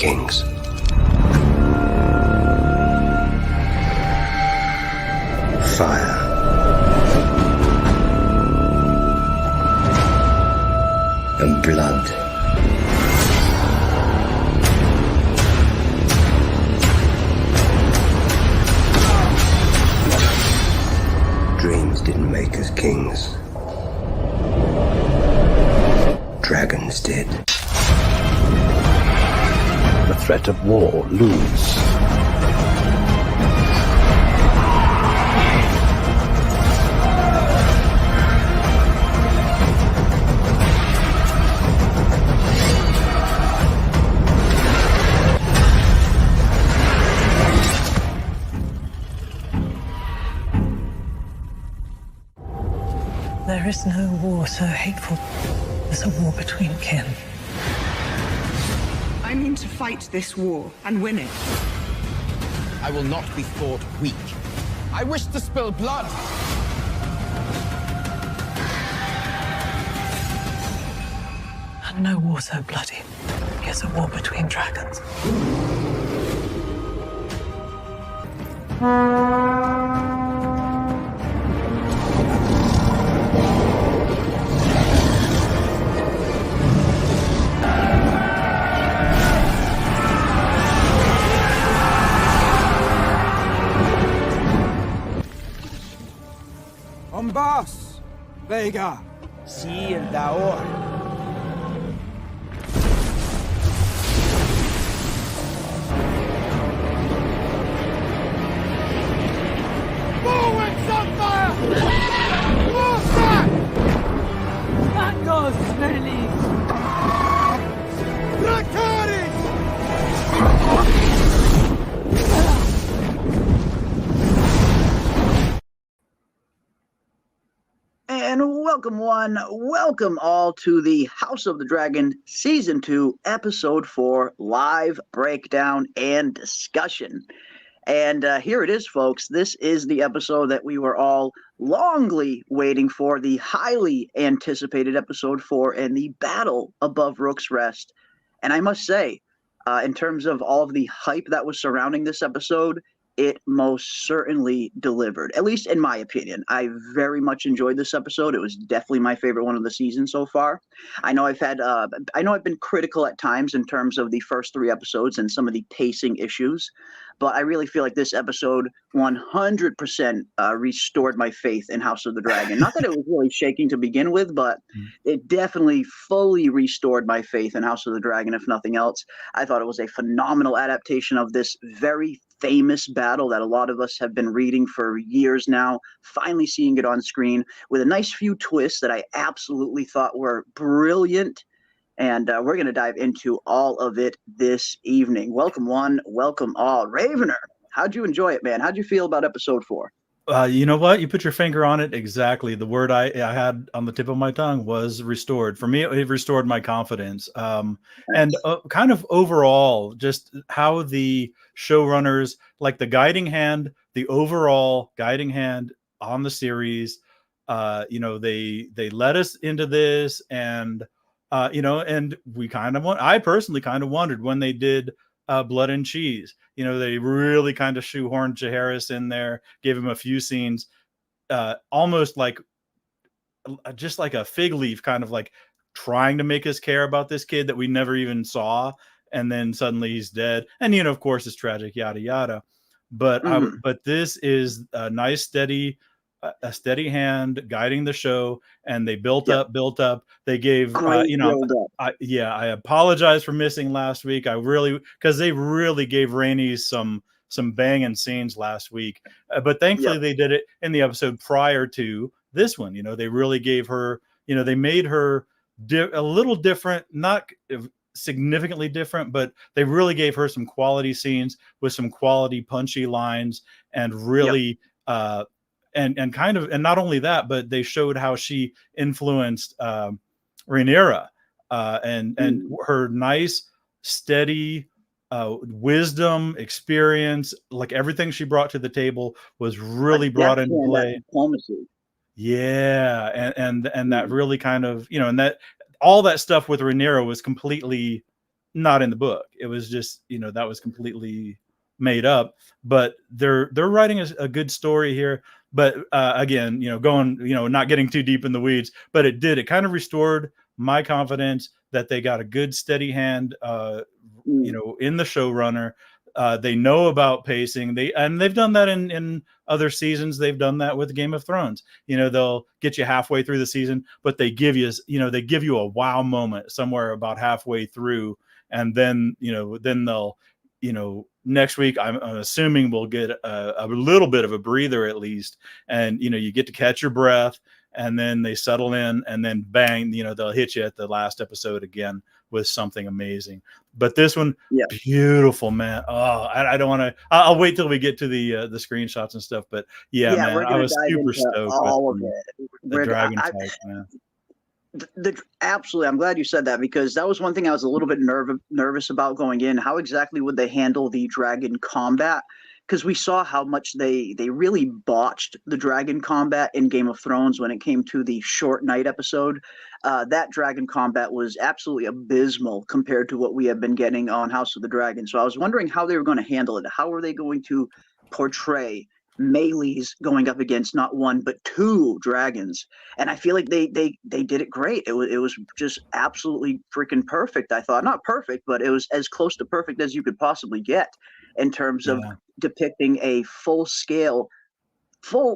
kings. Fire. And blood. Dreams didn't make us kings. Dragons did. The threat of war looms. There is no war so hateful as a war between kin. I mean to fight this war and win it. I will not be thought weak. I wish to spill blood. And no war so bloody as a war between dragons. Bombas, Vega, sí, el Daor. Forward, Sunfire! Water! Vamos, Smellies! Dracarys! And welcome all to the House of the Dragon Season 2, Episode 4, live breakdown and discussion. And here it is, folks. This is the episode that we were all longly waiting for, the highly anticipated Episode 4 and the battle above Rook's Rest. And I must say, in terms of all of the hype that was surrounding this episode, it most certainly delivered, at least in my opinion. I very much enjoyed this episode. It was definitely my favorite one of the season so far. I know I've been critical at times in terms of the first 3 episodes and some of the pacing issues, but I really feel like this episode 100% restored my faith in House of the Dragon. Not that it was really shaking to begin with, but it definitely fully restored my faith in House of the Dragon, if nothing else. I thought it was a phenomenal adaptation of this very famous battle that a lot of us have been reading for years now, finally seeing it on screen with a nice few twists that I absolutely thought were brilliant. And we're going to dive into all of it this evening. Welcome one, welcome all. Ravener, how'd you enjoy it, man? How'd you feel about episode 4? You know what? You put your finger on it exactly. The word I had on the tip of my tongue was restored. For me, it restored my confidence. And kind of overall, just how the showrunners, like the guiding hand, the overall guiding hand on the series, they led us into this, and and we I personally kind of wondered when they did Blood and Cheese. They really kind of shoehorned Jaehaerys in there, gave him a few scenes, almost like just like a fig leaf, kind of like trying to make us care about this kid that we never even saw, and then suddenly he's dead, and of course it's tragic, yada yada. But but this is a nice a steady hand guiding the show, and they built up. They gave I apologize for missing last week. Because they really gave Rhaenys some banging scenes last week, but thankfully they did it in the episode prior to this one. They really gave her, they made her a little different, not significantly different, but they really gave her some quality scenes with some quality punchy lines, and really and kind of, and not only that, but they showed how she influenced Rhaenyra, and her nice, steady wisdom, experience, like everything she brought to the table was really brought into play. Diplomacy. And that really kind of, and that all that stuff with Rhaenyra was completely not in the book. It was just, that was completely made up. But they're writing a good story here. But again, going, not getting too deep in the weeds, but it kind of restored my confidence that they got a good steady hand, in the showrunner. They know about pacing. They've done that in other seasons. They've done that with Game of Thrones. They'll get you halfway through the season, but they give you a wow moment somewhere about halfway through, and then they'll, next week I'm assuming we'll get a little bit of a breather at least, and you get to catch your breath, and then they settle in, and then bang, they'll hit you at the last episode again with something amazing. But this one, beautiful, man. Oh, I don't want to. I'll wait till we get to the screenshots and stuff. But yeah, man, we're I was dive super into stoked all with of it. the dragon fight, man. Absolutely, I'm glad you said that, because that was one thing I was a little bit nervous about going in. How exactly would they handle the dragon combat? Because we saw how much they really botched the dragon combat in Game of Thrones when it came to the short night episode. That dragon combat was absolutely abysmal compared to what we have been getting on House of the Dragon. So I was wondering how they were going to handle it. How are they going to portray melees going up against not one but two dragons? And I feel like they did it great. It was just absolutely freaking perfect. I thought, not perfect, but it was as close to perfect as you could possibly get in terms of depicting a full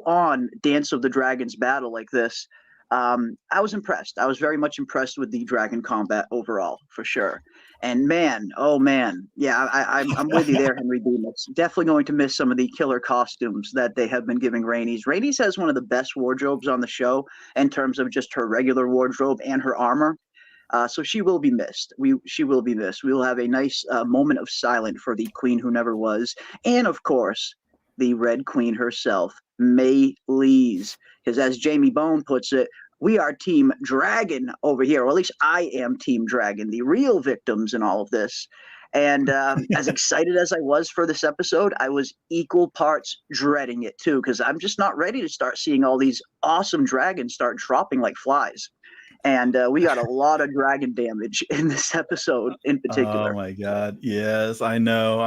on Dance of the Dragons battle like this. I was impressed. I was very much impressed with the dragon combat overall, for sure. And man, oh man, yeah, I'm with you there, Henry Demas. Definitely going to miss some of the killer costumes that they have been giving Rhaenys. Rhaenys has one of the best wardrobes on the show in terms of just her regular wardrobe and her armor. So she will be missed. She will be missed. We will have a nice moment of silence for the Queen Who Never Was, and of course, the Red Queen herself, Melees. Because as Jamie Bone puts it, we are Team Dragon over here, or at least I am Team Dragon, the real victims in all of this. And as excited as I was for this episode, I was equal parts dreading it too, because I'm just not ready to start seeing all these awesome dragons start dropping like flies. And we got a lot of dragon damage in this episode in particular. Oh my God. Yes, I know.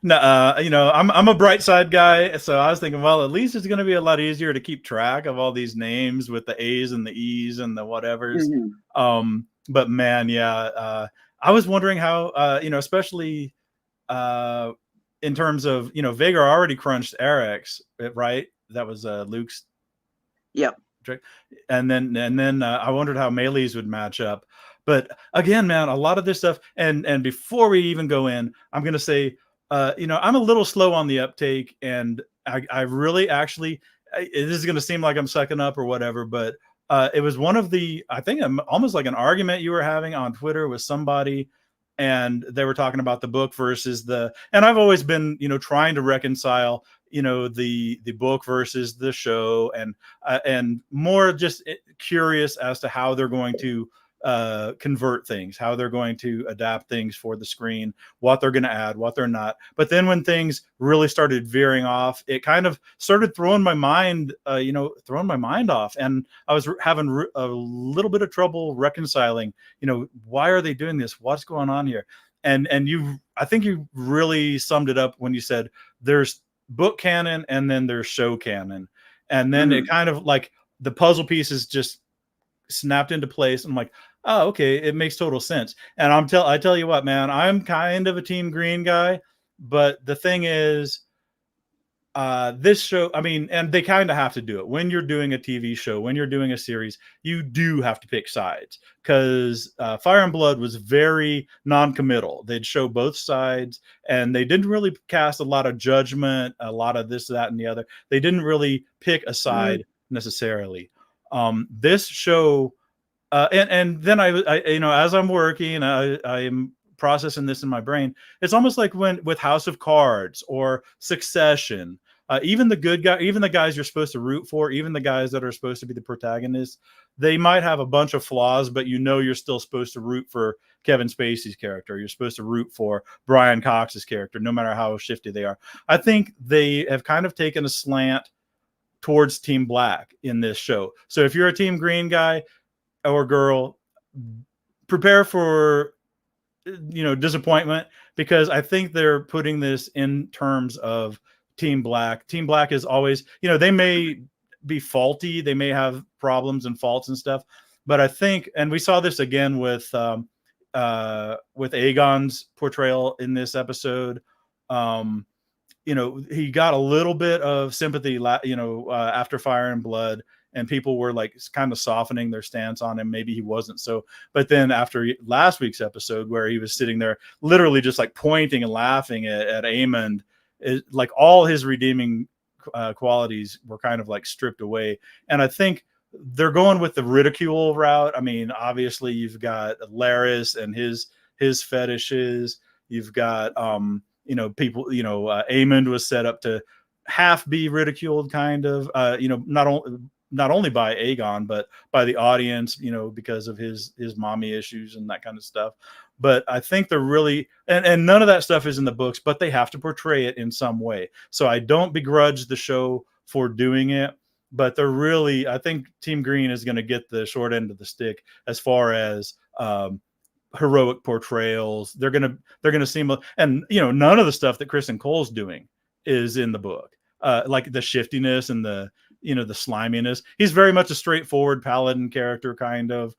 No, I'm a bright side guy. So I was thinking, well, at least it's going to be a lot easier to keep track of all these names with the A's and the E's and the whatevers. But man, I was wondering how, especially in terms of, Vhagar already crunched Eric's, right? That was Luke's. Yep. And then I wondered how Melees would match up. But again, man, a lot of this stuff. And before we even go in, I'm going to say, I'm a little slow on the uptake, and I really actually, this is going to seem like I'm sucking up or whatever, but it was one of the, I think almost like an argument you were having on Twitter with somebody, and they were talking about the book versus and I've always been, trying to reconcile, the book versus the show, and more just curious as to how they're going to convert things, how they're going to adapt things for the screen, what they're going to add, what they're not. But then when things really started veering off, it kind of started throwing my mind off, and I was having a little bit of trouble reconciling, why are they doing this? What's going on here? And I think you really summed it up when you said there's book canon and then there's show canon, and then it kind of like the puzzle pieces just snapped into place. I'm like, oh, okay, it makes total sense. And I tell you what, man, I'm kind of a Team Green guy, but the thing is, this show, I mean, and they kind of have to do it when you're doing a TV show, when you're doing a series, you do have to pick sides, because Fire and Blood was very non-committal. They'd show both sides, and they didn't really cast a lot of judgment, a lot of this, that, and the other. They didn't really pick a side necessarily. This show, and then I as I'm working, I'm processing this in my brain. It's almost like with House of Cards or Succession, even the guys you're supposed to root for, even the guys that are supposed to be the protagonists, they might have a bunch of flaws, but you're still supposed to root for Kevin Spacey's character. You're supposed to root for Brian Cox's character, no matter how shifty they are. I think they have kind of taken a slant towards Team Black in this show. So if you're a Team Green guy or girl, prepare for disappointment, because I think they're putting this in terms of Team Black. Team Black is always, they may be faulty, they may have problems and faults and stuff, but I think, and we saw this again with Aegon's portrayal in this episode. He got a little bit of sympathy, after Fire and Blood, and people were like kind of softening their stance on him. Maybe he wasn't so, but then after last week's episode, where he was sitting there literally just like pointing and laughing at Aemond, like all his redeeming qualities were kind of like stripped away. And I think they're going with the ridicule route. I mean, obviously you've got Larys and his fetishes. You've got, people, Aemond was set up to half be ridiculed, kind of, not only by Aegon, but by the audience, because of his mommy issues and that kind of stuff. But I think they're really, and none of that stuff is in the books, but they have to portray it in some way. So I don't begrudge the show for doing it, but they're really, I think Team Green is going to get the short end of the stick as far as heroic portrayals. They're gonna seem, and none of the stuff that Kristen Cole's doing is in the book, like the shiftiness and the sliminess. He's very much a straightforward paladin character, kind of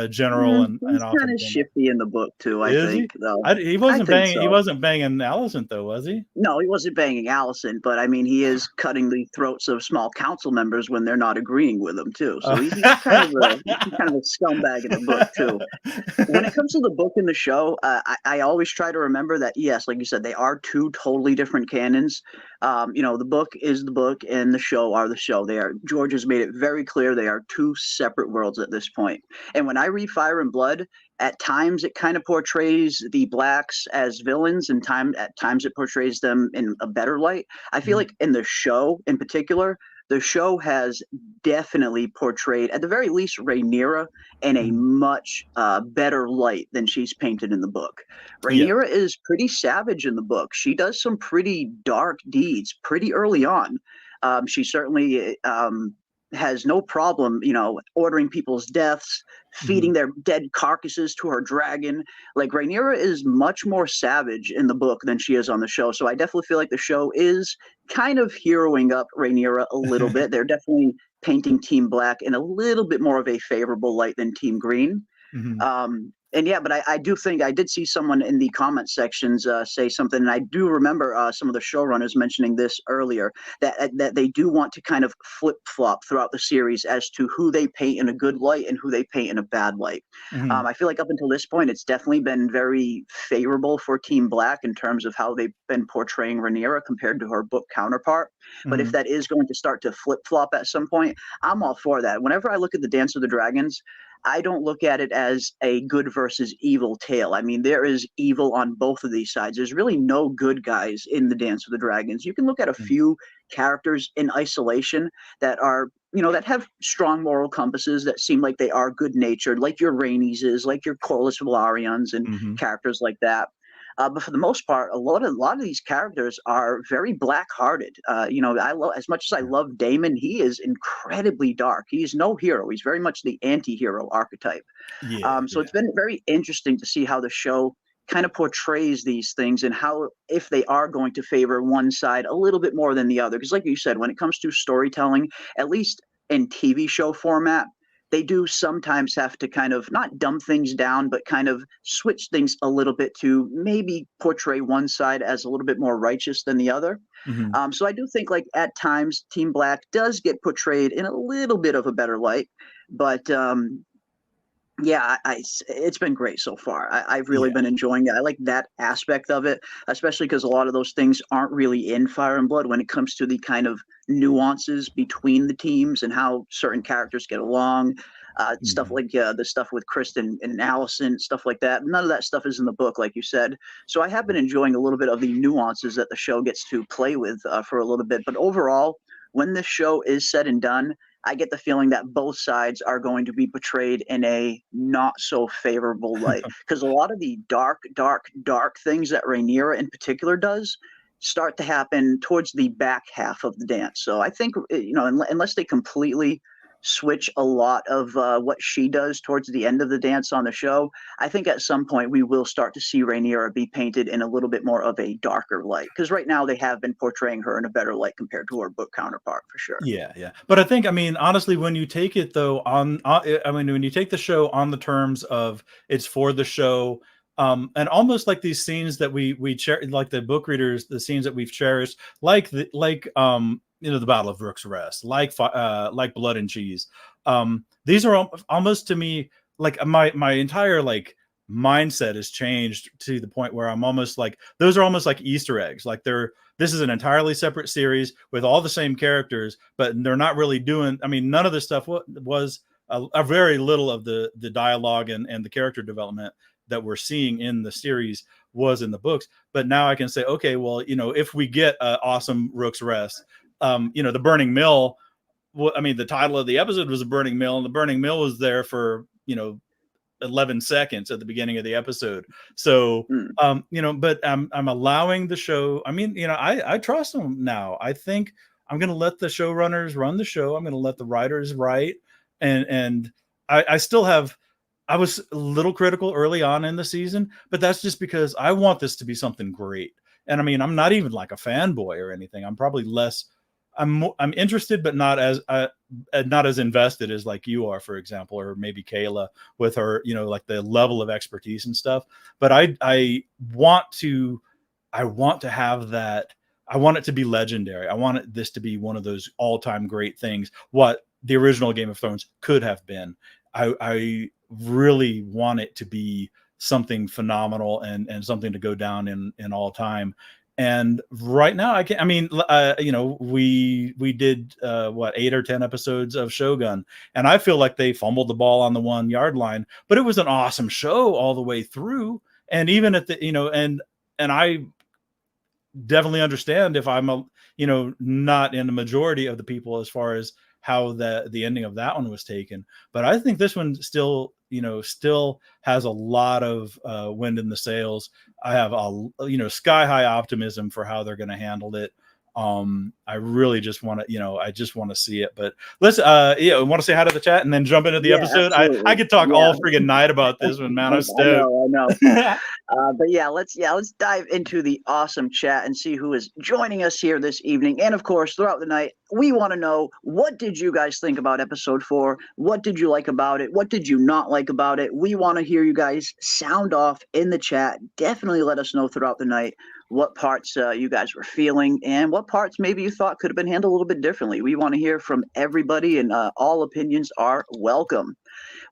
general, and he's often kind of shifty in the book too. I think though he wasn't banging. So. He wasn't banging Alicent though, was he? No, he wasn't banging Alicent, but I mean, he is cutting the throats of small council members when they're not agreeing with him too. So he's kind of a scumbag in the book too. When it comes to the book and the show, I always try to remember that, yes, like you said, they are two totally different canons. The book is the book and the show are the show. George has made it very clear they are two separate worlds at this point. And when I read Fire and Blood, at times it kind of portrays the Blacks as villains, and at times it portrays them in a better light. I feel like in the show in particular, the show has definitely portrayed, at the very least, Rhaenyra in a much better light than she's painted in the book. Rhaenyra is pretty savage in the book. She does some pretty dark deeds pretty early on. She certainly has no problem, ordering people's deaths, feeding their dead carcasses to her dragon. Like, Rhaenyra is much more savage in the book than she is on the show. So I definitely feel like the show is kind of heroing up Rhaenyra a little bit. They're definitely painting Team Black in a little bit more of a favorable light than Team Green. But I do think I did see someone in the comment sections say something, and I do remember some of the showrunners mentioning this earlier, that they do want to kind of flip-flop throughout the series as to who they paint in a good light and who they paint in a bad light. I feel like up until this point, it's definitely been very favorable for Team Black in terms of how they've been portraying Rhaenyra compared to her book counterpart. But if that is going to start to flip-flop at some point, I'm all for that. Whenever I look at the Dance of the Dragons, I don't look at it as a good versus evil tale. I mean, there is evil on both of these sides. There's really no good guys in the Dance of the Dragons. You can look at a few characters in isolation that are, that have strong moral compasses, that seem like they are good-natured, like your Rhaenys, like your Corlys Velaryons and characters like that. But for the most part, a lot of these characters are very black-hearted. As much as I love Daemon, he is incredibly dark. He's no hero. He's very much the anti-hero archetype. So it's been very interesting to see how the show kind of portrays these things, and how, if they are going to favor one side a little bit more than the other. Because like you said, when it comes to storytelling, at least in TV show format, they do sometimes have to kind of not dumb things down, but kind of switch things a little bit to maybe portray one side as a little bit more righteous than the other. So I do think, like, at times Team Black does get portrayed in a little bit of a better light, but it's been great so far. I've really been enjoying it. I like that aspect of it, especially because a lot of those things aren't really in Fire and Blood when it comes to the kind of nuances between the teams and how certain characters get along. Stuff like the stuff with Kristen and Alicent, stuff like that. None of that stuff is in the book, like you said. So I have been enjoying a little bit of the nuances that the show gets to play with for a little bit. But overall, when this show is said and done, I get the feeling that both sides are going to be portrayed in a not so favorable light, because a lot of the dark things that Rhaenyra in particular does start to happen towards the back half of the dance. So I think, unless they completely switch a lot of what she does towards the end of the dance on the show, I think at some point we will start to see Rhaenyra be painted in a little bit more of a darker light, because right now they have been portraying her in a better light compared to her book counterpart, for sure. Yeah. But I think, I mean, honestly, when you take it though I mean, when you take the show on the terms of it's for the show, and almost like these scenes that we like the book readers, the scenes that we've cherished, like the Battle of Rooks Rest, like Blood and Cheese. These are almost to me like my entire like mindset has changed to the point where I'm almost like those are almost like Easter eggs. Like this is an entirely separate series with all the same characters, but they're not really doing. I mean, none of this stuff was a very little of the dialogue and the character development that we're seeing in the series was in the books. But now I can say, okay, well, if we get awesome Rooks Rest, the Burning Mill. I mean, the title of the episode was a Burning Mill, and the Burning Mill was there for 11 seconds at the beginning of the episode. So, but I'm allowing the show. I mean, I trust them now. I think I'm going to let the showrunners run the show. I'm going to let the writers write. And I still have, I was a little critical early on in the season, but that's just because I want this to be something great. And I mean, I'm not even like a fanboy or anything. I'm probably less, I'm interested, but not as invested as like you are, for example, or maybe Kayla with her, like the level of expertise and stuff. But I want to have that. I want it to be legendary. I want this to be one of those all-time great things. What the original Game of Thrones could have been. I really want it to be something phenomenal and something to go down in all time. And right now I can't, I mean, we did 8 or 10 episodes of Shogun, and I feel like they fumbled the ball on the 1 yard line, but it was an awesome show all the way through. And even at the, and I definitely understand if I'm not in the majority of the people as far as how the ending of that one was taken. But I think this one still has a lot of wind in the sails. I have sky high optimism for how they're going to handle it. I really just want to, I just want to see it. But let's, want to say hi to the chat and then jump into the episode. I could talk all freaking night about this one, man. I'm stoked. I know. But let's dive into the awesome chat and see who is joining us here this evening. And of course, throughout the night, we want to know, what did you guys think about episode 4? What did you like about it? What did you not like about it? We want to hear you guys sound off in the chat. Definitely let us know throughout the night what parts you guys were feeling and what parts maybe you thought could have been handled a little bit differently. We want to hear from everybody, and all opinions are welcome.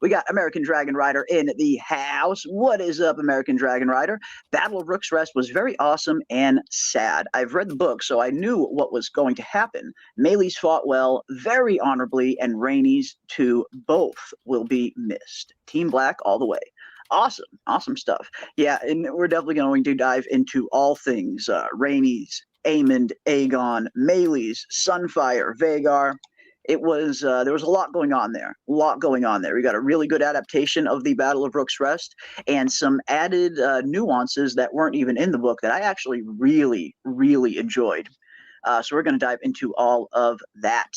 We got American Dragon Rider in the house. What is up, American Dragon Rider? Battle of Rooks Rest was very awesome and sad. I've read the book, so I knew what was going to happen. Melee's fought well, very honorably, and Rhaenys too. Both will be missed. Team Black all the way. Awesome stuff. Yeah, and we're definitely going to dive into all things Rhaenys, Aemond, Aegon, Melee's, Sunfire, Vhagar. It was there was a lot going on there. We got a really good adaptation of the Battle of Rooks Rest and some added nuances that weren't even in the book that I actually really enjoyed. So we're going to dive into all of that.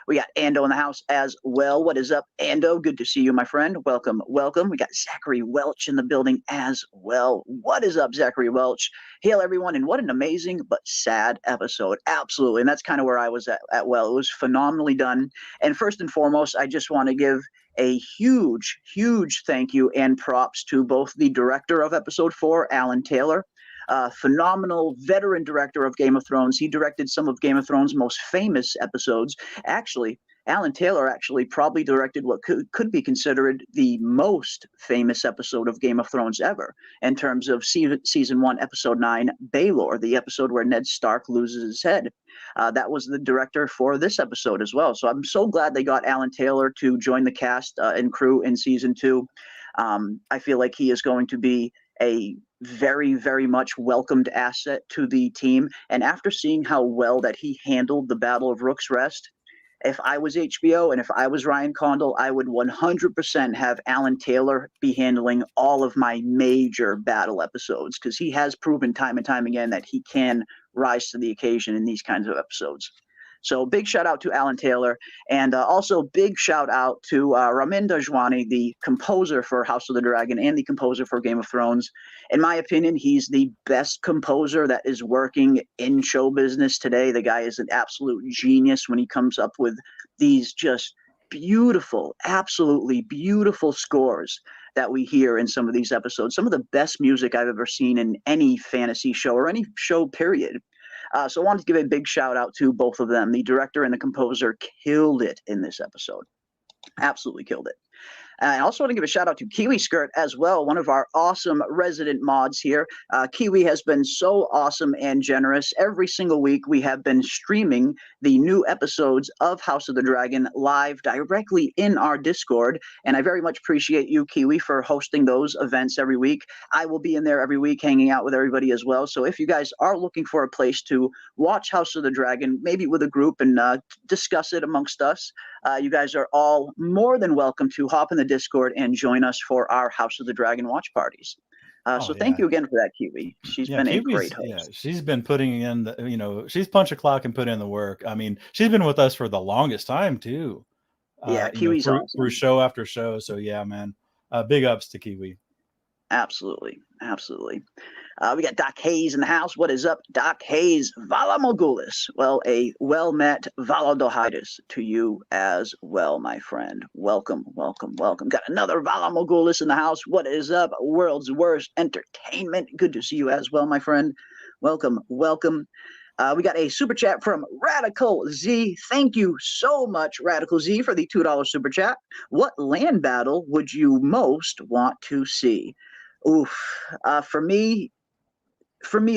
We got Ando in the house as well. What is up, Ando? Good to see you, my friend. Welcome. We got Zachary Welch in the building as well. What is up, Zachary Welch? Hail, everyone, and what an amazing but sad episode. Absolutely, and that's kind of where I was at. Well, it was phenomenally done. And first and foremost, I just want to give a huge thank you and props to both the director of episode 4, Alan Taylor, phenomenal veteran director of Game of Thrones. He directed some of Game of Thrones' most famous episodes. Actually, Alan Taylor probably directed what could be considered the most famous episode of Game of Thrones ever, in terms of season 1, episode 9, Baelor, the episode where Ned Stark loses his head. That was the director for this episode as well. So I'm so glad they got Alan Taylor to join the cast and crew in season 2. I feel like he is going to be a very much welcomed asset to the team. And after seeing how well that he handled the Battle of Rooks Rest, if I was HBO and if I was Ryan Condal, I would 100% have Alan Taylor be handling all of my major battle episodes, because he has proven time and time again that he can rise to the occasion in these kinds of episodes. So big shout out to Alan Taylor, and also big shout out to Ramin Dajwani, the composer for House of the Dragon and the composer for Game of Thrones. In my opinion, he's the best composer that is working in show business today. The guy is an absolute genius when he comes up with these just beautiful, absolutely beautiful scores that we hear in some of these episodes. Some of the best music I've ever seen in any fantasy show or any show, period. So I wanted to give a big shout out to both of them. The director and the composer killed it in this episode. Absolutely killed it. I also want to give a shout out to Kiwi Skirt as well, one of our awesome resident mods here. Kiwi has been so awesome and generous. Every single week we have been streaming the new episodes of House of the Dragon live directly in our Discord, and I very much appreciate you, Kiwi, for hosting those events every week. I will be in there every week hanging out with everybody as well, so if you guys are looking for a place to watch House of the Dragon, maybe with a group and discuss it amongst us, you guys are all more than welcome to hop in the Discord and join us for our House of the Dragon watch parties. So thank you again for that, Kiwi. She's been a great host. Yeah, she's been putting in the, she's punched a clock and put in the work. I mean, she's been with us for the longest time too. Yeah, Kiwi's awesome. Through show after show. So yeah, man, big ups to Kiwi. Absolutely, absolutely. We got Doc Hayes in the house. What is up, Doc Hayes? Vala Mogulis. Well, a well-met Valadohitis to you as well, my friend. Welcome, welcome, welcome. Got another Vala Mogulis in the house. What is up, World's Worst Entertainment? Good to see you as well, my friend. Welcome, welcome. We got a super chat from Radical Z. Thank you so much, Radical Z, for the $2 super chat. What land battle would you most want to see? Oof. For me,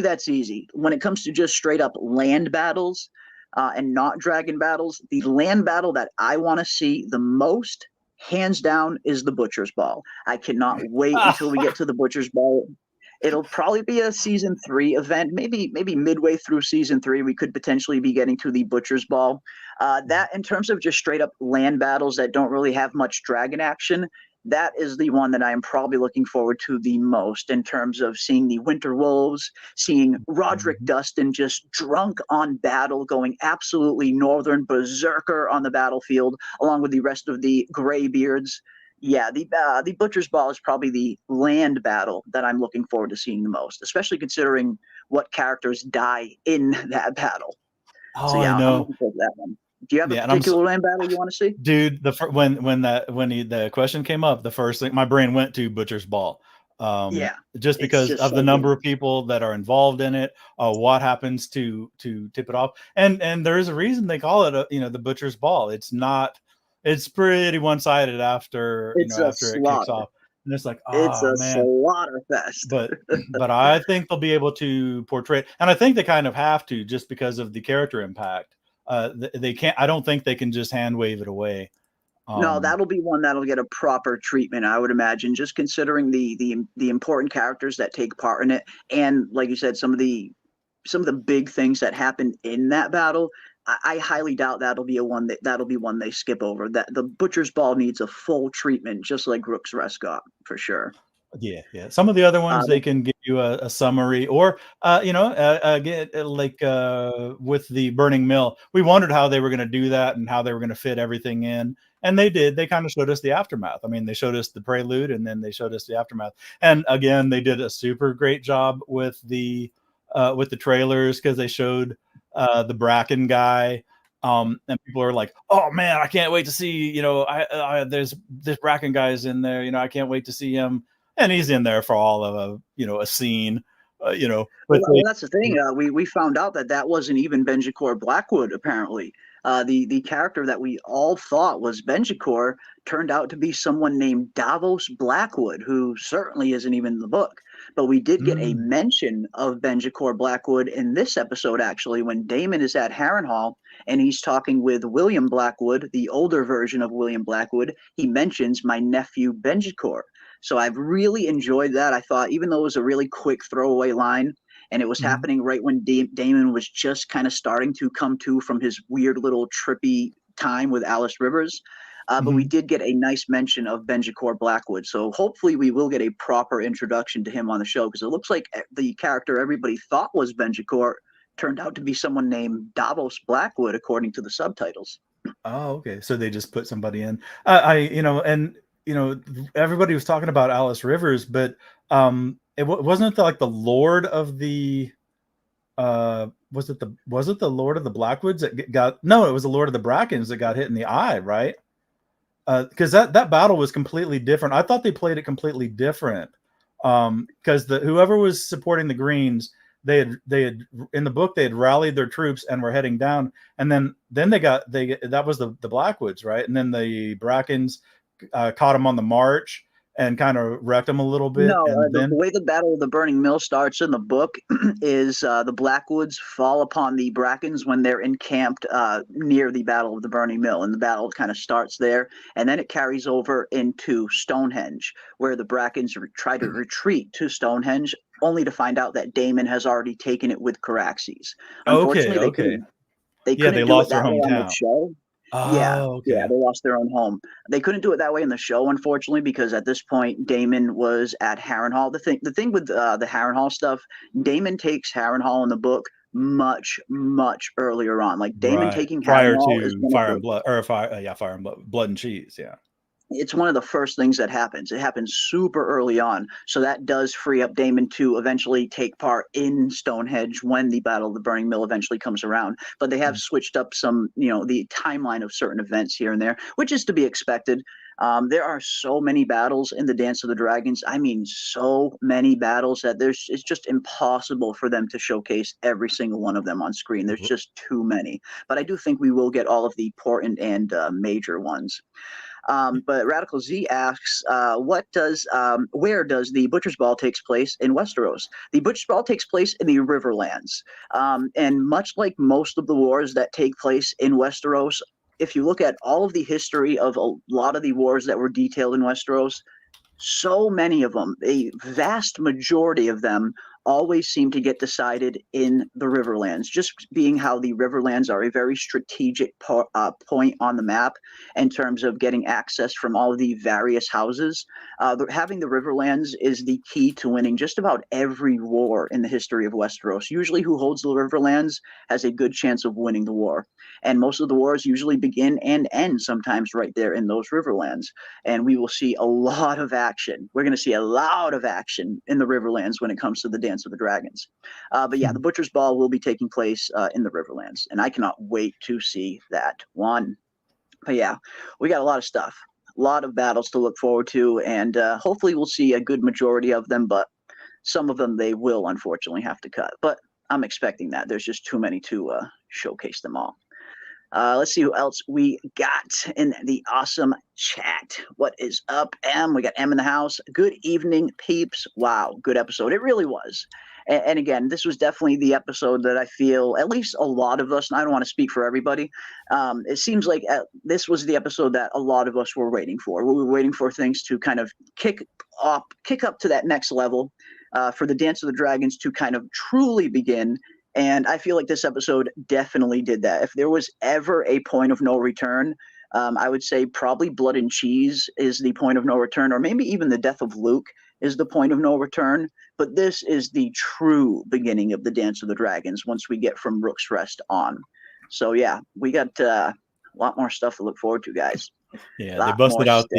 that's easy. When it comes to just straight up land battles and not dragon battles, the land battle that I want to see the most, hands down, is the Butcher's Ball. I cannot wait until we get to the Butcher's Ball. It'll probably be a season 3 event. Maybe midway through season 3, we could potentially be getting to the Butcher's Ball. That, in terms of just straight up land battles that don't really have much dragon action, that is the one that I am probably looking forward to the most, in terms of seeing the Winter Wolves, seeing Roderick Dustin just drunk on battle, going absolutely northern berserker on the battlefield, along with the rest of the Greybeards. Yeah, the Butcher's Ball is probably the land battle that I'm looking forward to seeing the most, especially considering what characters die in that battle. Oh, so yeah, I know. I'm looking forward to that one. Do you have a particular land battle you want to see? Dude, when the question came up, the first thing my brain went to Butcher's Ball. Just because of the number of people that are involved in it, what happens to tip it off, and there is a reason they call it the Butcher's Ball. It's pretty one-sided after it kicks off, and it's like, it's a slaughter fest. but I think they'll be able to portray it, and I think they kind of have to, just because of the character impact. They can't. I don't think they can just hand wave it away. No, that'll be one that'll get a proper treatment, I would imagine, just considering the important characters that take part in it, and like you said, some of the big things that happen in that battle. I highly doubt that'll be one they skip over. That the Butcher's Ball needs a full treatment, just like Rooks Rescott, for sure. Yeah. Some of the other ones they can give you a summary, or get like with the Burning Mill. We wondered how they were going to do that and how they were going to fit everything in, and they did. They kind of showed us the aftermath. I mean, they showed us the prelude, and then they showed us the aftermath. And again, they did a super great job with the trailers, because they showed the Bracken guy. And people are like, "Oh man, I can't wait to see, there's this Bracken guy's in there, I can't wait to see him." And he's in there for all of a scene, But that's the thing. We found out that wasn't even Benjicor Blackwood. Apparently, the character that we all thought was Benjicor turned out to be someone named Davos Blackwood, who certainly isn't even in the book. But we did get a mention of Benjicor Blackwood in this episode, actually, when Daemon is at Harrenhal and he's talking with William Blackwood, the older version of William Blackwood. He mentions my nephew Benjicor. So I've really enjoyed that. I thought, even though it was a really quick throwaway line, and it was happening right when Daemon was just kind of starting to come to from his weird little trippy time with Alice Rivers, but we did get a nice mention of Benjicor Blackwood. So hopefully we will get a proper introduction to him on the show, because it looks like the character everybody thought was Benjicor turned out to be someone named Davos Blackwood, according to the subtitles. Oh, okay. So they just put somebody in. Everybody was talking about Alice Rivers, but wasn't it like the Lord of the was it the Lord of the Blackwoods that got no, it was the Lord of the Brackens that got hit in the eye, right? Because that battle was completely different. I thought they played it completely different. Because whoever was supporting the Greens, they had in the book they had rallied their troops and were heading down, and then that was the Blackwoods, right? And then the Brackens caught them on the march and kind of wrecked them a little bit. No, And the way the Battle of the Burning Mill starts in the book is the Blackwoods fall upon the Brackens when they're encamped near the Battle of the Burning Mill, and the battle kind of starts there, and then it carries over into Stonehenge, where the Brackens try to retreat to Stonehenge, only to find out that Daemon has already taken it with Caraxes. Unfortunately, they couldn't do lost it that their way on the hometown. show. Yeah, they lost their own home. They couldn't do it that way in the show, unfortunately, because at this point Daemon was at Harrenhal. The thing with the Harrenhal stuff, Daemon takes Harrenhal in the book much earlier on. Like Daemon taking prior Harrenhal is to Fire and Blood, or Fire and Blood and Cheese. Yeah. It's one of the first things that happens. It happens super early on. So that does free up Daemon to eventually take part in Stonehenge when the Battle of the Burning Mill eventually comes around. But they have switched up some, the timeline of certain events here and there, which is to be expected. There are so many battles in the Dance of the Dragons. I mean, so many battles that it's just impossible for them to showcase every single one of them on screen. There's just too many. But I do think we will get all of the important and major ones. But Radical Z asks, where does the Butcher's Ball takes place in Westeros? The Butcher's Ball takes place in the Riverlands. And much like most of the wars that take place in Westeros, if you look at all of the history of a lot of the wars that were detailed in Westeros, so many of them, a vast majority of them, always seem to get decided in the Riverlands, just being how the Riverlands are a very strategic point on the map in terms of getting access from all of the various houses. Having the Riverlands is the key to winning just about every war in the history of Westeros. Usually who holds the Riverlands has a good chance of winning the war. And most of the wars usually begin and end sometimes right there in those Riverlands. And we will see a lot of action. We're going to see a lot of action in the Riverlands when it comes to the Dance of the Dragons. But yeah, the Butcher's Ball will be taking place in the Riverlands, and I cannot wait to see that one. But yeah, we got a lot of stuff, a lot of battles to look forward to, and hopefully we'll see a good majority of them, but some of them they will unfortunately have to cut. But I'm expecting that. There's just too many to showcase them all. Let's see who else we got in the awesome chat. What is up, M? We got M in the house. Good evening, peeps. Wow, good episode. It really was. And again, this was definitely the episode that I feel, at least a lot of us, and I don't want to speak for everybody, it seems like this was the episode that a lot of us were waiting for. We were waiting for things to kind of kick up to that next level, for the Dance of the Dragons to kind of truly begin. And I feel like this episode definitely did that. If there was ever a point of no return, I would say probably Blood and Cheese is the point of no return, or maybe even the death of Luke is the point of no return. But this is the true beginning of the Dance of the Dragons once we get from Rook's Rest on. So yeah, we got a lot more stuff to look forward to, guys. Yeah, they busted out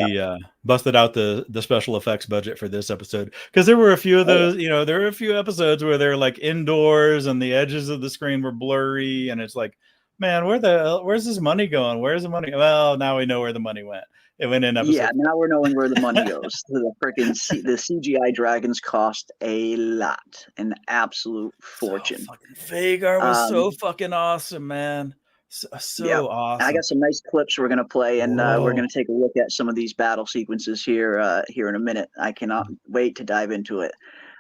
the special effects budget for this episode, because there were a few of those. There were a few episodes where they're like indoors and the edges of the screen were blurry, and it's like, man, where's this money going? Where's the money? Well, now we know where the money went. It went in episode. Yeah, now we're knowing where the money goes. The CGI dragons cost a lot, an absolute fortune. Vhagar was so fucking awesome, man. So awesome. I got some nice clips we're going to play, and we're going to take a look at some of these battle sequences here in a minute. I cannot wait to dive into it.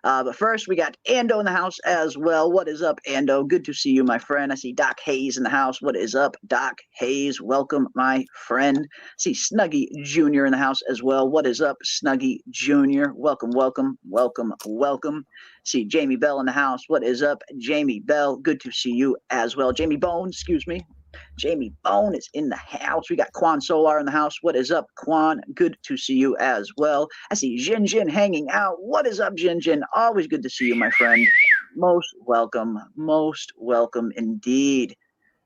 But first, we got Ando in the house as well. What is up, Ando? Good to see you, my friend. I see Doc Hayes in the house. What is up, Doc Hayes? Welcome, my friend. I see Snuggy Jr. in the house as well. What is up, Snuggy Jr.? Welcome, welcome, welcome, welcome. See Jamie Bell in the house. What is up, Jamie Bell? Good to see you as well. Jamie Bone, excuse me. Jamie Bone is in the house. We got Quan Solar in the house. What is up, Quan? Good to see you as well. I see Jin Jin hanging out. What is up, Jin Jin? Always good to see you, my friend. Most welcome indeed.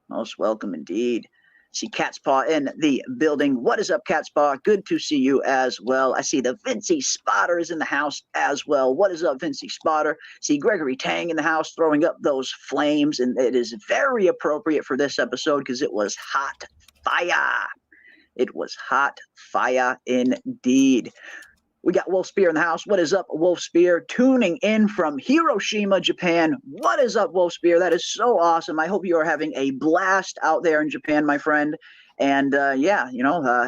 Most welcome indeed. See Catspaw in the building. What is up, Catspaw? Good to see you as well. I see the Vincey Spotter is in the house as well. What is up, Vincey Spotter? See Gregory Tang in the house throwing up those flames, and it is very appropriate for this episode because it was hot fire. It was hot fire indeed. We got Wolf Spear in the house. What is up, Wolf Spear? Tuning in from Hiroshima, Japan. What is up, Wolf Spear? That is so awesome. I hope you are having a blast out there in Japan, my friend. And yeah,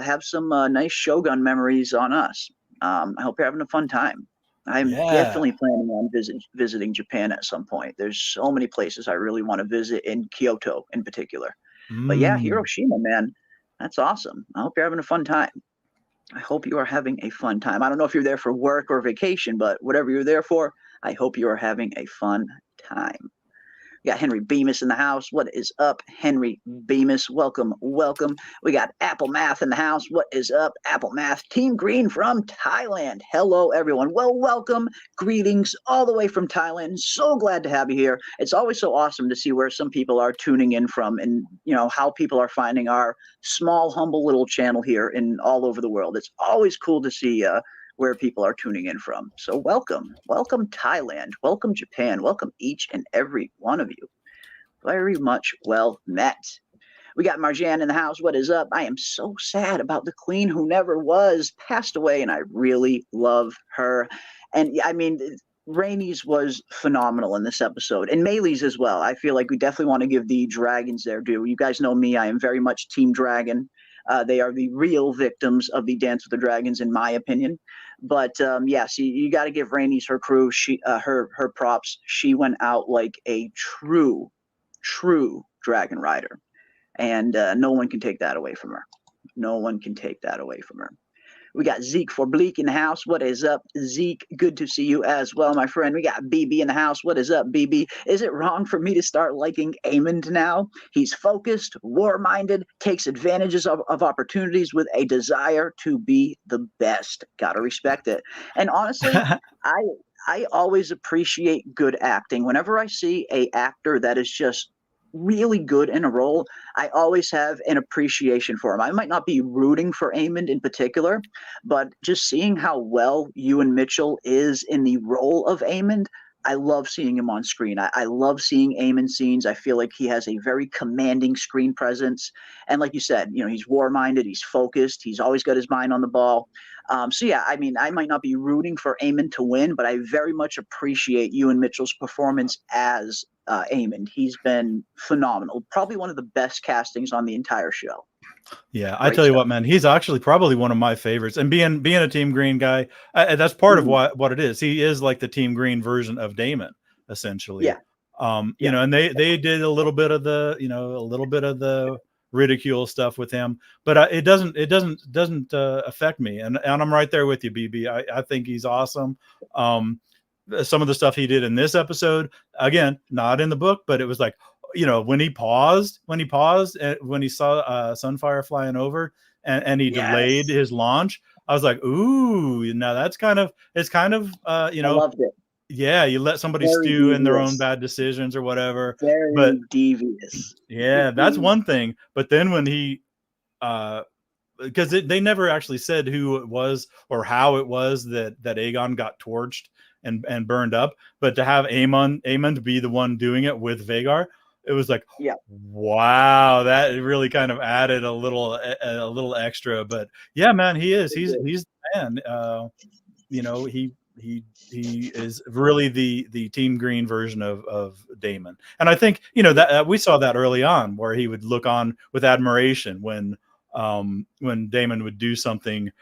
have some nice Shogun memories on us. I hope you're having a fun time. I'm definitely planning on visiting Japan at some point. There's so many places I really want to visit in Kyoto in particular. But yeah, Hiroshima, man, that's awesome. I hope you're having a fun time. I hope you are having a fun time. I don't know if you're there for work or vacation, but whatever you're there for, I hope you are having a fun time. We got Henry Bemis in the house. What is up, Henry Bemis? Welcome, welcome. We got Apple Math in the house. What is up, Apple Math? Team Green from Thailand. Hello, everyone. Well, welcome. Greetings all the way from Thailand. So glad to have you here. It's always so awesome to see where some people are tuning in from and, how people are finding our small, humble little channel here in all over the world. It's always cool to see where people are tuning in from. So welcome Thailand, welcome Japan, welcome each and every one of you. Very much well met. We got Marjan in the house. What is up? I am so sad about the queen who never was, passed away, and I really love her. And I mean, Rhaenys was phenomenal in this episode, and Melee's as well. I feel like we definitely want to give the dragons their due. You guys know me, I am very much Team Dragon. They are the real victims of the Dance with the Dragons, in my opinion. But yes, you got to give Rhaenys her crew, her props. She went out like a true dragon rider, and no one can take that away from her. No one can take that away from her. We got Zeke for Bleak in the house. What is up, Zeke? Good to see you as well, my friend. We got BB in the house. What is up, BB? Is it wrong for me to start liking Aemond now? He's focused, war-minded, takes advantages of opportunities with a desire to be the best. Gotta respect it. And honestly, I always appreciate good acting. Whenever I see an actor that is just really good in a role, I always have an appreciation for him. I might not be rooting for Aemond in particular, but just seeing how well Ewan Mitchell is in the role of Aemond, I love seeing him on screen. I love seeing Aemond scenes. I feel like he has a very commanding screen presence. And like you said, he's war-minded, he's focused, he's always got his mind on the ball. So yeah, I mean, I might not be rooting for Aemond to win, but I very much appreciate Ewan Mitchell's performance as Aemond. He's been phenomenal. Probably one of the best castings on the entire show. Yeah, I tell you what, man, he's actually probably one of my favorites. And being a Team Green guy, that's part of what it is. He is like the Team Green version of Daemon, essentially. Yeah. And they did a little bit of the ridicule stuff with him, but it doesn't affect me. And I'm right there with you, BB. I think he's awesome. Some of the stuff he did in this episode, again, not in the book, but it was like, when he paused, when he saw Sunfire flying over and he delayed his launch, I was like, ooh, now it's kind of, I loved it. Yeah, you let somebody stew in their own bad decisions or whatever. Very devious. Yeah, that's one thing. But then when he, because they never actually said who it was or how it was that Aegon got torched and burned up, but to have Aemond be the one doing it with Vhagar, it was like, wow, that really kind of added a little extra. But yeah, man, he's the man. He is really the Team Green version of Daemon. And I think, that we saw that early on where he would look on with admiration when Daemon would do something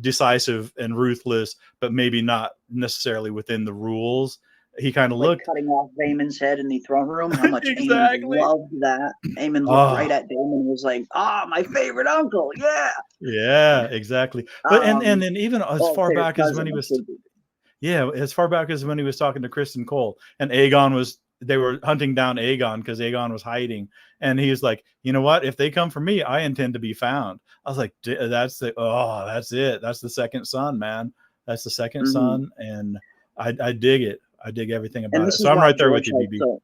decisive and ruthless, but maybe not necessarily within the rules. He kind of looked cutting off Daemon's head in the throne room. How much exactly. Aemond loved that. Aemond looked right at Daemon and was like, my favorite uncle. Yeah. Yeah, exactly. But and then even as far back as when he was as far back as when he was talking to Kristen Cole and they were hunting down Aegon because Aegon was hiding. And he was like, you know what? If they come for me, I intend to be found. I was like, that's it. That's the second son, man. That's the second son. And I dig it. I dig everything And about it. this is So I'm why right there with George you, has BB. so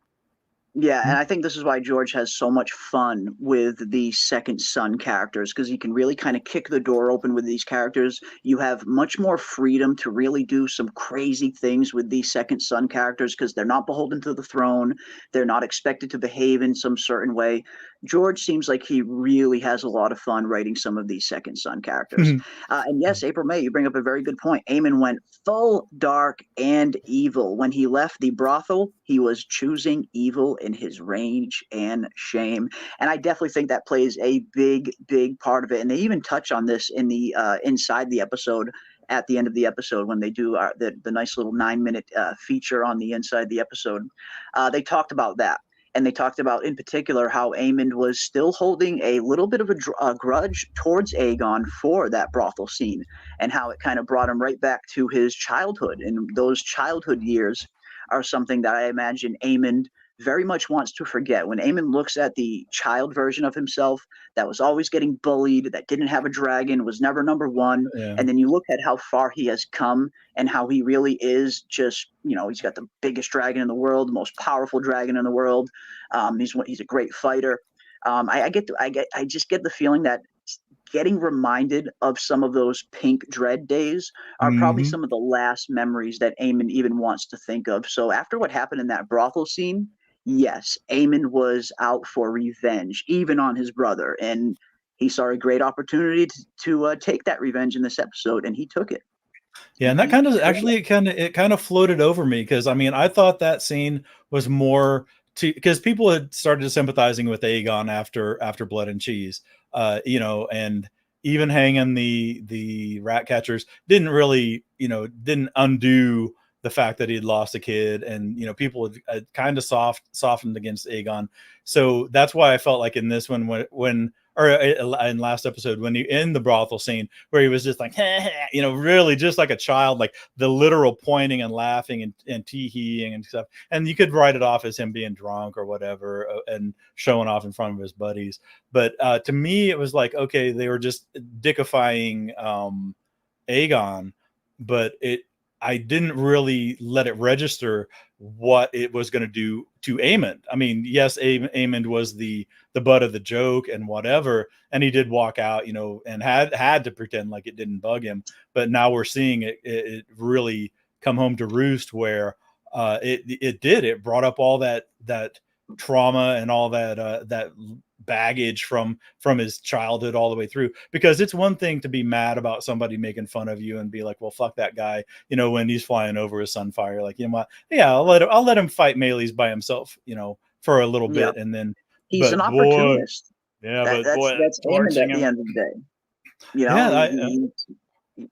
yeah, Hmm? and I think this is why George has so much fun with the second son characters because he can really kind of kick the door open with these characters. You have much more freedom to really do some crazy things with these second son characters because they're not beholden to the throne. They're not expected to behave in some certain way. George seems like he really has a lot of fun writing some of these second son characters. And yes, April May, you bring up a very good point. Eamon went full dark and evil. When he left the brothel, he was choosing evil in his rage and shame. And I definitely think that plays a big, big part of it. And they even touch on this in the inside the episode at the end of the episode when they do the nice little 9-minute feature on the inside the episode. They talked about that. And they talked about, in particular, how Aemond was still holding a little bit of a grudge towards Aegon for that brothel scene, and how it kind of brought him right back to his childhood. And those childhood years are something that I imagine Aemond very much wants to forget. When Aemond looks at the child version of himself that was always getting bullied, that didn't have a dragon, was never number one, Yeah. and then you look at how far he has come and how he really is just, he's got the biggest dragon in the world, the most powerful dragon in the world. He's a great fighter. I just get the feeling that getting reminded of some of those pink dread days are probably Hmm. some of the last memories that Aemon even wants to think of. So after what happened in that brothel scene, yes, Aemon was out for revenge, even on his brother, and he saw a great opportunity to take that revenge in this episode, and he took it. Yeah, and that He kind of took actually it kind of floated over me because I mean I thought that scene was more to because people had started sympathizing with Aegon after Blood and Cheese, and even hanging the rat catchers didn't really didn't undo the fact that he had lost a kid, and people had kind of softened against Aegon. So that's why I felt like in this one when or in last episode when he in the brothel scene where he was just like, really just like a child, like the literal pointing and laughing and tee-heeing and stuff. And you could write it off as him being drunk or whatever and showing off in front of his buddies. But to me, it was like, okay, they were just dickifying Aegon, but I didn't really let it register what it was going to do to Aemond. I mean, yes, Aemond was the butt of the joke and whatever, and he did walk out, and had to pretend like it didn't bug him. But now we're seeing it really come home to roost, where it brought up all that trauma and all that baggage from his childhood all the way through. Because it's one thing to be mad about somebody making fun of you and be like, well, fuck that guy, when he's flying over with Sunfire, like, what, yeah, I'll let him fight Melees by himself, for a little Yeah, bit, and then he's an but boy, opportunist. yeah, That, but that's boy, that's Aemond torching at the him, end of the day. You know, yeah, he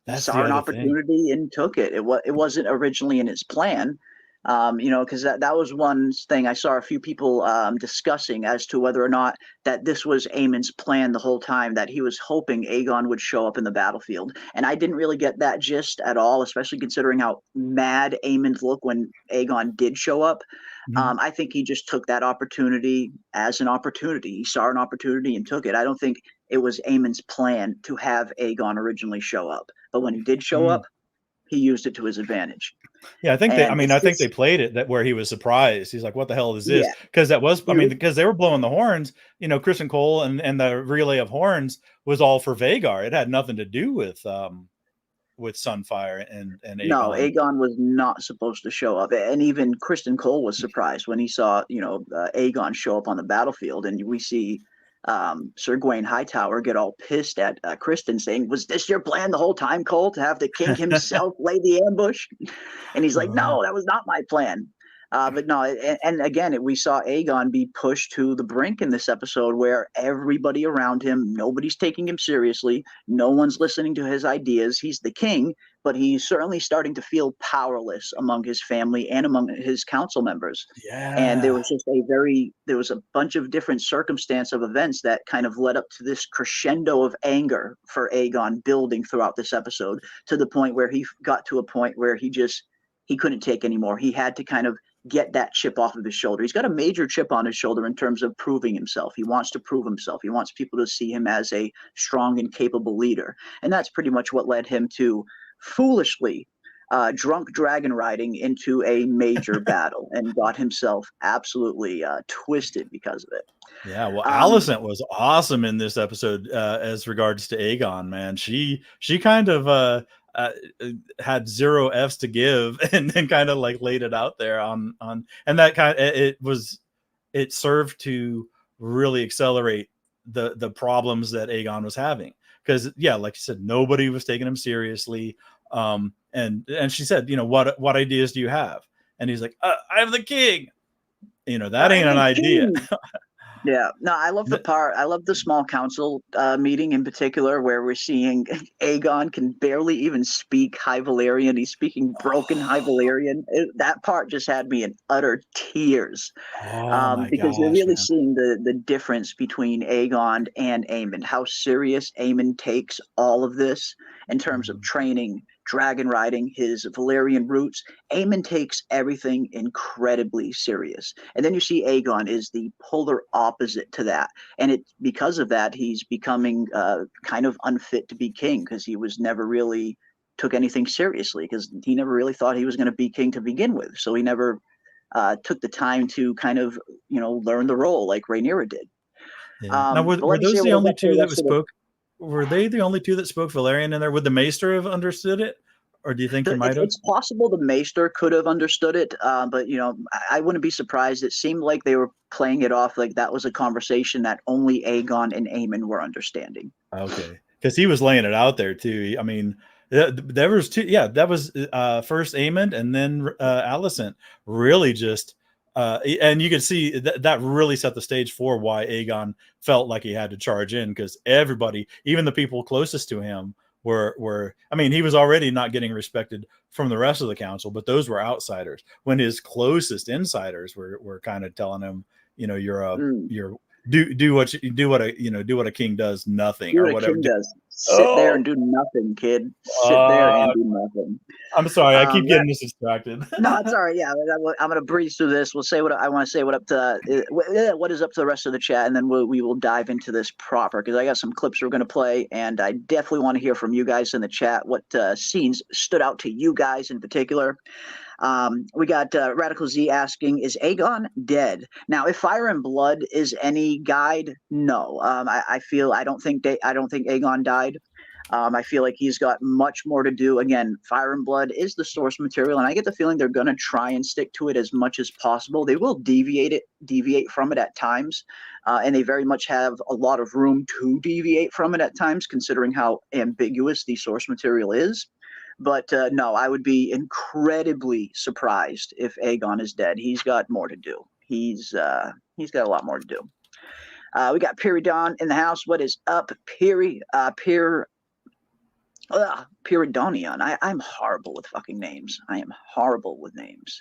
that's the saw an other thing. opportunity and took it. It wasn't originally in his plan, because that was one thing I saw a few people discussing as to whether or not that this was Aemon's plan the whole time, that he was hoping Aegon would show up in the battlefield. And I didn't really get that gist at all, especially considering how mad Aemon looked when Aegon did show up. Mhm. I think he just took that opportunity as an opportunity. He saw an opportunity and took it. I don't think it was Aemon's plan to have Aegon originally show up. But when he did show Mm. up, he used it to his advantage. Yeah, And I it's think they this, played it that where he was surprised. He's like, "What the hell is this?" yeah, Because that was, I he mean, was, because they were blowing the horns. Kristen Cole and the relay of horns was all for Vagar. It had nothing to do with Sunfire and no, Aegon. Aegon was not supposed to show up. And even Kristen Cole was surprised when he saw, Aegon show up on the battlefield. And we see Sir Gawain Hightower get all pissed at Kristen, saying, "Was this your plan the whole time, Cole, to have the king himself lay the ambush?" And he's like, Uh, "No, that was not my plan." But no, and again, we saw Aegon be pushed to the brink in this episode where everybody around him, nobody's taking him seriously. No one's listening to his ideas. He's the king, but he's certainly starting to feel powerless among his family and among his council members. And yeah. there was a bunch of different circumstance of events that kind of led up to this crescendo of anger for Aegon building throughout this episode, to the point where he got to a point where he couldn't take anymore. He had to kind of get that chip off of his shoulder. He's got a major chip on his shoulder in terms of proving himself. He wants to prove himself. He wants people to see him as a strong and capable leader. And that's pretty much what led him to foolishly drunk dragon riding into a major battle and got himself absolutely twisted because of it. Yeah, well, Alicent was awesome in this episode as regards to Aegon, man. She kind of uh, had zero F's to give, and then kind of like laid it out there on, and that kind of, it served to really accelerate the problems that Aegon was having. Because yeah, like you said, nobody was taking him seriously. And she said, you know, what ideas do you have? And he's like, I have the king. You know, that ain't an idea. Yeah, no, I love the part. I love the small council meeting in particular, where we're seeing Aegon can barely even speak High Valyrian. He's speaking broken High Valyrian. That part just had me in utter tears, because you're really seeing the difference between Aegon and Aemond. How serious Aemond takes all of this in terms of training, dragon riding, his Valyrian roots. Aemond takes everything incredibly serious. And then you see Aegon is the polar opposite to that. And because of that, he's becoming kind of unfit to be king, because he was never really took anything seriously, because he never really thought he was going to be king to begin with. So he never took the time to kind of, learn the role like Rhaenyra did. Yeah. Now, were those the only two that spoke? Were they the only two that spoke Valyrian in there? Would the Maester have understood it, or do you think he might have? It's possible the Maester could have understood it, but I wouldn't be surprised. It seemed like they were playing it off like that was a conversation that only Aegon and Aemond were understanding. Okay, because he was laying it out there too. I mean, there was two. Yeah, that was first Aemond and then Alicent. Really just. And you can see that really set the stage for why Aegon felt like he had to charge in, because everybody, even the people closest to him, were. I mean, he was already not getting respected from the rest of the council, but those were outsiders. When his closest insiders were kind of telling him, you're do what a king does, nothing or whatever. Sit there and do nothing, kid. Sit there and do nothing. I'm sorry, I keep getting distracted. No, it's all right. Yeah, I'm going to breeze through this. We'll say what I want to say. What is up to the rest of the chat, and then we will dive into this proper, because I got some clips we're going to play, and I definitely want to hear from you guys in the chat. What scenes stood out to you guys in particular? We got Radical Z asking, is Aegon dead? Now, if Fire and Blood is any guide, no. I don't think Aegon died. I feel like he's got much more to do. Again, Fire and Blood is the source material, and I get the feeling they're going to try and stick to it as much as possible. They will deviate from it at times, and they very much have a lot of room to deviate from it at times, considering how ambiguous the source material is. But no, I would be incredibly surprised if Aegon is dead. He's got more to do. He's got a lot more to do. We got Pyridon in the house. What is up, Pyridonion? I'm horrible with fucking names. I am horrible with names.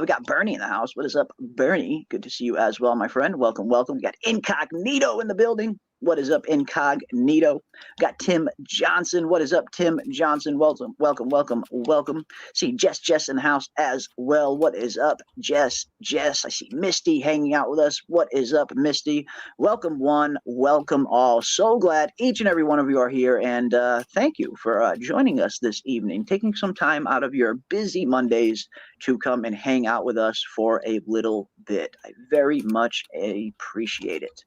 We got Bernie in the house. What is up, Bernie? Good to see you as well, my friend. Welcome, welcome. We got Incognito in the building. What is up, Incognito? Got Tim Johnson. What is up, Tim Johnson? Welcome, welcome, welcome, welcome. See Jess in the house as well. What is up, Jess? I see Misty hanging out with us. What is up, Misty? Welcome one, welcome all. So glad each and every one of you are here, and thank you for joining us this evening, taking some time out of your busy Mondays to come and hang out with us for a little bit. I very much appreciate it.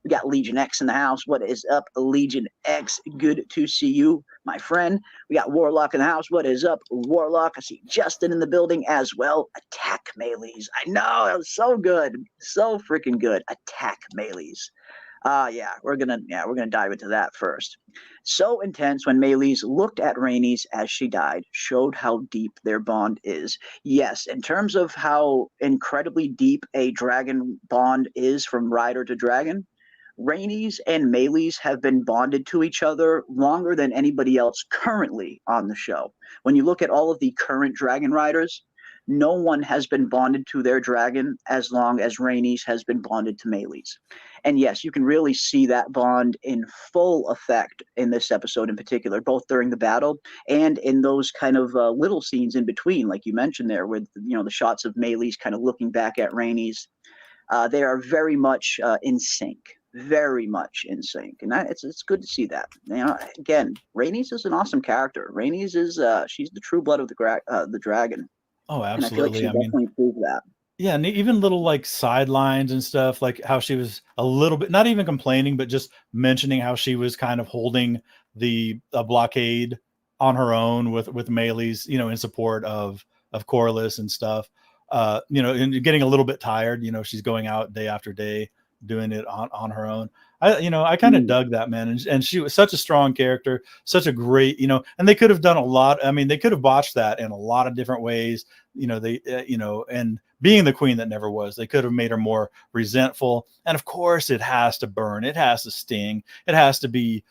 We got Legion X in the house. What is up, Legion X? Good to see you, my friend. We got Warlock in the house. What is up, Warlock? I see Justin in the building as well. Attack melees. I know, that was so good. So freaking good. Attack melees. We're gonna dive into that first. So intense when Melees looked at Rhaenys as she died, showed how deep their bond is. Yes, in terms of how incredibly deep a dragon bond is from rider to dragon, Rhaenys and Melees have been bonded to each other longer than anybody else currently on the show. When you look at all of the current dragon riders, no one has been bonded to their dragon as long as Rhaenys has been bonded to Melees. And yes, you can really see that bond in full effect in this episode in particular, both during the battle and in those kind of little scenes in between, like you mentioned there, with the shots of Melees kind of looking back at Rhaenys. They are very much in sync. very much in sync, and it's good to see that. Again, Rhaenys is an awesome character. Rhaenys is she's the true blood of the dragon, Oh, and I feel like absolutely. she definitely proved that. Yeah, and even little like sidelines and stuff, like how she was a little bit not even complaining, but just mentioning how she was kind of holding the blockade on her own with Melee's, in support of Corlys and stuff. And getting a little bit tired. She's going out day after day doing it on her own. I kind of dug that, man, and she was such a strong character, such a great, and they could have done a lot. I mean, they could have botched that in a lot of different ways. And being the queen that never was, they could have made her more resentful. And of course, it has to burn. It has to sting. It has to be,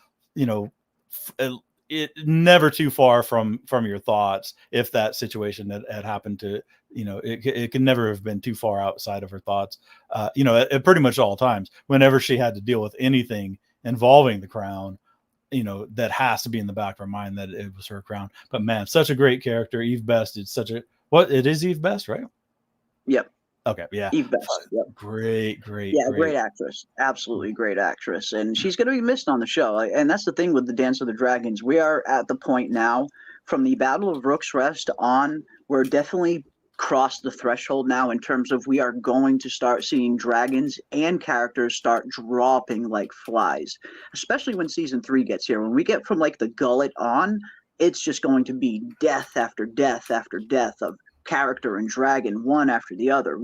it never too far from your thoughts. If that situation that had happened to, it can never have been too far outside of her thoughts. At pretty much all times, whenever she had to deal with anything involving the crown, that has to be in the back of her mind that it was her crown. But man, such a great character. Eve Best. It's such a it is Eve Best, right? Yep. Okay. Yeah. Eve Best. Yep. Great. Yeah, great actress. Absolutely great actress. And she's going to be missed on the show. And that's the thing with the Dance of the Dragons. We are at the point now from the Battle of Rooks Rest on, we're definitely crossed the threshold now in terms of we are going to start seeing dragons and characters start dropping like flies, especially when season 3 gets here. When we get from like the gullet on, it's just going to be death after death after death of character and dragon, one after the other.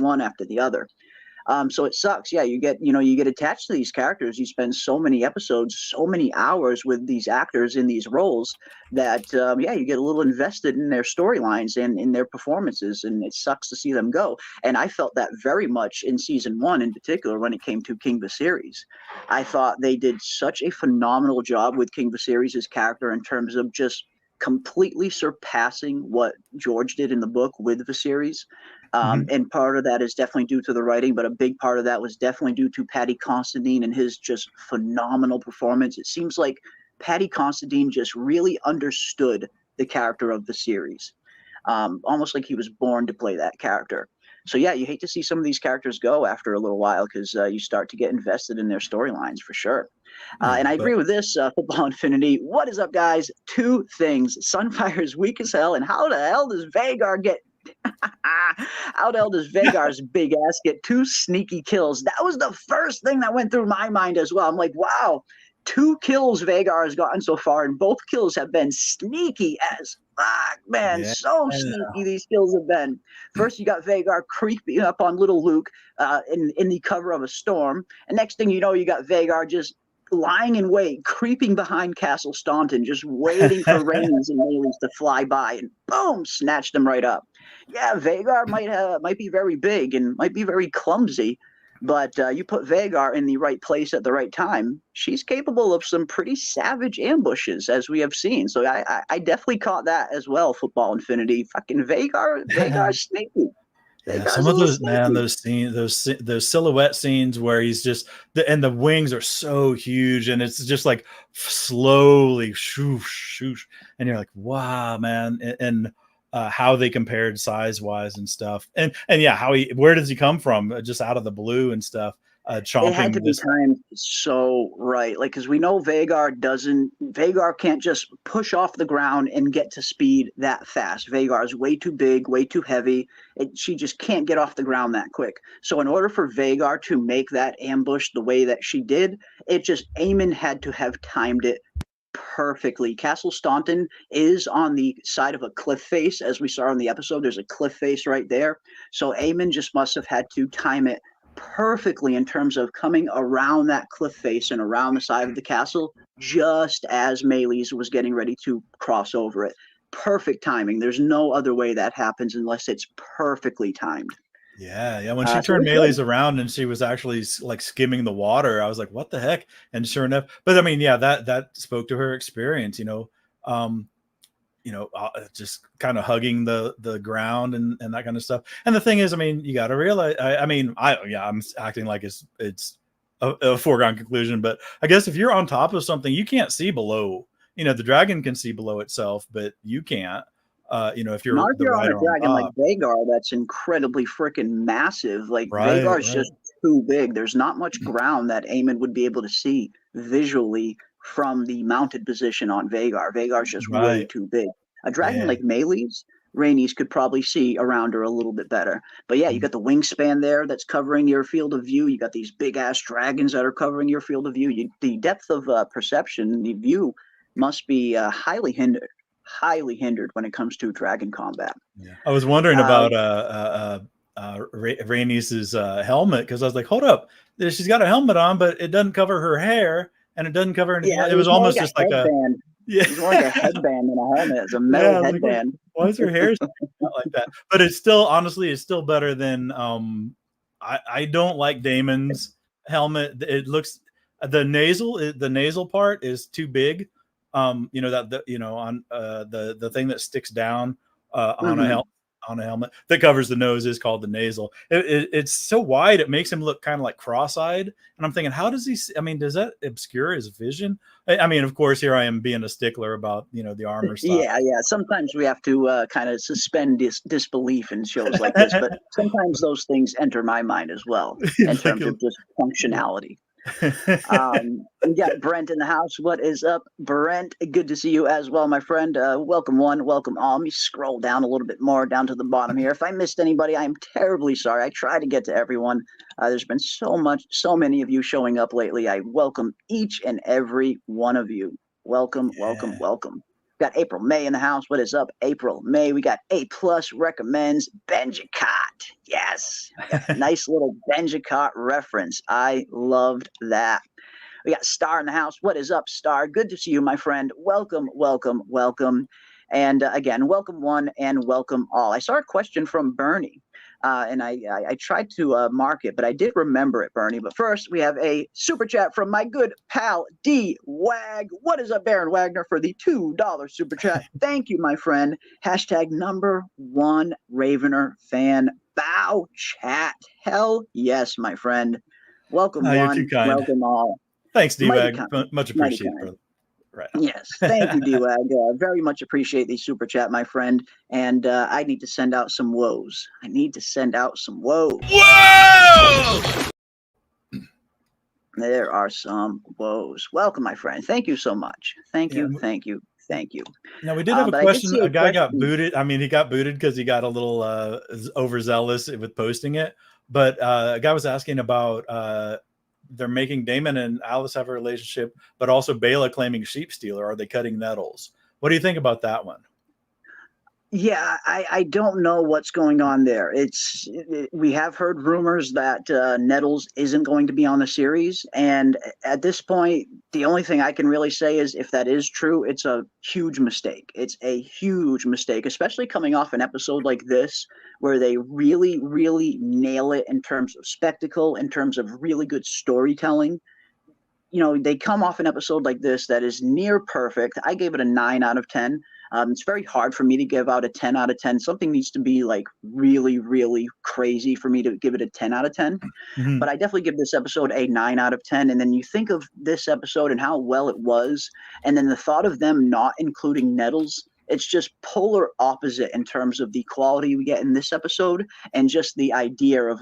So it sucks. Yeah, you get attached to these characters. You spend so many episodes, so many hours with these actors in these roles that you get a little invested in their storylines and in their performances, and it sucks to see them go. And I felt that very much in season 1 in particular when it came to King Viserys. I thought they did such a phenomenal job with King Viserys' character in terms of just completely surpassing what George did in the book with Viserys. And part of that is definitely due to the writing, but a big part of that was definitely due to Paddy Considine and his just phenomenal performance. It seems like Paddy Considine just really understood the character of Viserys, almost like he was born to play that character. So yeah, you hate to see some of these characters go after a little while because you start to get invested in their storylines for sure. And I agree with this, Football Infinity. What is up, guys? 2 things. Sunfire's weak as hell, and how the hell does Vhagar get how the hell does Vhagar's big ass get 2 sneaky kills? That was the first thing that went through my mind as well. I'm like, wow, 2 kills Vhagar has gotten so far, and both kills have been sneaky as fuck, man. Yeah. So sneaky these kills have been. First, you got Vhagar creeping up on little Luke in the cover of a storm, and next thing you know, you got Vhagar just lying in wait, creeping behind Castle Staunton, just waiting for Rhaenys and Meleys to fly by, and boom, snatched them right up. Yeah, Vhagar might be very big and might be very clumsy, but you put Vhagar in the right place at the right time, she's capable of some pretty savage ambushes, as we have seen. So I definitely caught that as well, Football Infinity. Fucking Vhagar's sneaky. Yeah, some of those, man, those scenes, those silhouette scenes where he's just and the wings are so huge, and it's just like slowly shoosh, shoosh, and you're like, wow, man, and how they compared size wise and stuff, and yeah, where does he come from? Just out of the blue and stuff. Chomping. It had to be timed so right, like, because we know Vhagar can't just push off the ground and get to speed that fast. Vhagar is way too big, way too heavy. She just can't get off the ground that quick. So in order for Vhagar to make that ambush the way that she did, Aemon had to have timed it perfectly. Castle Staunton is on the side of a cliff face, as we saw in the episode. There's a cliff face right there. So Aemon just must have had to time it perfectly in terms of coming around that cliff face and around the side of the castle just as Meleys was getting ready to cross over it. Perfect timing. There's no other way that happens unless it's perfectly timed. Yeah. When she turned Meleys around and she was actually like skimming the water, I was like, what the heck? And sure enough, but I mean, yeah, that spoke to her experience, just kind of hugging the ground and that kind of stuff. And the thing is, I mean, you got to realize, I'm acting like it's a foregone conclusion, but I guess if you're on top of something, you can't see below. The dragon can see below itself, but you can't. If you're on a dragon like Vhagar, that's incredibly freaking massive. Like Vhagar's just too big. There's not much ground that Aemon would be able to see visually from the mounted position on Vhagar. Vhagar's just way Right. too big. A dragon Yeah. like Melee's, Rhaenys could probably see around her a little bit better. But yeah, you got the wingspan there that's covering your field of view. You got these big ass dragons that are covering your field of view. The depth of perception, the view, must be highly hindered when it comes to dragon combat. Yeah. I was wondering about Rhaenys's helmet, because I was like, hold up, she's got a helmet on, but it doesn't cover her hair and it doesn't cover anything. Yeah, It was almost just like a It's more like a headband than a helmet. It's a metal headband. Like, why is her hair not like that? But it's still, honestly, it's still better than I don't like Daemon's helmet. It looks, the nasal part is too big. On the thing that sticks down on a helmet that covers the nose is called the nasal. It's so wide, it makes him look kind of like cross-eyed, and I'm thinking, how does he see? I mean, does that obscure his vision? I mean, of course, here I am being a stickler about the armor stuff. Yeah. Sometimes we have to kind of suspend disbelief in shows like this, but sometimes those things enter my mind as well in terms of just functionality. We got Brent in the house. What is up, Brent? Good to see you as well, my friend. Welcome one, welcome all. Let me scroll down a little bit more down to the bottom here. If I missed anybody, I'm terribly sorry. I try to get to everyone. There's been so many of you showing up lately. I welcome each and every one of you. Welcome. Got April May in the house. What is up, April May? We got A+ recommends Benjicott. Yes. Nice little Benjicott reference. I loved that. We got Star in the house. What is up, Star? Good to see you, my friend. Welcome. And again, welcome one and welcome all. I saw a question from Bernie. And I tried to mark it, but I did remember it, Bernie. But first, we have a super chat from my good pal, D. Wag. What is up, Baron Wagner, for the $2 super chat? Thank you, my friend. Hashtag #1 Ravener fan. Bow chat. Hell yes, my friend. Welcome one, welcome all. Thanks, D. Wag. Much appreciated, brother. Right. Yes, thank you, D-Wag. Very much appreciate the super chat, my friend. And I need to send out some woes. Whoa! There are some woes. Welcome, my friend. Thank you so much. Thank you. Now, we did have a question. A guy got booted. I mean, he got booted because he got a little overzealous with posting it. But a guy was asking about they're making Daemon and Alice have a relationship, but also Bela claiming sheep stealer. Are they cutting Nettles? What do you think about that one? Yeah, I don't know what's going on there. We have heard rumors that Nettles isn't going to be on the series, and at this point, the only thing I can really say is if that is true, it's a huge mistake. It's a huge mistake, especially coming off an episode like this where they really, really nail it in terms of spectacle, in terms of really good storytelling. They come off an episode like this that is near perfect. I gave it a 9 out of 10. It's very hard for me to give out a 10 out of 10. Something needs to be like really, really crazy for me to give it a 10 out of 10. Mm-hmm. But I definitely give this episode a 9 out of 10. And then you think of this episode and how well it was, and then the thought of them not including Nettles, it's just polar opposite in terms of the quality we get in this episode and just the idea of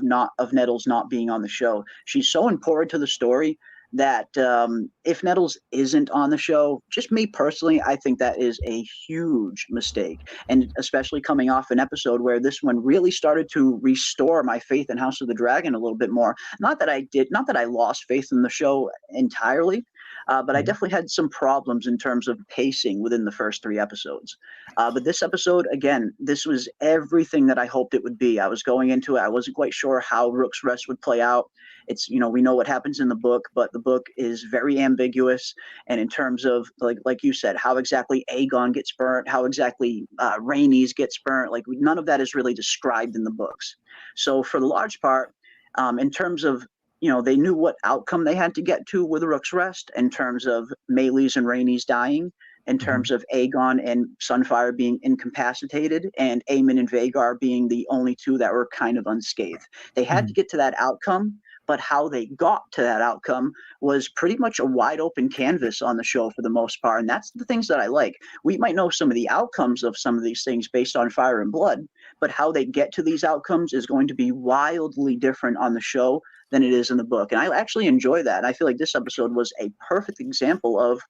Nettles not being on the show. She's so important to the story that if Nettles isn't on the show, just me personally, I think that is a huge mistake. And especially coming off an episode where this one really started to restore my faith in House of the Dragon a little bit more. Not that I lost faith in the show entirely, but I definitely had some problems in terms of pacing within the first 3 episodes. But this episode, again, this was everything that I hoped it would be. I was going into it. I wasn't quite sure how Rook's Rest would play out. It's, we know what happens in the book, but the book is very ambiguous. And in terms of, like you said, how exactly Aegon gets burnt, how exactly Rhaenys gets burnt, none of that is really described in the books. So for the large part, in terms of, they knew what outcome they had to get to with Rook's Rest in terms of Meleys and Rhaenys dying, in terms of Aegon and Sunfire being incapacitated, and Aemon and Vhagar being the only 2 that were kind of unscathed. They had to get to that outcome, but how they got to that outcome was pretty much a wide open canvas on the show for the most part. And that's the things that I like. We might know some of the outcomes of some of these things based on Fire and Blood, but how they get to these outcomes is going to be wildly different on the show than it is in the book. And I actually enjoy that. And I feel like this episode was a perfect example of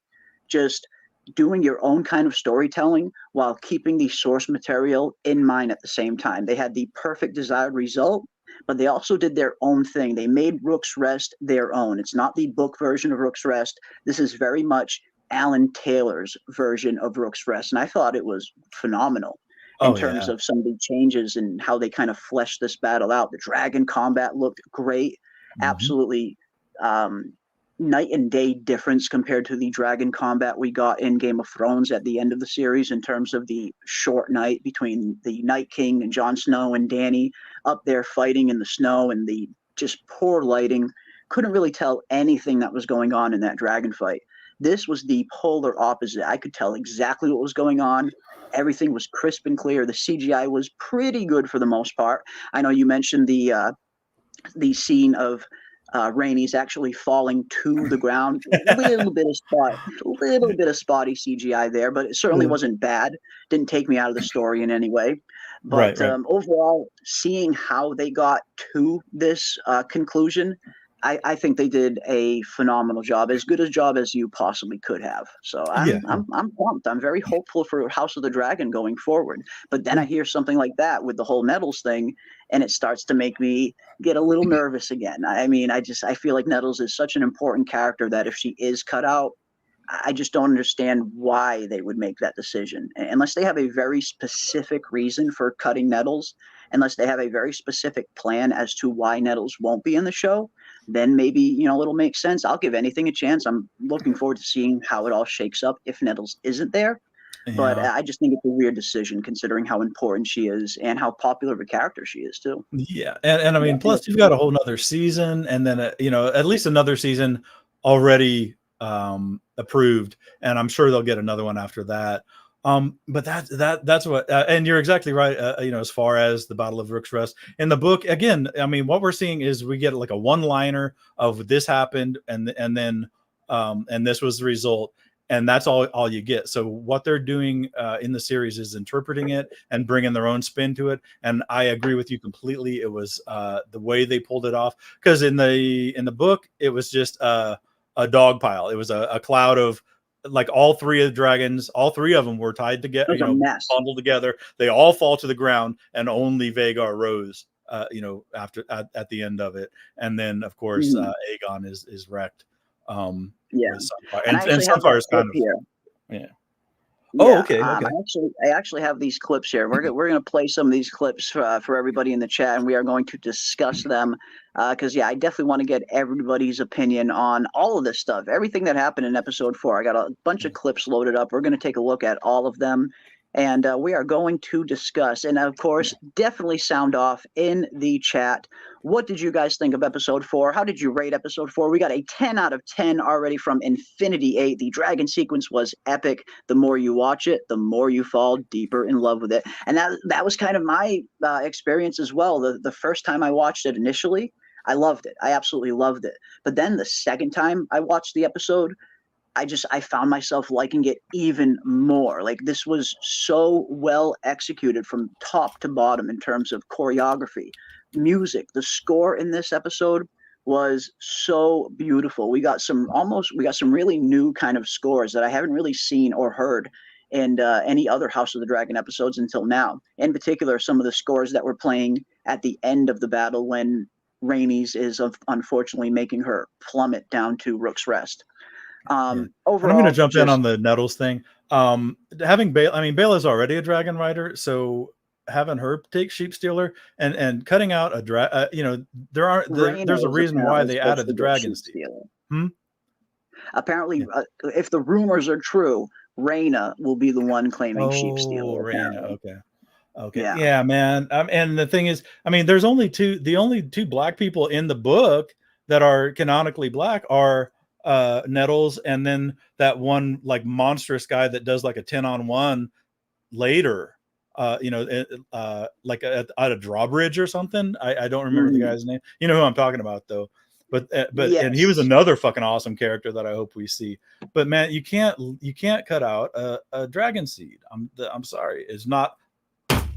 just doing your own kind of storytelling while keeping the source material in mind at the same time. They had the perfect desired result, but they also did their own thing. They made Rook's Rest their own. It's not the book version of Rook's Rest. This is very much Alan Taylor's version of Rook's Rest, and I thought it was phenomenal in terms of some of the changes and how they kind of fleshed this battle out. The dragon combat looked great, absolutely night and day difference compared to the dragon combat we got in Game of Thrones at the end of the series, in terms of the short night between the Night King and Jon Snow and Dany up there fighting in the snow, and the just poor lighting. Couldn't really tell anything that was going on in that dragon fight. This was the polar opposite. I could tell exactly what was going on. Everything was crisp and clear. The CGI was pretty good for the most part. I know you mentioned the scene of Rhaenys actually falling to the ground. A little bit of spotty CGI there, but it certainly wasn't bad. Didn't take me out of the story in any way. But Right. Overall, seeing how they got to this conclusion, I think they did a phenomenal job, as good a job as you possibly could have. So I'm pumped. I'm very hopeful for House of the Dragon going forward. But then I hear something like that with the whole Nettles thing, and it starts to make me get a little nervous again. I mean, I feel like Nettles is such an important character that if she is cut out, I just don't understand why they would make that decision. Unless they have a very specific reason for cutting Nettles, unless they have a very specific plan as to why Nettles won't be in the show, then maybe, it'll make sense. I'll give anything a chance. I'm looking forward to seeing how it all shakes up if Nettles isn't there. But I just think it's a weird decision considering how important she is and how popular of a character she is too. Yeah. And I mean, plus you've got a whole nother season, and then, at least another season already approved, and I'm sure they'll get another one after that. But that's what, and you're exactly right. As far as the Battle of Rook's Rest in the book, again, I mean, what we're seeing is we get like a one-liner of this happened, and then this was the result, and that's all you get. So what they're doing in the series is interpreting it and bringing their own spin to it. And I agree with you completely. It was the way they pulled it off, because in the book it was just a dog pile. It was a cloud of, like, all three of the dragons, all three of them were tied together, bundled together. They all fall to the ground, and only Vhagar rose, after at the end of it. And then, of course, Aegon is wrecked. Sunfire. And Sunfire's kind of here. Yeah. Oh, okay. I actually have these clips here. We're gonna play some of these clips for everybody in the chat, and we are going to discuss them because I definitely want to get everybody's opinion on all of this stuff, everything that happened in episode 4. I got a bunch of clips loaded up. We're going to take a look at all of them, and we are going to discuss. And of course, definitely sound off in the chat. What did you guys think of episode 4? How did you rate episode 4? We got a 10 out of 10 already from Infinity 8. The dragon sequence was epic. The more you watch it, the more you fall deeper in love with it. And that was kind of my experience as well. The first time I watched it initially, I loved it. I absolutely loved it. But then the second time I watched the episode, I found myself liking it even more. Like, this was so well executed from top to bottom in terms of choreography, music. The score in this episode was so beautiful. We got some really new kind of scores that I haven't really seen or heard in any other House of the Dragon episodes until now. In particular, some of the scores that were playing at the end of the battle when Rhaenys is unfortunately making her plummet down to Rook's Rest. Overall, I'm going to jump in on the Nettles thing. Having Bela's already a dragon rider, so having her take Sheep Stealer and cutting out a there's a reason why they added the dragon stealer. Apparently, if the rumors are true, Rhaena will be the one claiming Sheep Stealer. Rhaena, okay. Yeah, man. And the thing is, there's the only two black people in the book that are canonically black are Nettles, and then that one like monstrous guy that does like a 10-on-1 later, like at a drawbridge or something. I don't remember the guy's name. You know who I'm talking about though. But yes. And he was another fucking awesome character that I hope we see. But man, you can't cut out a dragon seed. I'm sorry. It's not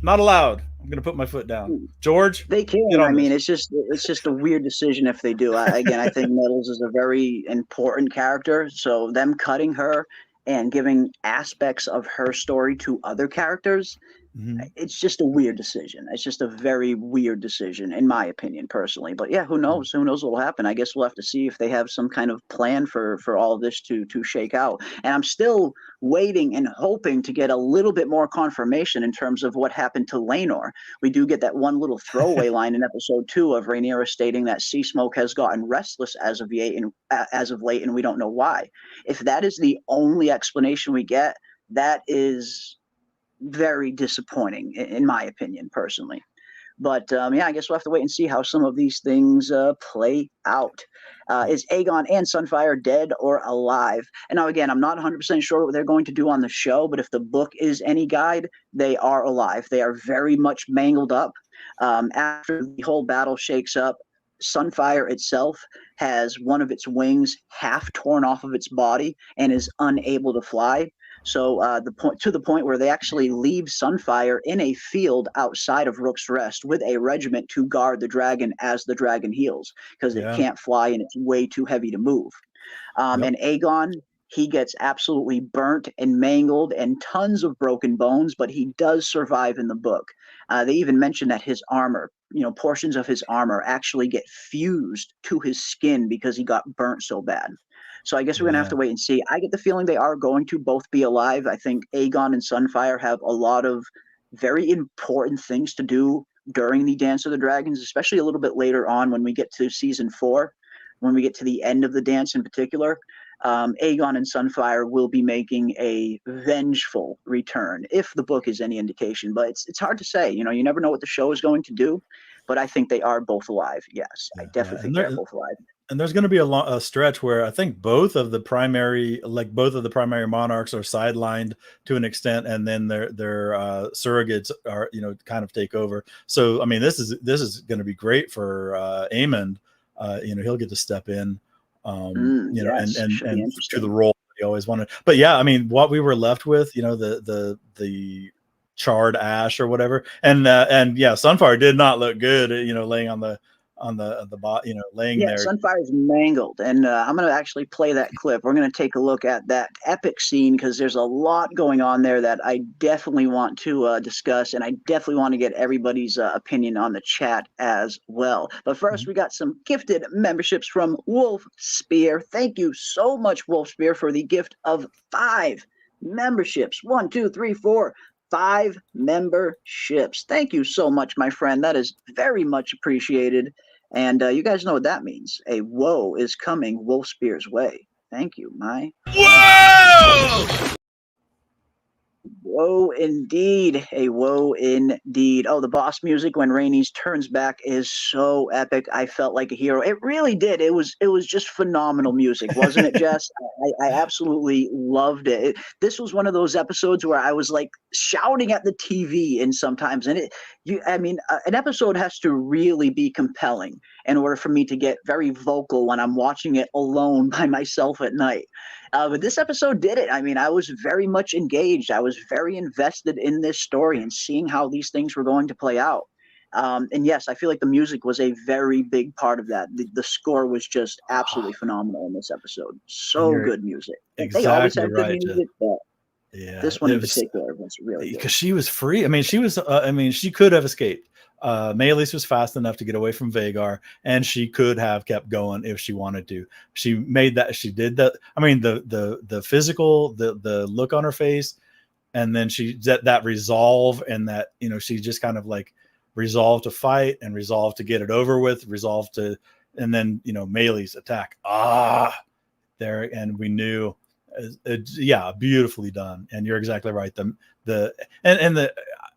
Not allowed. I'm gonna put my foot down. George, They can. get I on mean, this. it's just a weird decision if they do. Again, I think Nettles is a very important character, so them cutting her and giving aspects of her story to other characters, Mhm. it's just a weird decision. It's just a very weird decision, in my opinion, personally. But yeah, who knows? Who knows what will happen? I guess we'll have to see if they have some kind of plan for all of this to shake out. And I'm still waiting and hoping to get a little bit more confirmation in terms of what happened to Laenor. We do get that one little throwaway line in episode 2 of Rhaenyra stating that Sea Smoke has gotten restless as of late, and we don't know why. If that is the only explanation we get, that is very disappointing, in my opinion, personally. But yeah, I guess we'll have to wait and see how some of these things play out. Is Aegon and Sunfire dead or alive? And now, again, I'm not 100% sure what they're going to do on the show, but if the book is any guide, they are alive. They are very much mangled up. After the whole battle shakes up, Sunfire itself has one of its wings half torn off of its body and is unable to fly. So the point where they actually leave Sunfire in a field outside of Rook's Rest with a regiment to guard the dragon as the dragon heals because it Yeah. can't fly and it's way too heavy to move. Yep. And Aegon, he gets absolutely burnt and mangled and tons of broken bones, but he does survive in the book. They even mention that his armor, portions of his armor actually get fused to his skin because he got burnt so bad. So I guess we're going to have Yeah. to wait and see. I get the feeling they are going to both be alive. I think Aegon and Sunfire have a lot of very important things to do during the Dance of the Dragons, especially a little bit later on when we get to season 4, when we get to the end of the dance in particular. Aegon and Sunfire will be making a vengeful return, if the book is any indication. But it's hard to say. You never know what the show is going to do. But I think they are both alive. Yes, I Yeah. definitely think they're both alive. And there's going to be a stretch where I think both of the primary monarchs are sidelined to an extent, and then their surrogates are kind of take over. So I mean, this is going to be great for Aemond. He'll get to step in, Yes, and should be to interesting. the role he always wanted. But yeah, I mean, what we were left with, the charred ash or whatever, and yeah, Sunfire did not look good, laying on the bot, laying Yeah, there. Sunfire's mangled, and I'm going to actually play that clip. We're going to take a look at that epic scene because there's a lot going on there that I definitely want to discuss, and I definitely want to get everybody's opinion on the chat as well. But first, we got some gifted memberships from Wolf Spear. Thank you so much, Wolf Spear, for the gift of 5 memberships. 1, 2, 3, 4. 5 memberships. Thank you so much, my friend. That is very much appreciated. And you guys know what that means. A woe is coming Wolf Spear's way. Thank you, my. Whoa! Woe indeed. A woe indeed. Oh, the boss music when Rhaenys turns back is so epic. I felt like a hero. It really did. It was just phenomenal music, wasn't it, Jess? I absolutely loved it. This was one of those episodes where I was like shouting at the TV and sometimes. And an episode has to really be compelling in order for me to get very vocal when I'm watching it alone by myself at night. But this episode did it. I mean, I was very much engaged. I was very invested in this story and seeing how these things were going to play out. And yes, I feel like the music was a very big part of that. The score was just absolutely phenomenal in this episode. So good music. They always Exactly have good right. music, but Yeah, this one in particular was really good. Because she was free. I mean, she could have escaped. Maelys was fast enough to get away from Vhagar, and she could have kept going if she wanted to. She made that. She did that. I mean, the physical, the look on her face, and then that resolve, and that she just kind of like resolved to fight and resolved to get it over with, and then Maelys attack. There, and we knew. Yeah, beautifully done. And you're exactly right.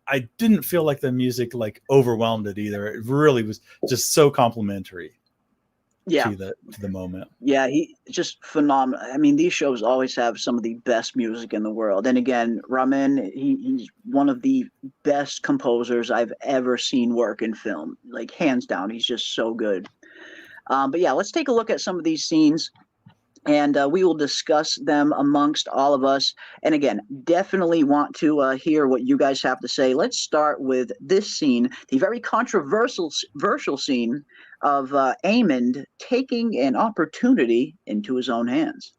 I didn't feel like the music like overwhelmed it either. It really was just so complimentary to the moment. Yeah, he just phenomenal. I mean, these shows always have some of the best music in the world. And again, Ramin, he's one of the best composers I've ever seen work in film. Like hands down, he's just so good. But yeah, let's take a look at some of these scenes. and we will discuss them amongst all of us. And again, definitely want to hear what you guys have to say. Let's start with this scene, the very controversial scene of Aemond taking an opportunity into his own hands.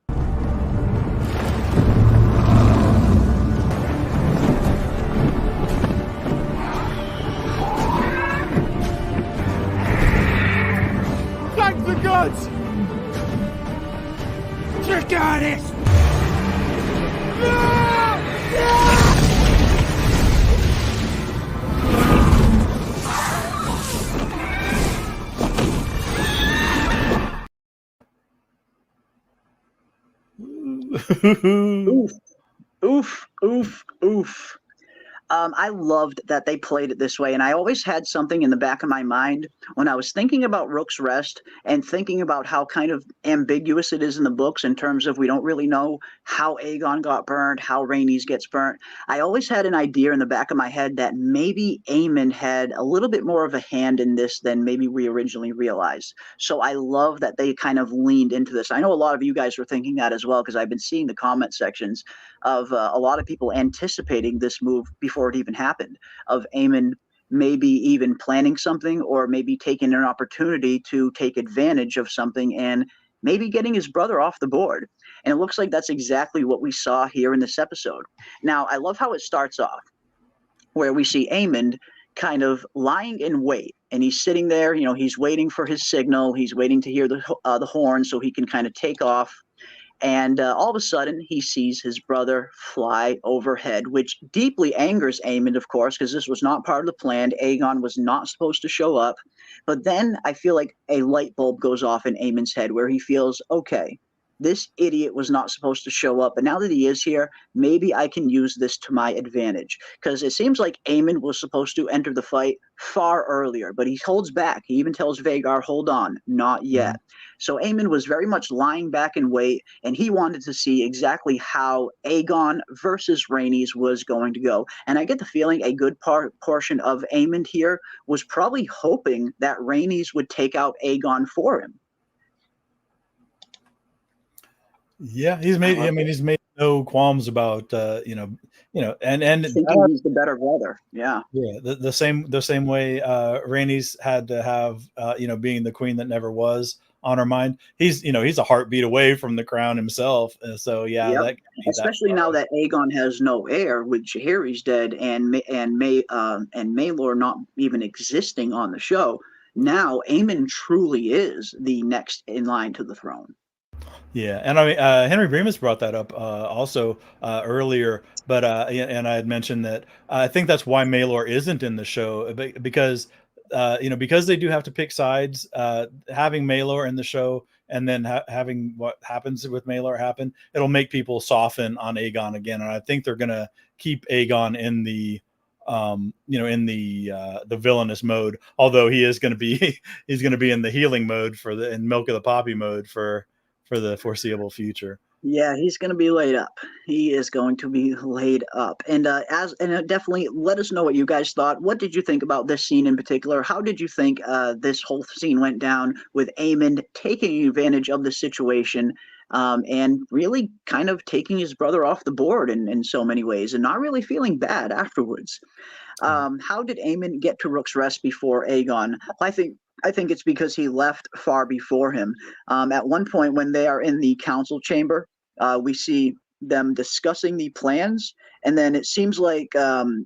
Thank the gods! Dracarys! Oof, oof, oof, oof. I loved that they played it this way, and I always had something in the back of my mind when I was thinking about Rook's Rest and thinking about how kind of ambiguous it is in the books in terms of we don't really know how Aegon got burned, how Rhaenys gets burnt. I always had an idea in the back of my head that maybe Aemond had a little bit more of a hand in this than maybe we originally realized. So I love that they kind of leaned into this. I know a lot of you guys were thinking that as well because I've been seeing the comment sections of a lot of people anticipating this move before it even happened, of Aemon maybe even planning something or maybe taking an opportunity to take advantage of something and maybe getting his brother off the board. And it looks like that's exactly what we saw here in this episode. Now, I love how it starts off, where we see Aemond kind of lying in wait. And he's sitting there, you know, he's waiting for his signal. He's waiting to hear the horn so he can kind of take off. And all of a sudden, he sees his brother fly overhead, which deeply angers Aemond, of course, because this was not part of the plan. Aegon was not supposed to show up. But then I feel like a light bulb goes off in Aemond's head where he feels, okay, this idiot was not supposed to show up, but now that he is here, maybe I can use this to my advantage. Because it seems like Aemond was supposed to enter the fight far earlier, but he holds back. He even tells Vhagar, hold on, not yet. So Aemond was very much lying back in wait, and he wanted to see exactly how Aegon versus Rhaenys was going to go. And I get the feeling a good portion of Aemond here was probably hoping that Rhaenys would take out Aegon for him. Yeah, he's made. I mean, he's made no qualms about and thinking he's the better brother. Yeah, the same way Rhaenys had to have being the queen that never was on her mind. He's a heartbeat away from the crown himself. So yeah, yep. Especially now that Aegon has no heir, with Jaehaerys dead and Maelor not even existing on the show. Now Aemond truly is the next in line to the throne. Yeah, and I mean Henry Remus brought that up also earlier, but and I had mentioned that I think that's why Maelor isn't in the show because because they do have to pick sides. Having Maelor in the show and then having what happens with Maelor happen, it'll make people soften on Aegon again, and I think they're gonna keep Aegon in the the villainous mode. Although he is going to be he's going to be in the healing mode in Milk of the Poppy mode for the foreseeable future. Yeah, he's going to be laid up. He is going to be laid up. And definitely let us know what you guys thought. What did you think about this scene in particular? How did you think this whole scene went down with Aemond taking advantage of the situation and really kind of taking his brother off the board in so many ways and not really feeling bad afterwards? How did Aemond get to Rook's Rest before Aegon? I think it's because he left far before him. At one point, when they are in the council chamber, we see them discussing the plans, and then it seems like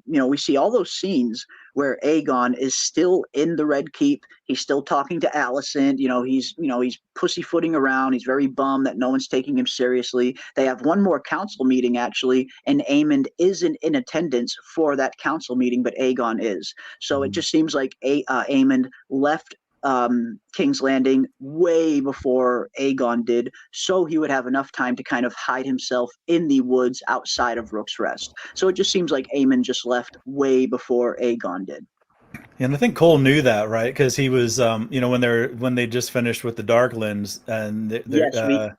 we see all those scenes where Aegon is still in the Red Keep. He's still talking to Alicent. He's pussyfooting around. He's very bummed that no one's taking him seriously. They have one more council meeting actually, and Aemond isn't in attendance for that council meeting, but Aegon is. So it just seems like Aemond left King's Landing way before Aegon did, so he would have enough time to kind of hide himself in the woods outside of Rook's Rest. So it just seems like Aemond just left way before Aegon did. And I think Cole knew that, right? Because he was, when they just finished with the Darklands and Yes,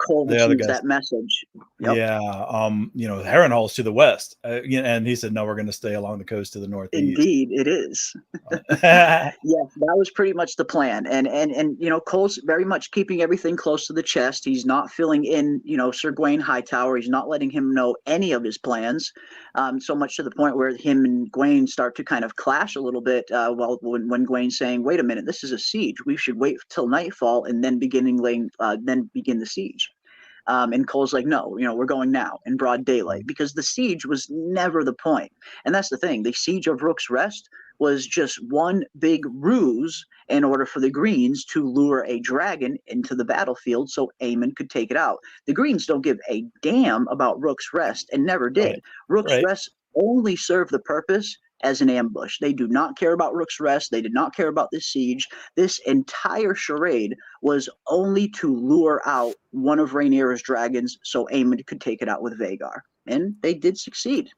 Cole the other receives guys, that message. Yep. yeah, Harrenhal's to the west, and he said, no, we're going to stay along the coast to the northeast. Indeed, it is. Right, Yes, that was pretty much the plan. And Cole's very much keeping everything close to the chest. He's not filling in, Sir Gawain Hightower. He's not letting him know any of his plans. So much to the point where him and Gawain start to kind of clash a little bit. When Gawain's saying, "Wait a minute, this is a siege. We should wait till nightfall and then begin the siege." And Cole's like, no, we're going now in broad daylight because the siege was never the point. And that's the thing. The siege of Rook's Rest was just one big ruse in order for the Greens to lure a dragon into the battlefield so Aemon could take it out. The Greens don't give a damn about Rook's Rest and never did. Rook's right. Rest only served the purpose as an ambush. They do not care about Rook's Rest. They did not care about this siege. This entire charade was only to lure out one of Rhaenyra's dragons so Aemon could take it out with Vhagar. And they did succeed.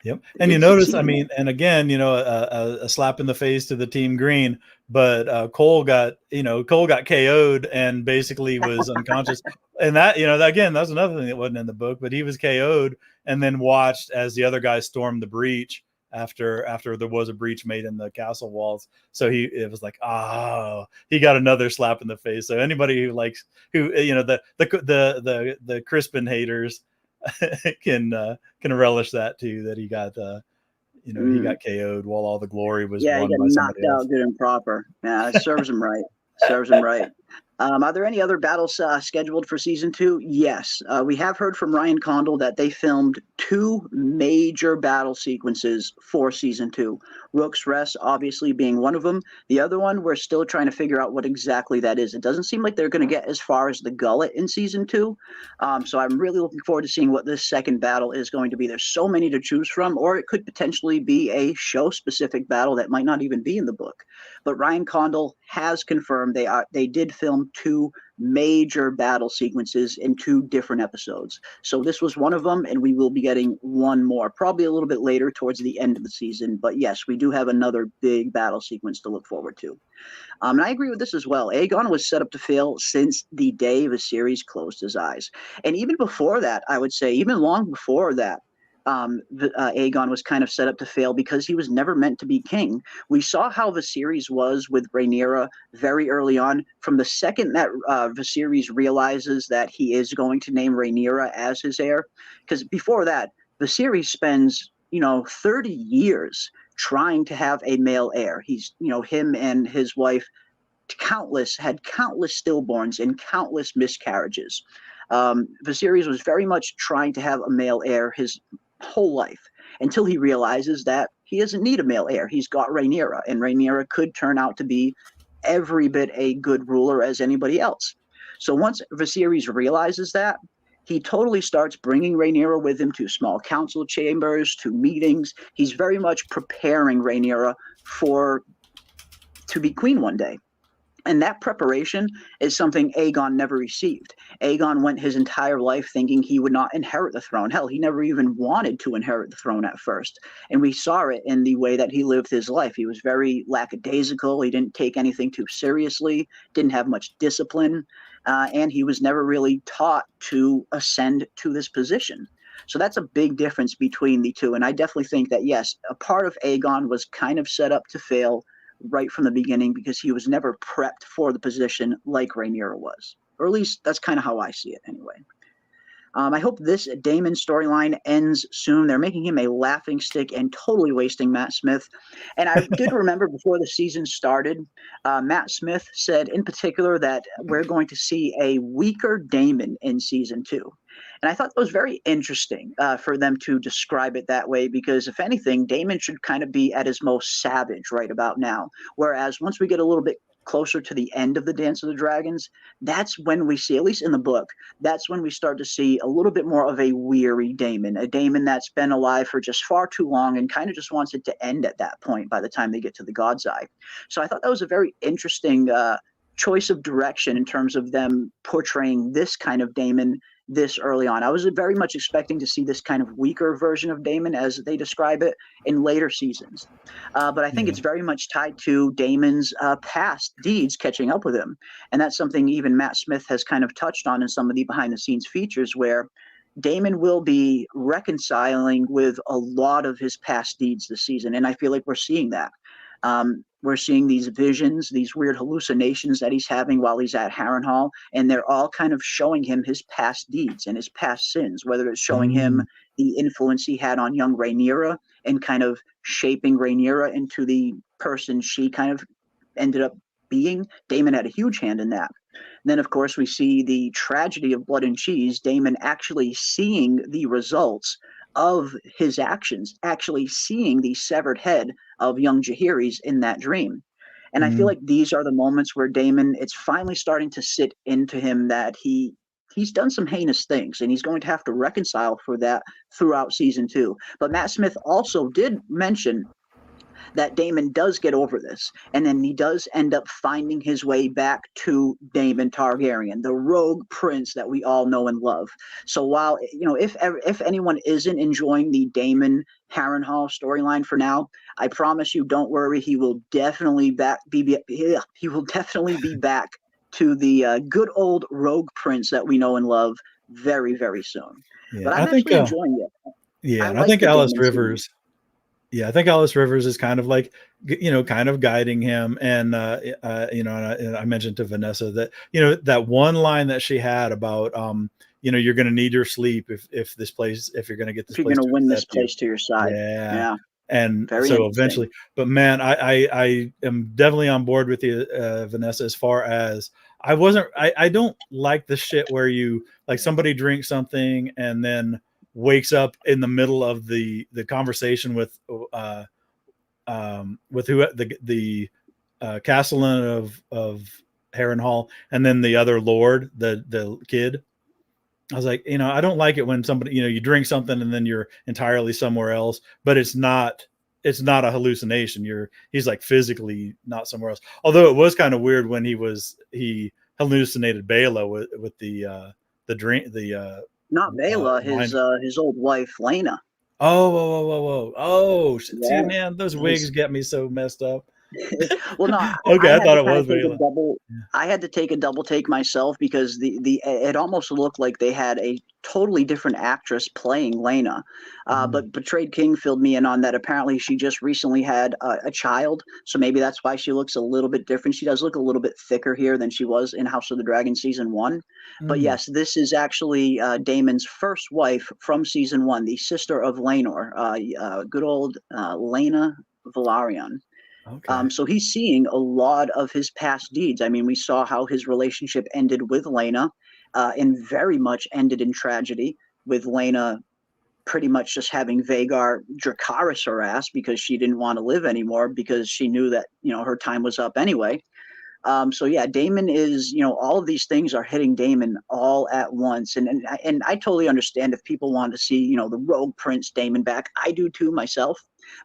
Yep. And you notice, I mean, and again, a slap in the face to the Team Green, but Cole got KO'd and basically was unconscious. And that, again, that's another thing that wasn't in the book, but he was KO'd and then watched as the other guys stormed the breach after there was a breach made in the castle walls. So it was like, he got another slap in the face. So anybody the Crispin haters can relish that too, that he got he got KO'd while all the glory was won he got by knocked somebody else. out good and proper. Yeah, it serves him right. Serves him right. Are there any other battles scheduled for season 2? Yes. We have heard from Ryan Condal that they filmed 2 major battle sequences for season 2. Rook's Rest obviously being one of them. The other one, we're still trying to figure out what exactly that is. It doesn't seem like they're going to get as far as the Gullet in season 2. So I'm really looking forward to seeing what this second battle is going to be. There's so many to choose from, or it could potentially be a show-specific battle that might not even be in the book. But Ryan Condal has confirmed they did film 2 major battle sequences in 2 different episodes. So this was one of them, and we will be getting one more, probably a little bit later towards the end of the season. But yes, we do have another big battle sequence to look forward to. And I agree with this as well. Aegon was set up to fail since the day Viserys closed his eyes. And even before that, I would say, even long before that, Aegon was kind of set up to fail because he was never meant to be king. We saw how Viserys was with Rhaenyra very early on. From the second that Viserys realizes that he is going to name Rhaenyra as his heir, because before that, Viserys spends 30 years trying to have a male heir. He's him and his wife had countless stillborns and countless miscarriages. Viserys was very much trying to have a male heir his whole life until he realizes that he doesn't need a male heir. He's got Rhaenyra, and Rhaenyra could turn out to be every bit a good ruler as anybody else. So once Viserys realizes that, he totally starts bringing Rhaenyra with him to small council chambers, to meetings. He's very much preparing Rhaenyra to be queen one day. And that preparation is something Aegon never received. Aegon went his entire life thinking he would not inherit the throne. Hell, he never even wanted to inherit the throne at first. And we saw it in the way that he lived his life. He was very lackadaisical. He didn't take anything too seriously, didn't have much discipline, and he was never really taught to ascend to this position. So that's a big difference between the two. And I definitely think that, yes, a part of Aegon was kind of set up to fail right from the beginning because he was never prepped for the position like Rhaenyra was. Or at least that's kind of how I see it anyway. I hope this Daemon storyline ends soon. They're making him a laughing stick and totally wasting Matt Smith. And I did remember before the season started, Matt Smith said in particular that we're going to see a weaker Daemon in season 2. And I thought that was very interesting for them to describe it that way, because if anything, Daemon should kind of be at his most savage right about now. Whereas once we get a little bit closer to the end of the Dance of the Dragons, that's when we see, at least in the book, that's when we start to see a little bit more of a weary Daemon, a Daemon that's been alive for just far too long and kind of just wants it to end at that point by the time they get to the God's Eye. So I thought that was a very interesting choice of direction in terms of them portraying this kind of Daemon this early on. I was very much expecting to see this kind of weaker version of Daemon, as they describe it, in later seasons. But I think it's very much tied to Daemon's past deeds catching up with him. And that's something even Matt Smith has kind of touched on in some of the behind-the-scenes features, where Daemon will be reconciling with a lot of his past deeds this season. And I feel like we're seeing that. We're seeing these visions, these weird hallucinations that he's having while he's at Harrenhal, and they're all kind of showing him his past deeds and his past sins, whether it's showing him the influence he had on young Rhaenyra and kind of shaping Rhaenyra into the person she kind of ended up being. Daemon had a huge hand in that. Then, of course, we see the tragedy of Blood and Cheese, Daemon actually seeing the results of his actions, actually seeing the severed head of young Jaehaerys in that dream. And I feel like these are the moments where Daemon, it's finally starting to sit into him that he's done some heinous things, and he's going to have to reconcile for that throughout season 2. But Matt Smith also did mention that Daemon does get over this, and then he does end up finding his way back to Daemon Targaryen, the rogue prince that we all know and love. So while, if anyone isn't enjoying the Daemon Harrenhal storyline for now, I promise you, don't worry, he will definitely he will definitely be back to the good old rogue prince that we know and love very, very soon. Yeah, But I'm actually enjoying it. Yeah, and I think Alice Rivers. Yeah, I think Alice Rivers is kind of like, kind of guiding him. And, and I mentioned to Vanessa that, that one line that she had about, you're going to need your sleep if you're going to get this if you're going to win this place to your side. Yeah. And very so eventually, but man, I am definitely on board with you, Vanessa, as far as I don't like the shit where you like somebody drinks something and then wakes up in the middle of the conversation with who the castellan of Harrenhal, and then the other lord, the kid. I was like, I don't like it when somebody, you drink something and then you're entirely somewhere else, but it's not a hallucination. He's like physically not somewhere else. Although it was kind of weird when he hallucinated Baela with the drink, not Baela, his old wife Lena. Oh, see, man, those wigs get me so messed up. Well, no. Okay, I thought it was Baela. I had to take a double take myself because it almost looked like they had a totally different actress playing Lena. But Betrayed King filled me in on that. Apparently, she just recently had a child, so maybe that's why she looks a little bit different. She does look a little bit thicker here than she was in House of the Dragon season 1. But yes, this is actually Daemon's first wife from season 1, the sister of Laenor, good old Laena Velaryon. Okay. So he's seeing a lot of his past deeds. I mean, we saw how his relationship ended with Lena, and very much ended in tragedy, with Lena pretty much just having Vhagar Dracarys her ass because she didn't want to live anymore because she knew that, her time was up anyway. So yeah, Daemon is, all of these things are hitting Daemon all at once. And I totally understand if people want to see, the rogue prince Daemon back. I do too myself.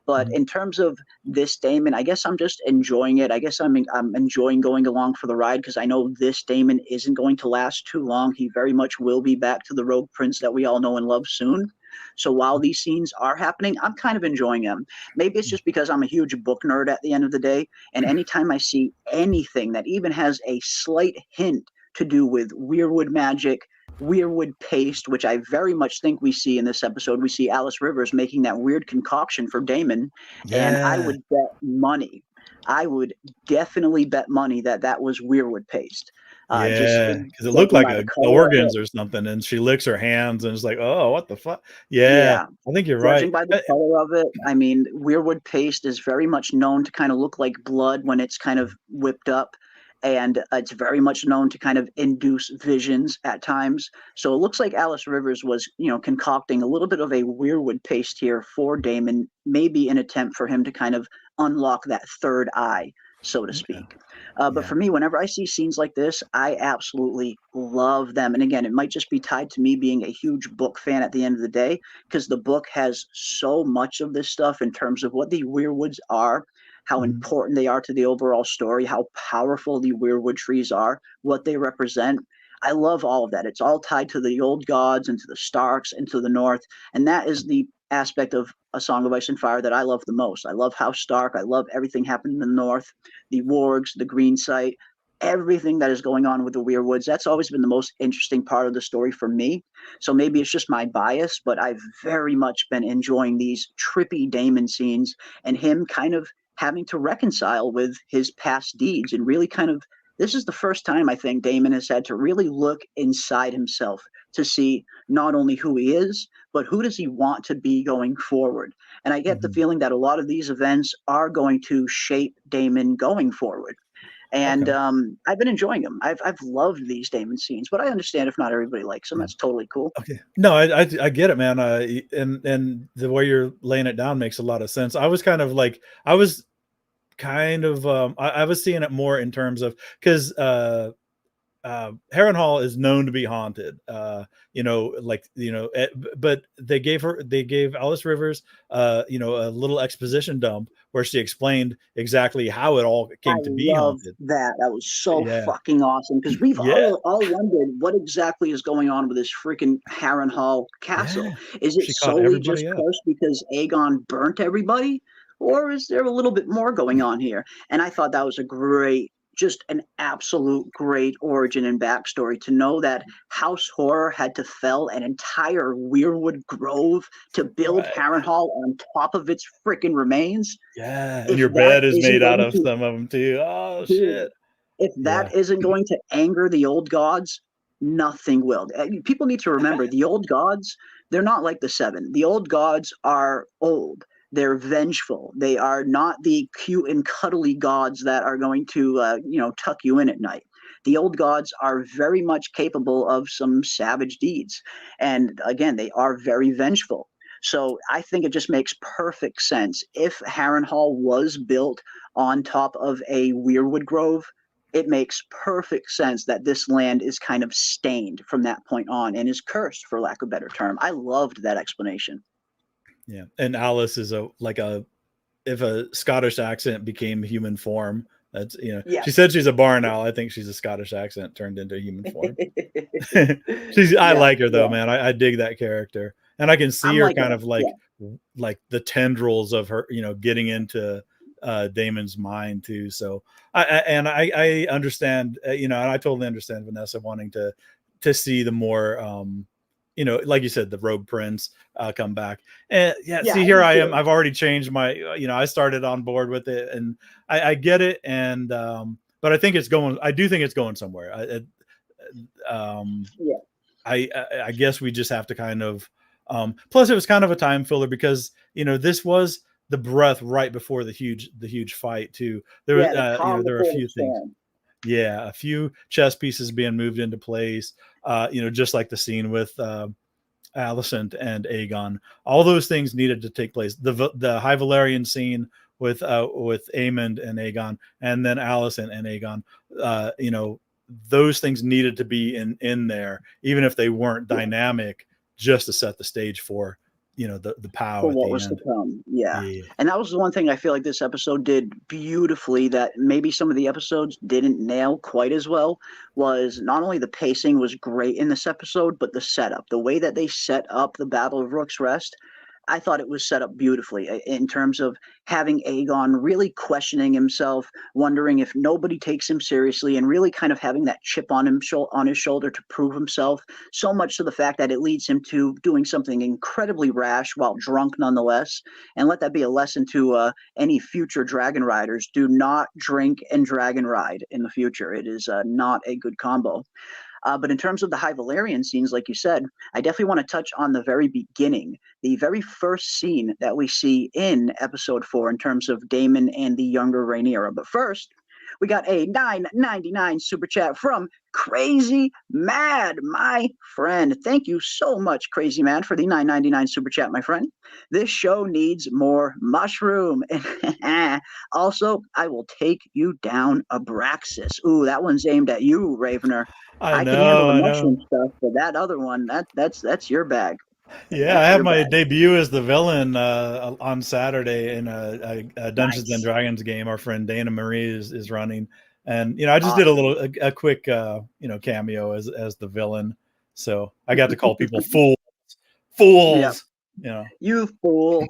But in terms of this Daemon, I guess I'm just enjoying it. I guess I'm enjoying going along for the ride because I know this Daemon isn't going to last too long. He very much will be back to the rogue prince that we all know and love soon. So while these scenes are happening, I'm kind of enjoying them. Maybe it's just because I'm a huge book nerd at the end of the day. And anytime I see anything that even has a slight hint to do with weirwood magic, weirwood paste, which I very much think we see in this episode, we see Alice Rivers making that weird concoction for Daemon. Yeah. And I would bet money. I would definitely bet money that was weirwood paste. Because it looked like an organs or something, and she licks her hands, and it's like, oh, what the fuck? Yeah, I think you're right. Judging by the color of it, I mean, weirwood paste is very much known to kind of look like blood when it's kind of whipped up, and it's very much known to kind of induce visions at times. So it looks like Alice Rivers was, concocting a little bit of a weirwood paste here for Daemon, maybe an attempt for him to kind of unlock that third eye, so to speak. But for me, whenever I see scenes like this, I absolutely love them. And again, it might just be tied to me being a huge book fan at the end of the day, because the book has so much of this stuff in terms of what the weirwoods are, how important they are to the overall story, how powerful the weirwood trees are, what they represent. I love all of that. It's all tied to the old gods and to the Starks and to the North, and that is the aspect of A Song of Ice and Fire that I love the most. I love House Stark. I love everything happening in the North, the wargs, the green site, everything that is going on with the Weirwoods. That's always been the most interesting part of the story for me. So maybe it's just my bias, but I've very much been enjoying these trippy Damon scenes and him kind of having to reconcile with his past deeds and really kind of, this is the first time I think Damon has had to really look inside himself to see not only who he is, but who does he want to be going forward. And I get the feeling that a lot of these events are going to shape Damon going forward. And I've been enjoying them. I've loved these Damon scenes, but I understand if not everybody likes them. That's totally cool. Okay. No, I get it, man. And the way you're laying it down makes a lot of sense. I was kind of I was seeing it more in terms of, because Harrenhal is known to be haunted, but they gave Alice Rivers, a little exposition dump where she explained exactly how it all came to be haunted. That was so fucking awesome, because we've all wondered what exactly is going on with this freaking Harrenhal castle. Is it solely just cursed because Aegon burnt everybody, or is there a little bit more going on here? And I thought that was just an absolute great origin and backstory, to know that House Horror had to fell an entire Weirwood Grove to build Harrenhal on top of its freaking remains. Yeah, and your bed is made out of some of them too. Oh, shit. If that isn't going to anger the old gods, nothing will. People need to remember, the old gods, they're not like the Seven. The old gods are old. They're vengeful. They are not the cute and cuddly gods that are going to, tuck you in at night. The old gods are very much capable of some savage deeds. And again, they are very vengeful. So I think it just makes perfect sense. If Harrenhal was built on top of a Weirwood Grove, it makes perfect sense that this land is kind of stained from that point on and is cursed, for lack of a better term. I loved that explanation. Yeah, and Alice is if a Scottish accent became human form, that's she said she's a barn owl. I think she's a Scottish accent turned into human form. I like her though, man. I dig that character, and I can see her kind of like the tendrils of her, getting into Damon's mind too. So I understand, and I totally understand Vanessa wanting to see the more like you said, the Rogue Prince come back. And see, here I am. I've already changed my, I started on board with it, and I get it. And, but I think I do think it's going somewhere. I guess we just have to kind of, plus it was kind of a time filler because, this was the breath right before the huge fight tue. There was, there were a few things. Yeah, a few chess pieces being moved into place. Just like the scene with Alicent and Aegon. All those things needed to take place. The High Valyrian scene with Aemond and Aegon, and then Alicent and Aegon. Those things needed to be in there, even if they weren't dynamic, just to set the stage for the power for what was to come. Yeah. And that was the one thing I feel like this episode did beautifully that maybe some of the episodes didn't nail quite as well, was not only the pacing was great in this episode, but the setup, the way that they set up the Battle of Rook's Rest. I thought it was set up beautifully in terms of having Aegon really questioning himself, wondering if nobody takes him seriously, and really kind of having that chip on his shoulder to prove himself, so much to the fact that it leads him to doing something incredibly rash while drunk nonetheless. And let that be a lesson to any future dragon riders. Do not drink and dragon ride in the future. It is not a good combo. But in terms of the High Valyrian scenes, like you said, I definitely want to touch on the very beginning, the very first scene that we see in episode 4 in terms of Daemon and the younger Rhaenyra. But first, we got a $9.99 super chat from Crazy Mad, my friend. Thank you so much, Crazy Mad, for the $9.99 super chat, my friend. This show needs more mushroom. Also, I will take you down Abraxas. Ooh, that one's aimed at you, Ravener. I can handle the mushroom stuff, but that other one, that's your bag. Yeah, I have my debut as the villain on Saturday in a Dungeons and Dragons game. Our friend Dana Marie is running, And I just did a quick cameo as the villain, so I got to call people fools. Yep. You fool.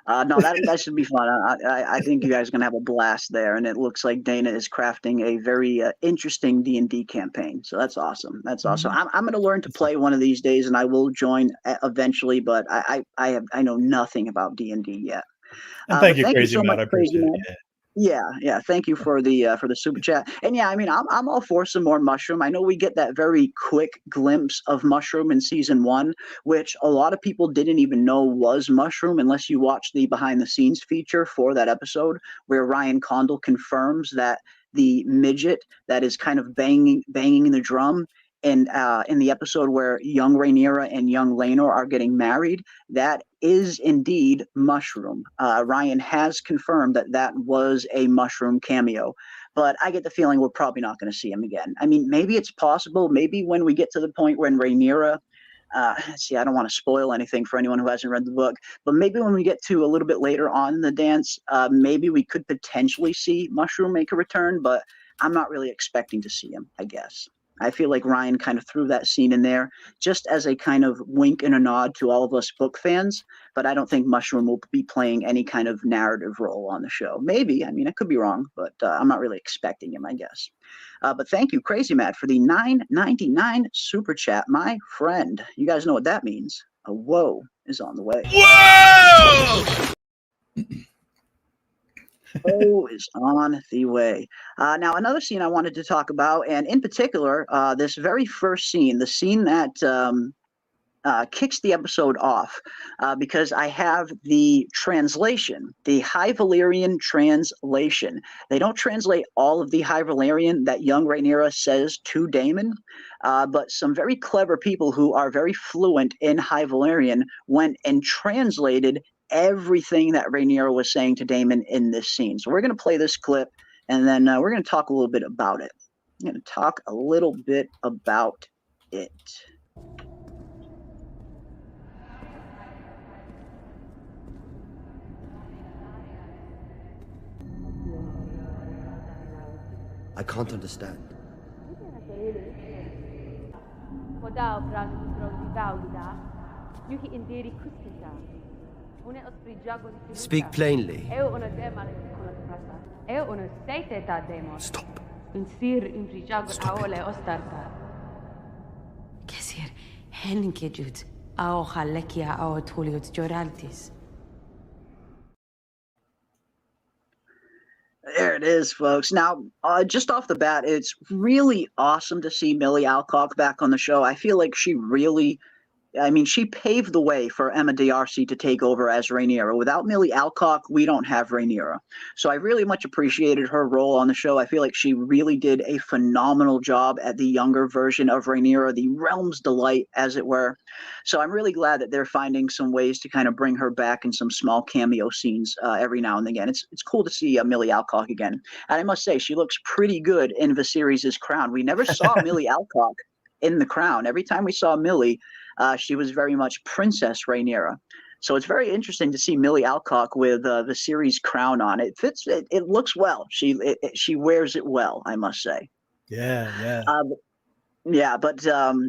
No, that should be fun. I think you guys are gonna have a blast there, and it looks like Dana is crafting a very interesting D&D campaign. So that's awesome. That's awesome. I'm gonna learn to play one of these days, and I will join eventually. But I know nothing about D&D yet. And thank you, thank Crazy you so Matt. much, I appreciate Crazy it. Yeah. Thank you for the super chat. And yeah, I mean, I'm all for some more Mushroom. I know we get that very quick glimpse of Mushroom in season 1, which a lot of people didn't even know was Mushroom unless you watch the behind the scenes feature for that episode, where Ryan Condal confirms that the midget that is kind of banging the drum and in the episode where young Rhaenyra and young Laenor are getting married, that is indeed Mushroom. Ryan has confirmed that was a Mushroom cameo, but I get the feeling we're probably not going to see him again. I mean, maybe it's possible. Maybe when we get to the point when Rhaenyra, see, I don't want to spoil anything for anyone who hasn't read the book, but maybe when we get to a little bit later on in the dance, maybe we could potentially see Mushroom make a return, but I'm not really expecting to see him, I guess. I feel like Ryan kind of threw that scene in there just as a kind of wink and a nod to all of us book fans, but I don't think Mushroom will be playing any kind of narrative role on the show. Maybe. I mean, I could be wrong, but I'm not really expecting him, I guess. But thank you, Crazy Matt, for the $9.99 super chat, my friend. You guys know what that means. A whoa is on the way. Whoa! Is on the way. Now, another scene I wanted to talk about, and in particular, this very first scene, the scene that kicks the episode off, because I have the translation, the High Valyrian translation. They don't translate all of the High Valyrian that young Rhaenyra says to Daemon, but some very clever people who are very fluent in High Valyrian went and translated everything that Rhaenyra was saying to Daemon in this scene. So we're going to play this clip, and then we're going to talk a little bit about it. I'm going to talk a little bit about it. I can't understand. Speak plainly. Stop. Stop it. There it is, folks. Now, just off the bat, it's really awesome to see Millie Alcock back on the show. I feel like she paved the way for Emma D'Arcy to take over as Rhaenyra. Without Millie Alcock, we don't have Rhaenyra. So I really much appreciated her role on the show. I feel like she really did a phenomenal job at the younger version of Rhaenyra, the Realm's Delight, as it were. So I'm really glad that they're finding some ways to kind of bring her back in some small cameo scenes every now and again. It's cool to see Millie Alcock again. And I must say, she looks pretty good in Viserys' Crown. We never saw Millie Alcock in The Crown. Every time we saw Millie, she was very much Princess Rhaenyra. So it's very interesting to see Millie Alcock with the series crown on. It fits. It looks well. She wears it well, I must say. Yeah. But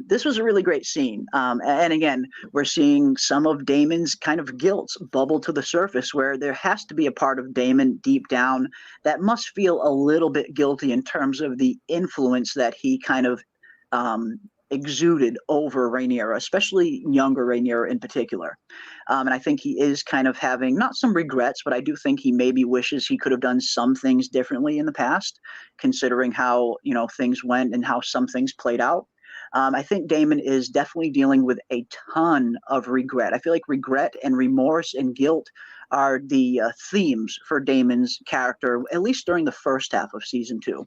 this was a really great scene. And again, we're seeing some of Daemon's kind of guilt bubble to the surface, where there has to be a part of Daemon deep down that must feel a little bit guilty in terms of the influence that he kind of exuded over Rhaenyra, especially younger Rhaenyra in particular. And I think he is kind of having not some regrets, but I do think he maybe wishes he could have done some things differently in the past, considering how things went and how some things played out. I think Daemon is definitely dealing with a ton of regret. I feel like regret and remorse and guilt are the themes for Daemon's character, at least during the first half of season 2.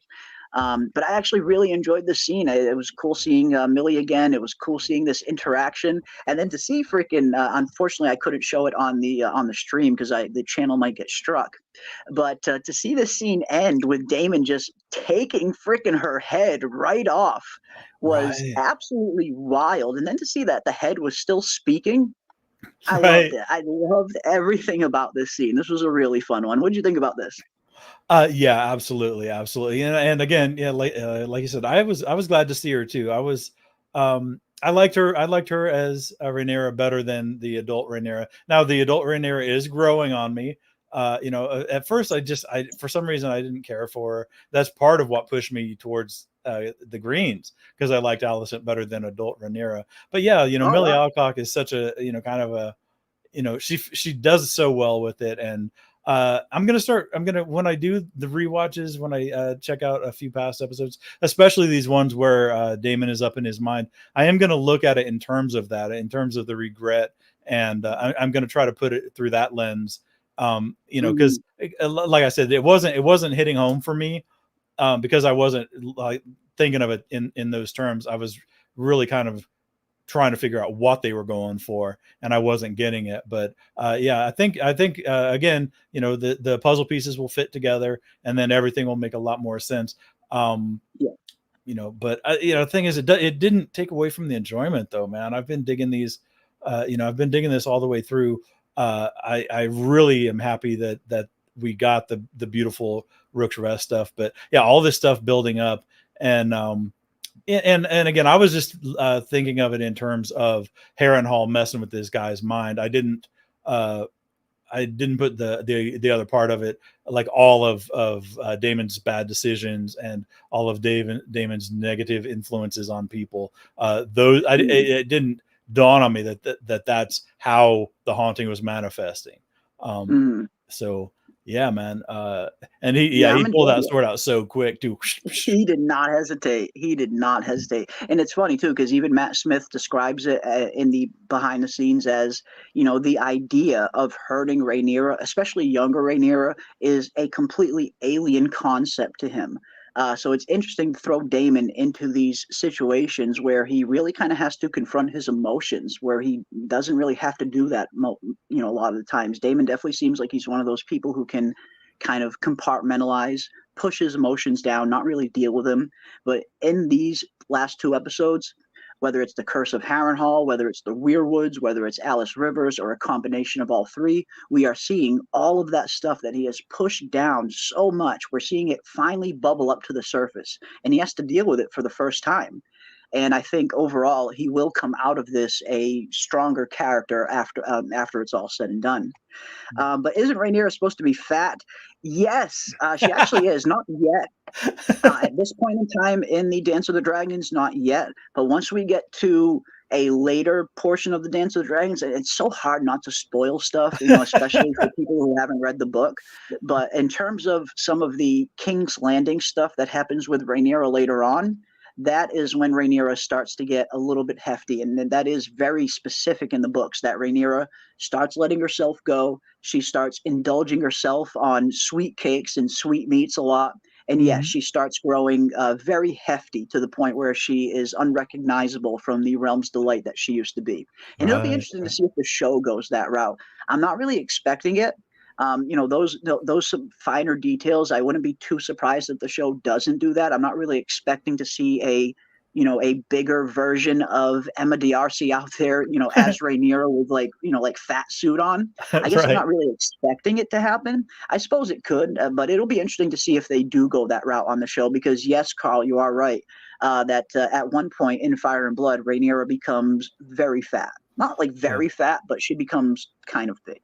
But I actually really enjoyed the scene. It was cool seeing Millie again. It was cool seeing this interaction, and then to see freaking. Unfortunately, I couldn't show it on the stream because the channel might get struck. But to see this scene end with Daemon just taking freaking her head right off was absolutely wild. And then to see that the head was still speaking, I loved it. I loved everything about this scene. This was a really fun one. What did you think about this? Yeah, absolutely, absolutely, and again, yeah, like you said, I was glad to see her too. I liked her as Rhaenyra better than the adult Rhaenyra. Now the adult Rhaenyra is growing on me. At first I for some reason I didn't care for her. That's part of what pushed me towards the Greens, because I liked Alicent better than adult Rhaenyra. But yeah, Oh Millie wow. Alcock is such a kind of a, she does so well with it. And I'm gonna when I do the rewatches, when I check out a few past episodes, especially these ones where Damon is up in his mind, I am gonna look at it in terms of that, in terms of the regret. And I'm gonna try to put it through that lens. Because like I said, it wasn't hitting home for me, because I wasn't like thinking of it in those terms. I was really kind of trying to figure out what they were going for, and I wasn't getting it. But yeah, I think again, the puzzle pieces will fit together, and then everything will make a lot more sense. um Yeah. but the thing is, it didn't take away from the enjoyment though, man. I've been digging these, I've been digging this all the way through. I really am happy that we got the beautiful Rooks Rest stuff. But yeah, all this stuff building up. And and again, I was just thinking of it in terms of Harrenhal messing with this guy's mind. Uh, I didn't put the other part of it, like all of Damon's bad decisions and all of Damon's negative influences on people. It didn't dawn on me that's how the haunting was manifesting. Mhm. So yeah, man. And he Yeah, yeah I'm he pulled enjoying that it. sword out so quick too. He did not hesitate. He did not hesitate. And it's funny too, because even Matt Smith describes it in the behind the scenes as, the idea of hurting Rhaenyra, especially younger Rhaenyra, is a completely alien concept to him. So it's interesting to throw Damon into these situations where he really kind of has to confront his emotions, where he doesn't really have to do that, a lot of the times. Damon definitely seems like he's one of those people who can kind of compartmentalize, push his emotions down, not really deal with them. But in these last two episodes, whether it's the Curse of Harrenhal, whether it's the Weirwoods, whether it's Alice Rivers, or a combination of all three, we are seeing all of that stuff that he has pushed down so much. We're seeing it finally bubble up to the surface, and he has to deal with it for the first time. And I think overall, he will come out of this a stronger character after it's all said and done. But isn't Rhaenyra supposed to be fat? Yes, she actually is. Not yet. At this point in time in the Dance of the Dragons, not yet. But once we get to a later portion of the Dance of the Dragons, it's so hard not to spoil stuff, especially for people who haven't read the book. But in terms of some of the King's Landing stuff that happens with Rhaenyra later on, that is when Rhaenyra starts to get a little bit hefty. And that is very specific in the books, that Rhaenyra starts letting herself go. She starts indulging herself on sweet cakes and sweet meats a lot. And yes, Mhm. she starts growing very hefty to the point where she is unrecognizable from the Realm's Delight that she used to be. And it'll be Right, interesting to right. see if the show goes that route. I'm not really expecting it. Those some finer details. I wouldn't be too surprised if the show doesn't do that. I'm not really expecting to see a bigger version of Emma D'Arcy out there, as Rhaenyra with like fat suit on. I guess I'm Right. not really expecting it to happen. I suppose it could, but it'll be interesting to see if they do go that route on the show. Because yes, Carl, you are right. That at one point in Fire and Blood, Rhaenyra becomes very fat. Not like Yeah. very fat, but she becomes kind of big.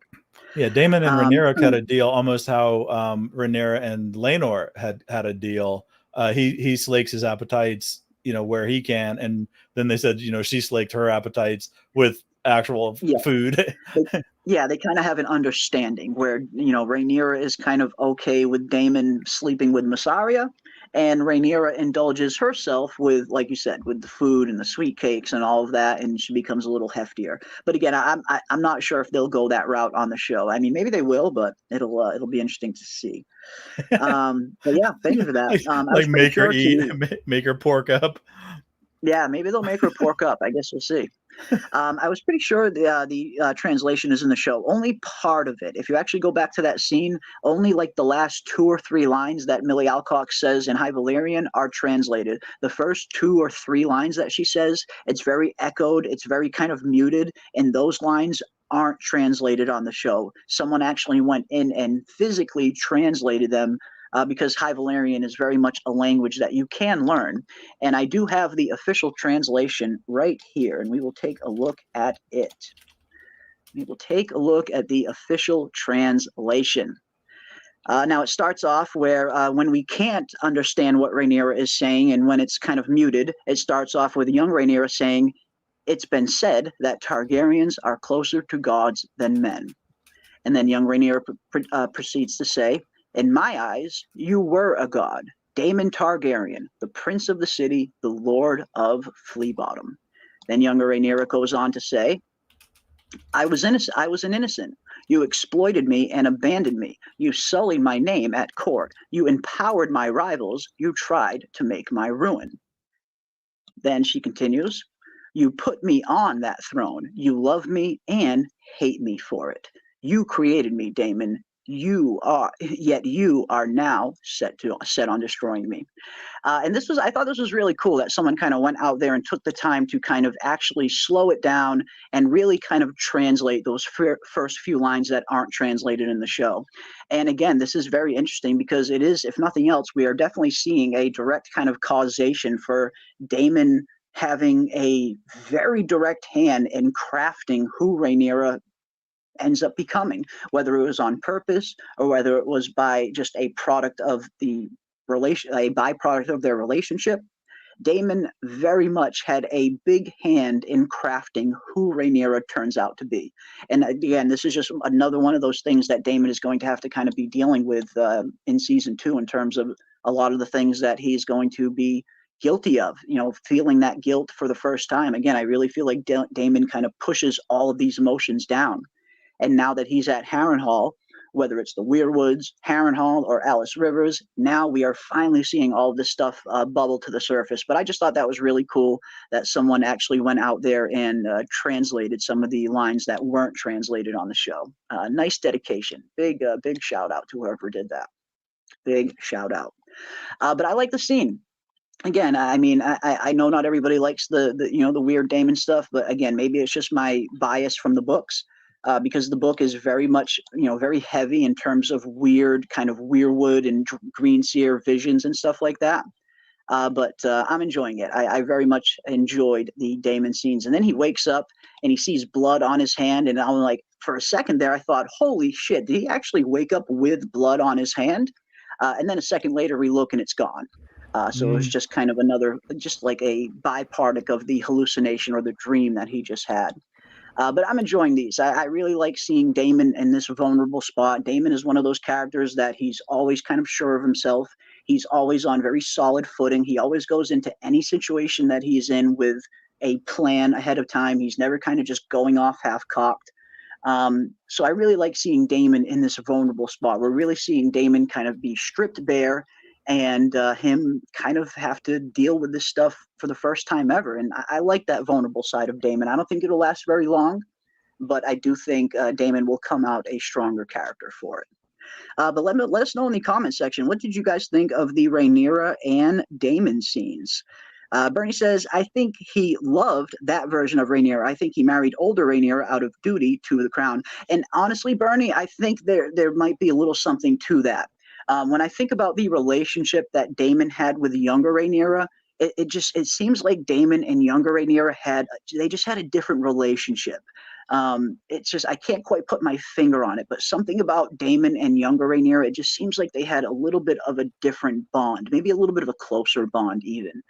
Yeah, Damon and Um, Rhaenyra cut a deal almost how Rhaenyra and Laenor had a deal. He slakes his appetites, where he can, and then they said, she slaked her appetites with actual yeah, food. they, yeah, they kind of have an understanding where Rhaenyra is kind of okay with Daemon sleeping with Massaria, and Rhaenyra indulges herself with, like you said, with the food and the sweet cakes and all of that, and she becomes a little heftier. But again, I'm not sure if they'll go that route on the show. I mean, maybe they will, but it'll be interesting to see. But yeah, thank you for that. like, I was like pretty make her sure eat, too. make her pork up. Yeah, maybe they'll make her pork up. I guess we'll see. I was pretty sure the translation is in the show. Only part of it. If you actually go back to that scene, only like the last 2 or 3 lines that Millie Alcock says in High Valyrian are translated. The first 2 or 3 lines that she says, it's very echoed. It's very kind of muted, and those lines aren't translated on the show. Someone actually went in and physically translated them because High Valyrian is very much a language that you can learn. And I do have the official translation right here, and we will take a look at it. We will take a look at the official translation. Now, it starts off where when we can't understand what Rhaenyra is saying and when it's kind of muted, it starts off with young Rhaenyra saying, "It's been said that Targaryens are closer to gods than men." And then young Rhaenyra proceeds to say, "In my eyes, you were a god, Daemon Targaryen, the prince of the city, the lord of Flea Bottom." Then younger Rhaenyra goes on to say, I was an innocent. You exploited me and abandoned me. You sullied my name at court. You empowered my rivals. You tried to make my ruin." Then she continues, "You put me on that throne. You love me and hate me for it. You created me, Daemon. Yet you are now set on destroying me." And I thought this was really cool that someone kind of went out there and took the time to kind of actually slow it down and really kind of translate those first few lines that aren't translated in the show. And again, this is very interesting because it is, if nothing else, we are definitely seeing a direct kind of causation for Daemon having a very direct hand in crafting who Rhaenyra ends up becoming, whether it was on purpose or whether it was by just a product of the relation, a byproduct of their relationship. Daemon very much had a big hand in crafting who Rhaenyra turns out to be. And again, this is just another one of those things that Daemon is going to have to kind of be dealing with in season 2 in terms of a lot of the things that he's going to be guilty of, feeling that guilt for the first time. Again, I really feel like Daemon kind of pushes all of these emotions down. And now that he's at Harrenhal, whether it's the Weirwoods, Harrenhal, or Alice Rivers, now we are finally seeing all of this stuff bubble to the surface. But I just thought that was really cool that someone actually went out there and translated some of the lines that weren't translated on the show. Nice dedication. Big shout out to whoever did that. Big shout out. But I like the scene. Again, I mean, I know not everybody likes the weird Daemon stuff, but again, maybe it's just my bias from the books. Because the book is very much, very heavy in terms of weird kind of weirwood and green seer visions and stuff like that. But I'm enjoying it. I very much enjoyed the Daemon scenes. And then he wakes up and he sees blood on his hand. And I'm like, for a second there, I thought, holy shit, did he actually wake up with blood on his hand? And then a second later, we look and it's gone. So it was just kind of just like a byproduct of the hallucination or the dream that he just had. But I'm enjoying these. I really like seeing Daemon in this vulnerable spot. Daemon is one of those characters that he's always kind of sure of himself. He's always on very solid footing. He always goes into any situation that he's in with a plan ahead of time. He's never kind of just going off half-cocked. So I really like seeing Daemon in this vulnerable spot. We're really seeing Daemon kind of be stripped bare and him kind of have to deal with this stuff for the first time ever. And I like that vulnerable side of Daemon. I don't think it'll last very long, but I do think Daemon will come out a stronger character for it. But let us know in the comment section, what did you guys think of the Rhaenyra and Daemon scenes? Bernie says, I think he loved that version of Rhaenyra. I think he married older Rhaenyra out of duty to the crown. And honestly, Bernie, I think there might be a little something to that. When I think about the relationship that Daemon had with younger Rhaenyra, it seems like Daemon and younger Rhaenyra they just had a different relationship. It's just, I can't quite put my finger on it, but something about Daemon and younger Rhaenyra, it just seems like they had a little bit of a different bond, maybe a little bit of a closer bond even.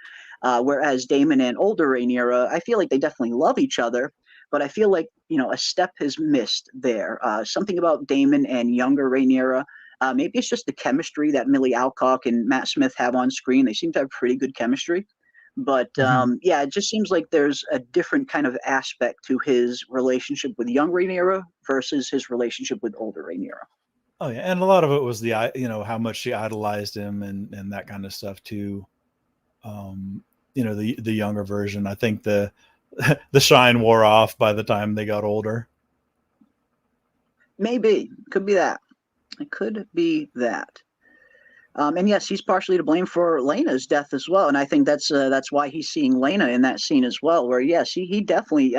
Whereas Daemon and older Rhaenyra, I feel like they definitely love each other, but I feel like, a step has missed there. Something about Daemon and younger Rhaenyra, maybe it's just the chemistry that Millie Alcock and Matt Smith have on screen. They seem to have pretty good chemistry. But yeah, it just seems like there's a different kind of aspect to his relationship with young Rhaenyra versus his relationship with older Rhaenyra. Oh yeah, and a lot of it was the how much she idolized him and that kind of stuff too. The younger version. I think the shine wore off by the time they got older. Maybe could be that. It could be that. And yes, he's partially to blame for Laena's death as well. And I think that's why he's seeing Laena in that scene as well, where yes, he definitely,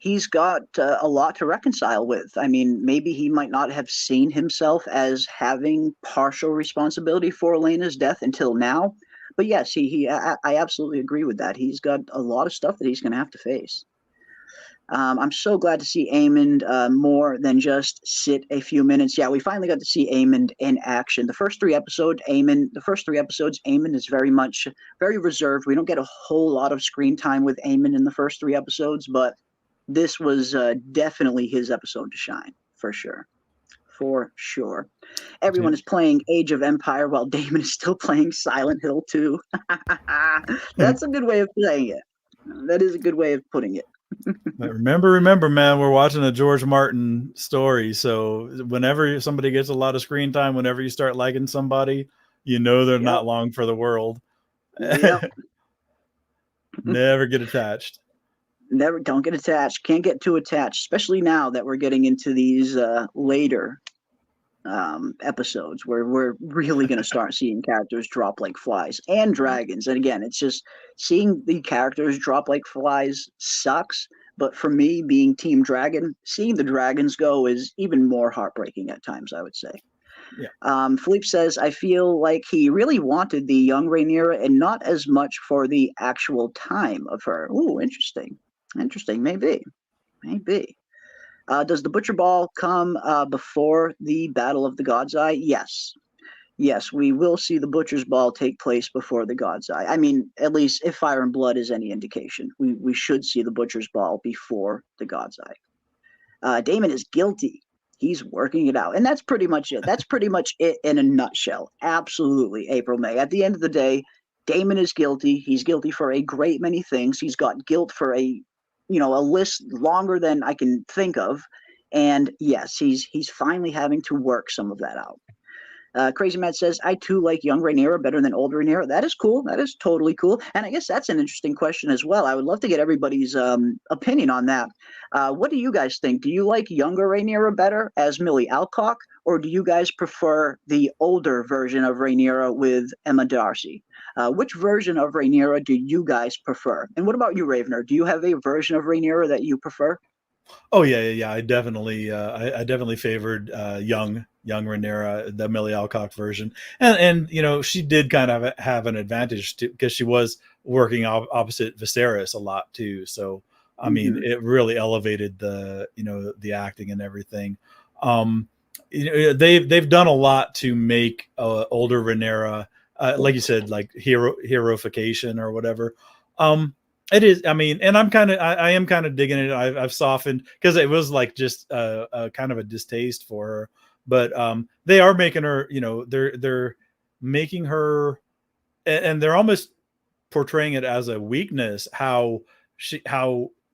he's got a lot to reconcile with. I mean, maybe he might not have seen himself as having partial responsibility for Elena's death until now. But yes, I absolutely agree with that. He's got a lot of stuff that he's going to have to face. I'm so glad to see Aemond more than just sit a few minutes. Yeah, we finally got to see Aemond in action. The first three episodes, Aemond is very reserved. We don't get a whole lot of screen time with Aemond in the first three episodes, but this was definitely his episode to shine, for sure. For sure. Everyone is playing Age of Empire while Damon is still playing Silent Hill 2. That's a good way of playing it. That is a good way of putting it. But remember, man, we're watching a George Martin story. So whenever somebody gets a lot of screen time, whenever you start liking somebody, you know they're not long for the world. Yep. Never get attached. Don't get attached. Can't get too attached, especially now that we're getting into these later episodes where we're really going to start seeing characters drop like flies and dragons. And again, it's just seeing the characters drop like flies sucks. But for me, being Team Dragon, seeing the dragons go is even more heartbreaking at times, I would say. Yeah. Philippe says, I feel like he really wanted the young Rhaenyra and not as much for the actual time of her. Ooh, interesting. Maybe. Does the Butcher Ball come before the Battle of the God's Eye? Yes, we will see the Butcher's Ball take place before the God's Eye. I mean, at least if Fire and Blood is any indication, we should see the Butcher's Ball before the God's Eye. Daemon is guilty. He's working it out. And that's pretty much it. That's pretty much it in a nutshell. Absolutely, April May. At the end of the day, Daemon is guilty. He's guilty for a great many things. He's got guilt for a list longer than I can think of. And yes, he's finally having to work some of that out. Crazy Matt says, I too like young Rhaenyra better than old Rhaenyra. That is cool. That is totally cool. And I guess that's an interesting question as well. I would love to get everybody's opinion on that. What do you guys think? Do you like younger Rhaenyra better as Millie Alcock, or do you guys prefer the older version of Rhaenyra with Emma Darcy? Which version of Rhaenyra do you guys prefer? And what about you, Ravener? Do you have a version of Rhaenyra that you prefer? Oh yeah. I definitely favored young Rhaenyra, the Millie Alcock version, and she did kind of have an advantage because she was working opposite Viserys a lot too. So I mean, it really elevated the acting and everything. They've done a lot to make older Rhaenyra, like you said, like heroification or whatever. It is. I mean, and I am kind of digging it. I've softened because it was like just a kind of a distaste for her, but they are making her. They're making her, and they're almost portraying it as a weakness. How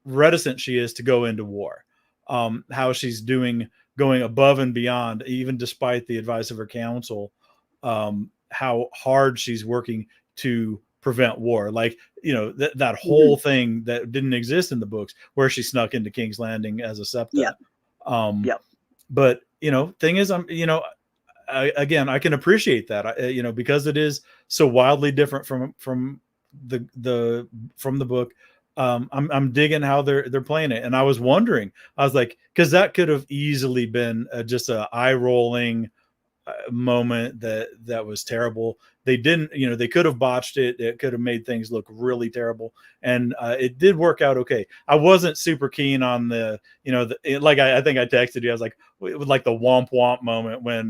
reticent she is to go into war. How she's going above and beyond, even despite the advice of her counsel. How hard she's working to prevent war, like that whole thing that didn't exist in the books where she snuck into King's Landing as a septa. But thing is, I can appreciate that, because it is so wildly different from the book. I'm digging how they're playing it, and I was wondering, I was like, because that could have easily been just a eye rolling moment that was terrible. They didn't, they could have botched it. It could have made things look really terrible, and it did work out okay. I wasn't super keen on the I think I texted you. I was like, with like the womp womp moment when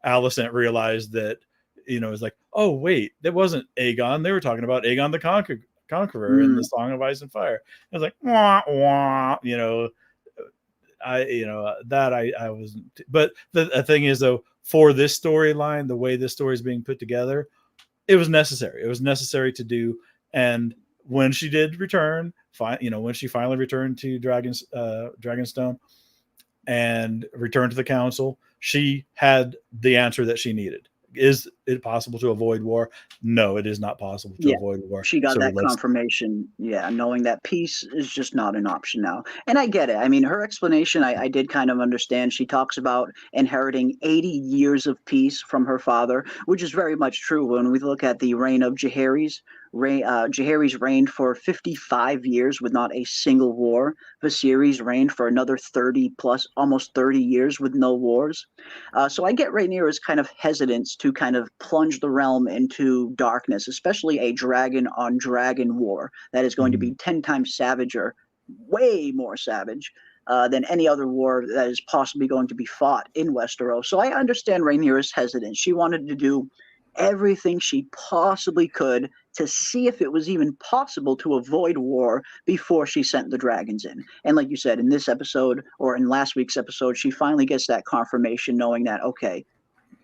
Alicent realized that it's like, oh wait, that wasn't Aegon. They were talking about Aegon the Conqueror in the Song of Ice and Fire. I was like, wah, wah, I wasn't. But the thing is, though, for this storyline, the way this story is being put together, it was necessary. It was necessary to do. And when she did return, when she finally returned to Dragonstone and returned to the council, she had the answer that she needed. Is it possible to avoid war? No, it is not possible to avoid war. She got that confirmation, knowing that peace is just not an option now. And I get it. I mean, her explanation, I did kind of understand. She talks about inheriting 80 years of peace from her father, which is very much true when we look at the reign of Jaehaerys, Jaehaerys reigned for 55 years with not a single war. Viserys reigned for another 30 plus, almost 30 years with no wars. So I get Rhaenyra's kind of hesitance to kind of plunge the realm into darkness, especially a dragon on dragon war that is going to be 10 times savager, way more savage than any other war that is possibly going to be fought in Westeros. So I understand Rhaenyra's hesitance. She wanted to do everything she possibly could to see if it was even possible to avoid war before she sent the dragons in. And like you said, in this episode or in last week's episode, she finally gets that confirmation knowing that, okay,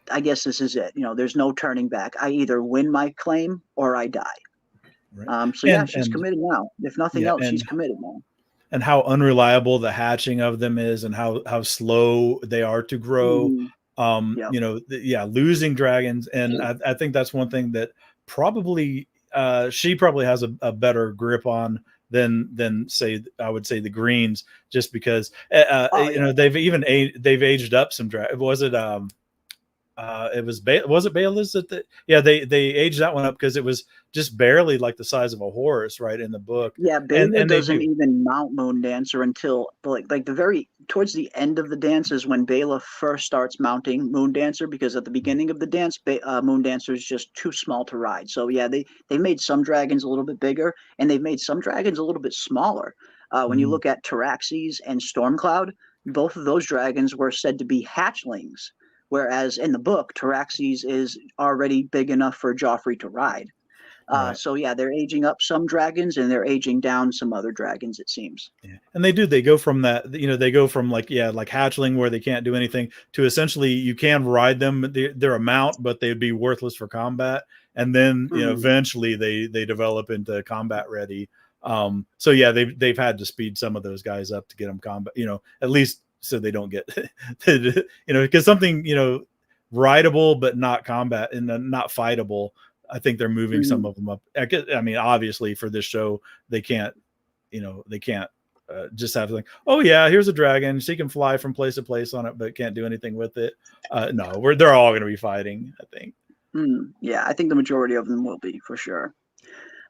I guess this is it. You know, there's no turning back. I either win my claim or I die. Right. So yeah, she's committed now. If nothing else, she's committed now. And how unreliable the hatching of them is, and how slow they are to grow. You know, losing dragons, and I think that's one thing that probably she probably has a better grip on than say, I would say, the Greens, just because you know, they've aged up some was it was it Baelus that they aged that one up because it was just barely like the size of a horse, right, in the book. Yeah, Baelus doesn't even mount Moondancer until like the very towards the end of the dance is when Baela first starts mounting Moondancer, because at the beginning of the dance, Moondancer is just too small to ride. So yeah, they made some dragons a little bit bigger, and they've made some dragons a little bit smaller. When you look at Taraxes and Stormcloud, both of those dragons were said to be hatchlings. Whereas in the book, Taraxes is already big enough for Joffrey to ride. Right. So yeah, they're aging up some dragons and they're aging down some other dragons, it seems. Yeah. And they go from that, you know, they go from like hatchling where they can't do anything to essentially you can ride them. They're a mount, but they'd be worthless for combat. And then, you know, eventually they develop into combat ready. So yeah, they've had to speed some of those guys up to get them combat, you know, at least so they don't get, you know, because something, you know, rideable but not combat and not fightable. I think they're moving some of them up. I mean, obviously for this show, they can't just have like, oh yeah, here's a dragon. She can fly from place to place on it, but can't do anything with it. No, they're all going to be fighting, I think. Yeah, I think the majority of them will be, for sure.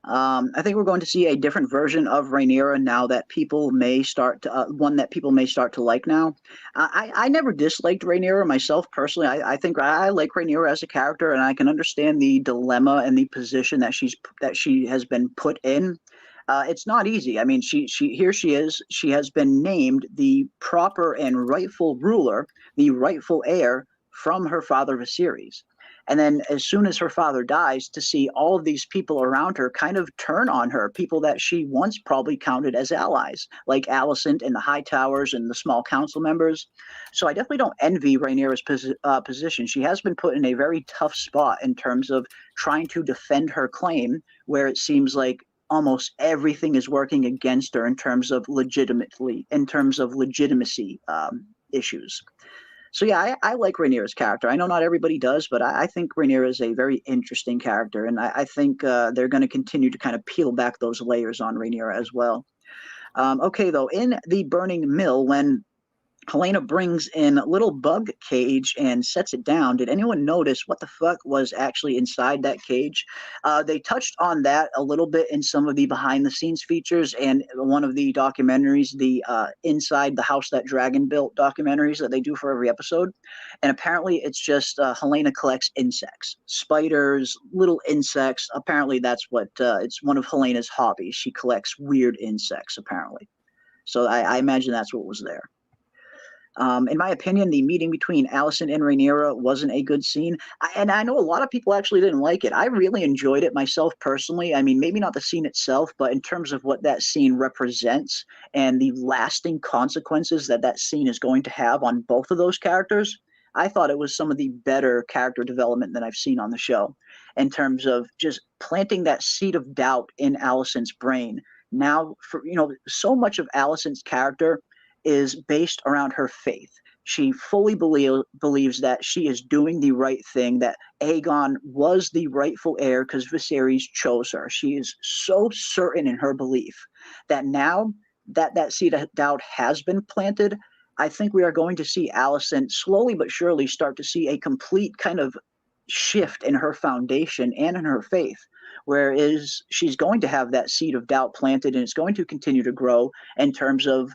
I think we're going to see a different version of Rhaenyra now that people may start to, one that people may start to like now. I never disliked Rhaenyra myself personally. I think I like Rhaenyra as a character, and I can understand the dilemma and the position that she has been put in. It's not easy. I mean, here she is. She has been named the proper and rightful ruler, the rightful heir from her father Viserys. And then as soon as her father dies, to see all of these people around her kind of turn on her, people that she once probably counted as allies, like Alicent and the High Towers and the small council members. So I definitely don't envy Rhaenyra's position. She has been put in a very tough spot in terms of trying to defend her claim, where it seems like almost everything is working against her in terms of legitimacy issues. So yeah, I like Rhaenyra's character. I know not everybody does, but I think Rhaenyra is a very interesting character, and I think they're going to continue to kind of peel back those layers on Rhaenyra as well. Okay, though, in the Burning Mill, when Helaena brings in a little bug cage and sets it down, did anyone notice what the fuck was actually inside that cage? They touched on that a little bit in some of the behind-the-scenes features and one of the documentaries, the Inside the House That Dragon Built documentaries that they do for every episode. And apparently it's just Helaena collects insects, spiders, little insects. Apparently that's what it's one of Helena's hobbies. She collects weird insects, apparently. So I imagine that's what was there. In my opinion, the meeting between Alicent and Rhaenyra wasn't a good scene. And I know a lot of people actually didn't like it. I really enjoyed it myself personally. I mean, maybe not the scene itself, but in terms of what that scene represents and the lasting consequences that scene is going to have on both of those characters, I thought it was some of the better character development that I've seen on the show in terms of just planting that seed of doubt in Alicent's brain. Now, so much of Alicent's character is based around her faith. She fully believes that she is doing the right thing, that Aegon was the rightful heir because Viserys chose her. She is so certain in her belief that now that seed of doubt has been planted, I think we are going to see Alicent slowly but surely start to see a complete kind of shift in her foundation and in her faith, whereas she's going to have that seed of doubt planted, and it's going to continue to grow in terms of,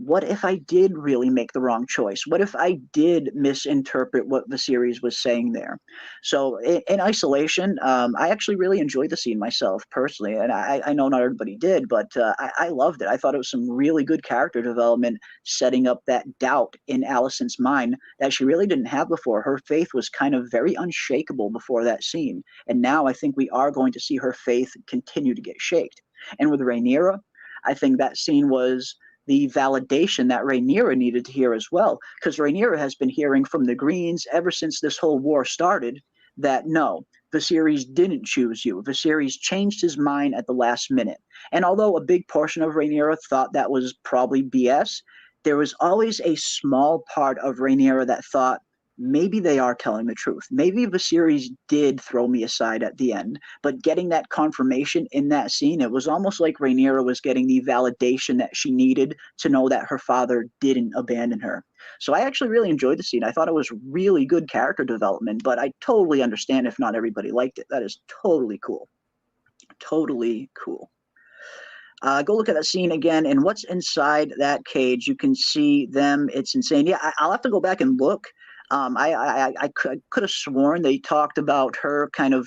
what if I did really make the wrong choice? What if I did misinterpret what the series was saying there? So in isolation, I actually really enjoyed the scene myself personally, and I know not everybody did, but I loved it. I thought it was some really good character development, setting up that doubt in Alicent's mind that she really didn't have before. Her faith was kind of very unshakable before that scene, and now I think we are going to see her faith continue to get shaked. And with Rhaenyra, I think that scene was the validation that Rhaenyra needed to hear as well, because Rhaenyra has been hearing from the Greens ever since this whole war started that no, Viserys didn't choose you. Viserys changed his mind at the last minute. And although a big portion of Rhaenyra thought that was probably BS, there was always a small part of Rhaenyra that thought, maybe they are telling the truth. Maybe Viserys did throw me aside at the end. But getting that confirmation in that scene, it was almost like Rhaenyra was getting the validation that she needed to know that her father didn't abandon her. So I actually really enjoyed the scene. I thought it was really good character development, but I totally understand if not everybody liked it. That is totally cool. Totally cool. Go look at that scene again, and what's inside that cage. You can see them. It's insane. Yeah, I'll have to go back and look. I could have sworn they talked about her kind of,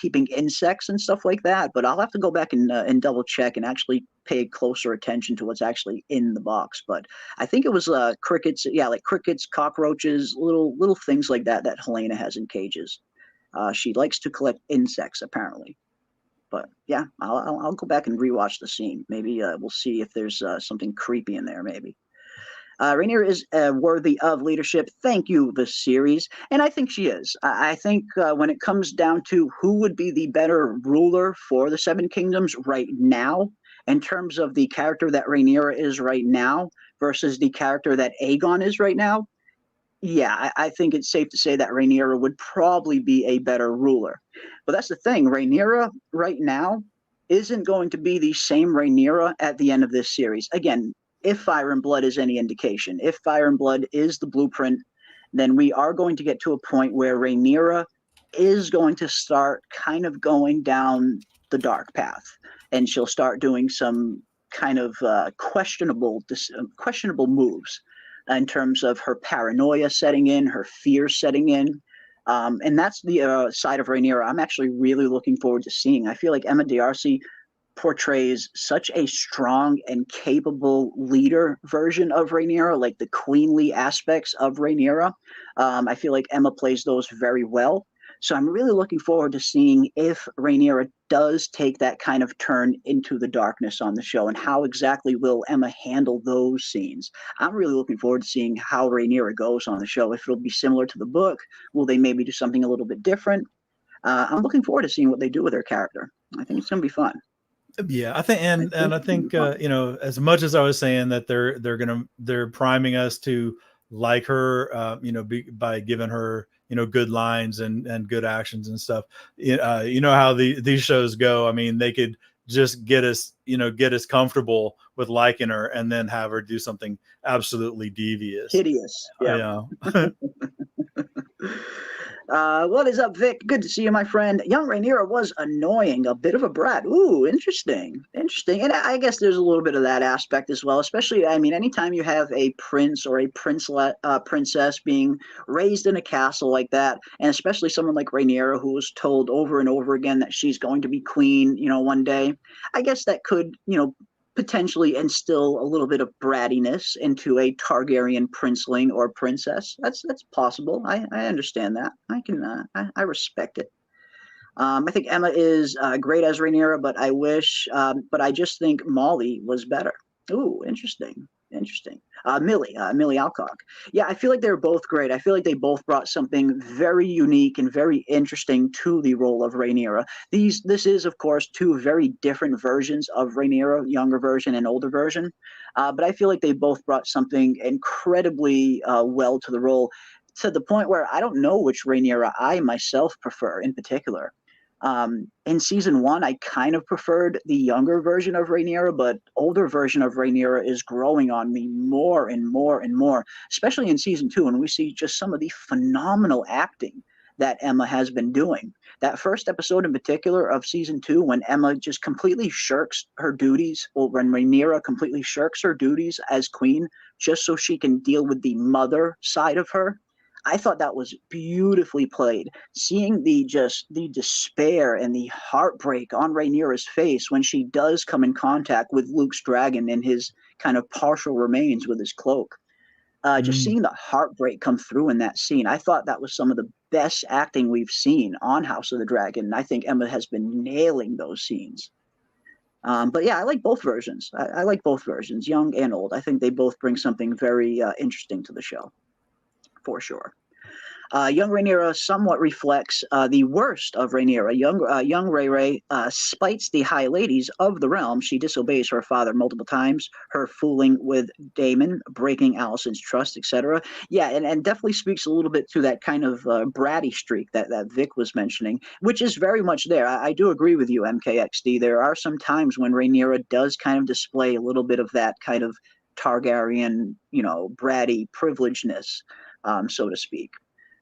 keeping insects and stuff like that, but I'll have to go back and double check and actually pay closer attention to what's actually in the box. But I think it was crickets, like crickets, cockroaches, little things like that Helena has in cages. She likes to collect insects, apparently. But yeah, I'll go back and rewatch the scene. Maybe we'll see if there's something creepy in there, maybe. Rhaenyra is worthy of leadership. Thank you, the series. And I think she is. I think when it comes down to who would be the better ruler for the Seven Kingdoms right now, in terms of the character that Rhaenyra is right now versus the character that Aegon is right now, yeah, I think it's safe to say that Rhaenyra would probably be a better ruler. But that's the thing. Rhaenyra right now isn't going to be the same Rhaenyra at the end of this series. Again, if Fire and Blood is any indication, if Fire and Blood is the blueprint, then we are going to get to a point where Rhaenyra is going to start kind of going down the dark path, and she'll start doing some kind of questionable moves in terms of her paranoia setting in, her fear setting in. And that's the side of Rhaenyra I'm actually really looking forward to seeing. I feel like Emma D'Arcy portrays such a strong and capable leader version of Rhaenyra, like the queenly aspects of Rhaenyra. I feel like Emma plays those very well. So I'm really looking forward to seeing if Rhaenyra does take that kind of turn into the darkness on the show, and how exactly will Emma handle those scenes. I'm really looking forward to seeing how Rhaenyra goes on the show. If it'll be similar to the book, will they maybe do something a little bit different? I'm looking forward to seeing what they do with her character. I think it's going to be fun. Yeah, I think, and I think as much as I was saying that they're priming us to like her, by giving her good lines and good actions and stuff. You know how these shows go. I mean, they could just get us comfortable with liking her, and then have her do something absolutely devious, hideous. Yeah. What is up, Vic? Good to see you, my friend. Young Rhaenyra was annoying, a bit of a brat. Ooh, interesting. And I guess there's a little bit of that aspect as well, especially, I mean, anytime you have a prince or a princess being raised in a castle like that, and especially someone like Rhaenyra, who was told over and over again that she's going to be queen, one day, I guess that could, potentially instill a little bit of brattiness into a Targaryen princeling or princess. That's possible. I understand that. I respect it. I think Emma is great as Rhaenyra, but I just think Molly was better. Ooh, interesting. Millie Alcock. Yeah, I feel like they're both great. I feel like they both brought something very unique and very interesting to the role of Rhaenyra. This is, of course, two very different versions of Rhaenyra, younger version and older version. But I feel like they both brought something incredibly well to the role, to the point where I don't know which Rhaenyra I myself prefer in particular. In season 1, I kind of preferred the younger version of Rhaenyra, but older version of Rhaenyra is growing on me more and more and more, especially in season 2, when we see just some of the phenomenal acting that Emma has been doing. That first episode in particular of season 2, when Emma just completely shirks her duties, or when Rhaenyra completely shirks her duties as queen, just so she can deal with the mother side of her. I thought that was beautifully played. Seeing the despair and the heartbreak on Rhaenyra's face when she does come in contact with Luke's dragon and his kind of partial remains with his cloak. Just seeing the heartbreak come through in that scene, I thought that was some of the best acting we've seen on House of the Dragon. And I think Emma has been nailing those scenes. But yeah, I like both versions. I like both versions, young and old. I think they both bring something very interesting to the show, for sure. Young Rhaenyra somewhat reflects the worst of Rhaenyra. Young Rhaenyra spites the high ladies of the realm. She disobeys her father multiple times, her fooling with Daemon, breaking Alicent's trust, etc. Yeah, and definitely speaks a little bit to that kind of bratty streak that Vic was mentioning, which is very much there. I do agree with you, MKXD. There are some times when Rhaenyra does kind of display a little bit of that kind of Targaryen, bratty privilegedness, so to speak.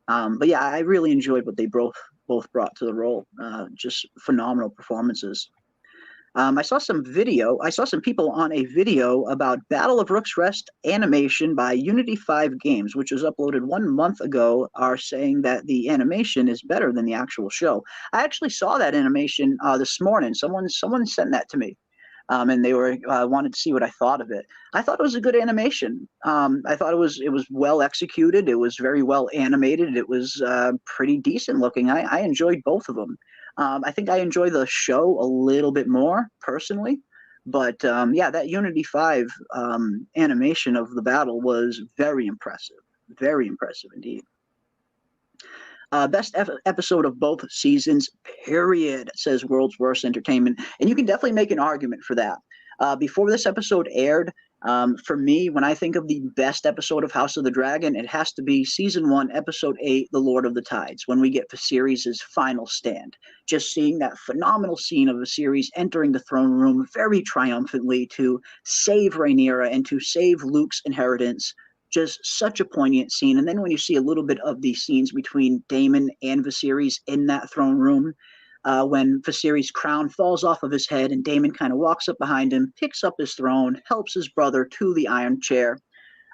But yeah, I really enjoyed what they both brought to the role. Just phenomenal performances. I saw some people on a video about Battle of Rooks Rest animation by Unity 5 Games, which was uploaded 1 month ago, are saying that the animation is better than the actual show. I actually saw that animation this morning. Someone sent that to me. And they were wanted to see what I thought of it. I thought it was a good animation. I thought it was well executed. It was very well animated. It was pretty decent looking. I enjoyed both of them. I think I enjoy the show a little bit more personally, but yeah, that Unity 5 animation of the battle was very impressive indeed. Best episode of both seasons, period, says World's Worst Entertainment. And you can definitely make an argument for that. Before this episode aired, for me, when I think of the best episode of House of the Dragon, it has to be Season 1, Episode 8, The Lord of the Tides, when we get Viserys' final stand. Just seeing that phenomenal scene of Viserys entering the throne room very triumphantly to save Rhaenyra and to save Luke's inheritance. Just such a poignant scene. And then when you see a little bit of the scenes between Daemon and Viserys in that throne room, when Viserys' crown falls off of his head and Daemon kind of walks up behind him, picks up his throne, helps his brother to the Iron Chair.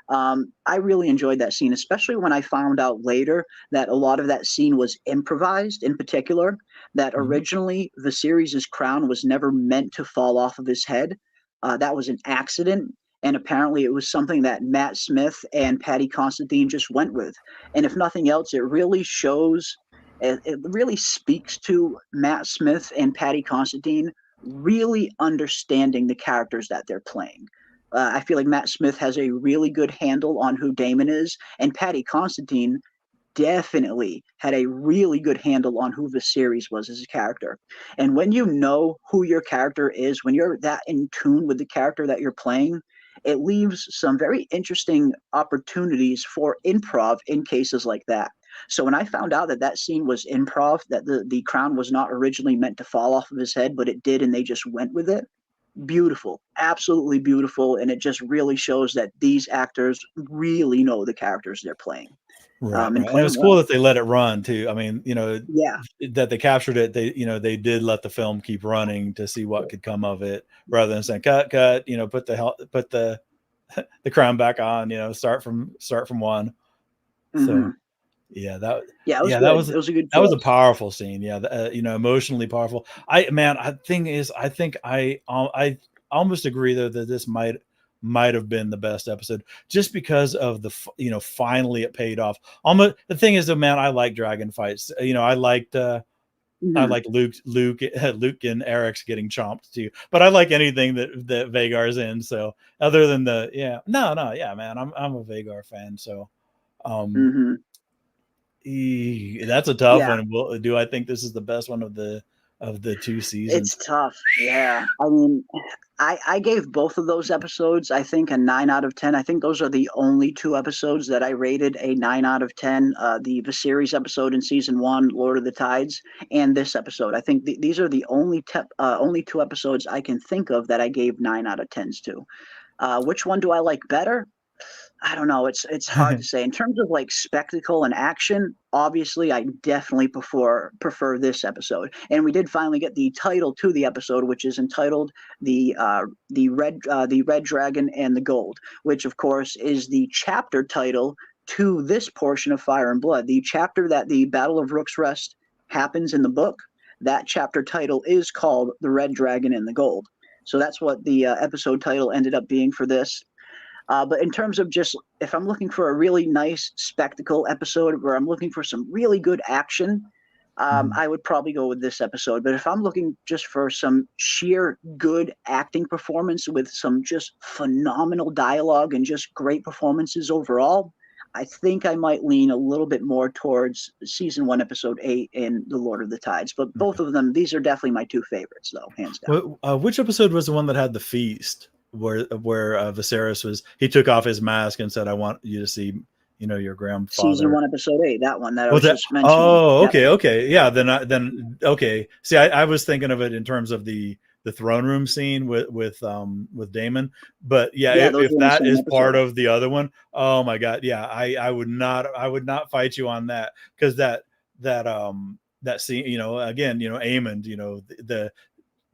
I really enjoyed that scene, especially when I found out later that a lot of that scene was improvised, in particular, that originally Viserys' crown was never meant to fall off of his head. That was an accident. And apparently it was something that Matt Smith and Paddy Considine just went with. And if nothing else, it really speaks to Matt Smith and Paddy Considine really understanding the characters that they're playing. I feel like Matt Smith has a really good handle on who Daemon is, and Paddy Considine definitely had a really good handle on who Viserys was as a character. And when you know who your character is, when you're that in tune with the character that you're playing, it leaves some very interesting opportunities for improv in cases like that. So when I found out that scene was improv, that the crown was not originally meant to fall off of his head, but it did, and they just went with it, beautiful, absolutely beautiful. And it just really shows that these actors really know the characters they're playing. Right, and it was cool that they let it run too. I mean, yeah, that they captured it. They did let the film keep running to see what could come of it, rather than saying cut, put the crown back on, start from one. Mm-hmm. So that was a powerful scene. Yeah, emotionally powerful. I almost agree though that this might have been the best episode, just because of the finally it paid off. Almost, the thing is though, man, I like dragon fights. I liked I like Luke and Eric's getting chomped too, but I like anything that Vagar's in. So other than man, I'm a Vagar fan. So that's a tough one. Do I think this is the best one of the 2 seasons? It's tough. Yeah. I mean, I gave both of those episodes, I think, a 9 out of 10. I think those are the only 2 episodes that I rated a 9 out of 10. The Viserys episode in season 1, Lord of the Tides, and this episode. I think these are the only 2 episodes I can think of that I gave 9 out of 10s to. Which one do I like better? I don't know. It's hard to say in terms of like spectacle and action. Obviously, I definitely prefer this episode, and we did finally get the title to the episode, which is entitled the Red Dragon and the Gold, which of course is the chapter title to this portion of Fire and Blood. The chapter that the Battle of Rooks Rest happens in the book. That chapter title is called The Red Dragon and the Gold. So that's what the episode title ended up being for this. But in terms of just if I'm looking for a really nice spectacle episode where I'm looking for some really good action, I would probably go with this episode. But if I'm looking just for some sheer good acting performance with some just phenomenal dialogue and just great performances overall, I think I might lean a little bit more towards season 1, episode 8 and The Lord of the Tides. But both of them, these are definitely my two favorites, though, hands down. Which episode was the one that had the feast where Viserys he took off his mask and said, "I want you to see, your grandfather." Season 1, episode 8, that one that I was just mentioning. Oh, okay, yeah. Then okay. See, I was thinking of it in terms of the throne room scene with Daemon, but if that is part of the other one, oh my god, yeah, I would not fight you on that, because that scene, again, Aemond, the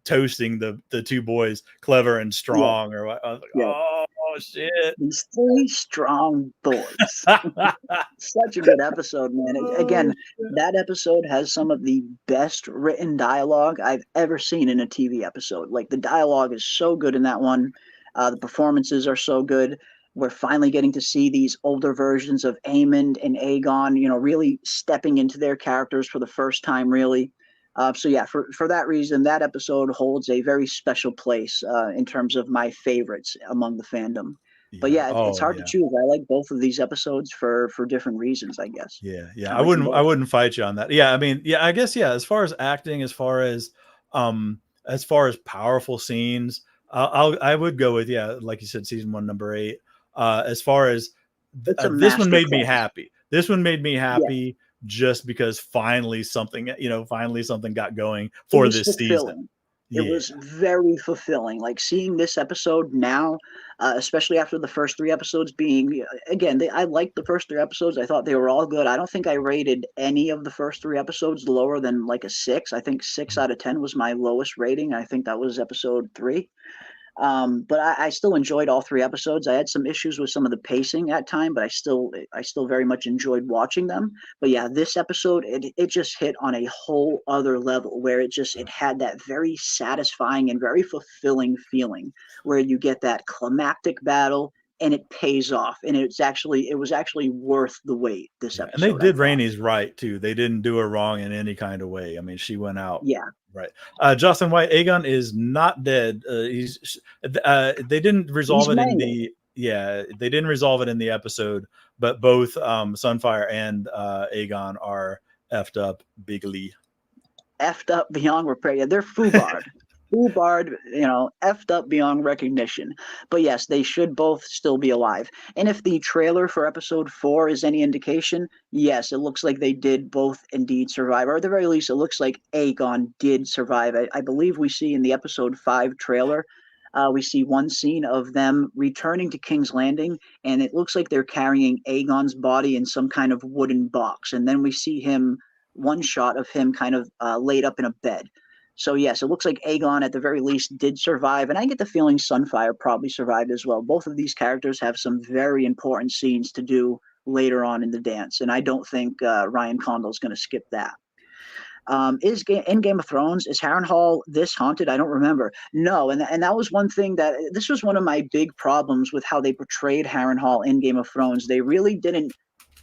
toasting the two boys, clever and strong, or what. I was like, oh shit, these 3 strong boys. Such a good episode, man. Again, that episode has some of the best written dialogue I've ever seen in a TV episode. Like, the dialogue is so good in that one. The performances are so good. We're finally getting to see these older versions of Aemond and Aegon, really stepping into their characters for the first time, really. So yeah, for that reason, that episode holds a very special place in terms of my favorites among the fandom. But yeah, it's hard to choose. I like both of these episodes for different reasons, I guess. Yeah. I wouldn't fight you on that. Yeah, I mean, I guess, as far as acting, as far as powerful scenes, I would go with, like you said, season 1, number 8. As far as this one made me happy. This one made me happy. Yeah. Just because finally something got going for this season. It was very fulfilling. Like, seeing this episode now, especially after the first 3 episodes being, again, I liked the first 3 episodes. I thought they were all good. I don't think I rated any of the first 3 episodes lower than like a 6. I think 6 out of 10 was my lowest rating. I think that was episode 3. But I still enjoyed all 3 episodes. I had some issues with some of the pacing at time, but I still very much enjoyed watching them. But yeah, this episode, it just hit on a whole other level, where it had that very satisfying and very fulfilling feeling, where you get that climactic battle and it pays off, and it was actually worth the wait. This episode, and they did Rhaenys right too. They didn't do her wrong in any kind of way. I mean, she went out. Yeah. Right. Justin White, Aegon is not dead. They didn't resolve it in the they didn't resolve it in the episode, but both Sunfire and Aegon are effed up bigly. Effed up beyond repair. Yeah, they're foobarred. Foobarred, effed up beyond recognition. But yes, they should both still be alive. And if the trailer for episode 4 is any indication, yes, it looks like they did both indeed survive. Or at the very least, it looks like Aegon did survive. I believe we see in the episode 5 trailer, we see one scene of them returning to King's Landing, and it looks like they're carrying Aegon's body in some kind of wooden box. And then we see one shot of him kind of laid up in a bed. So yes, it looks like Aegon at the very least did survive, and I get the feeling Sunfire probably survived as well. Both of these characters have some very important scenes to do later on in the dance, and I don't think Ryan Condal's going to skip that. In Game of Thrones, is Harrenhal this haunted? I don't remember. No, and that was one thing this was one of my big problems with how they portrayed Harrenhal in Game of Thrones. They really didn't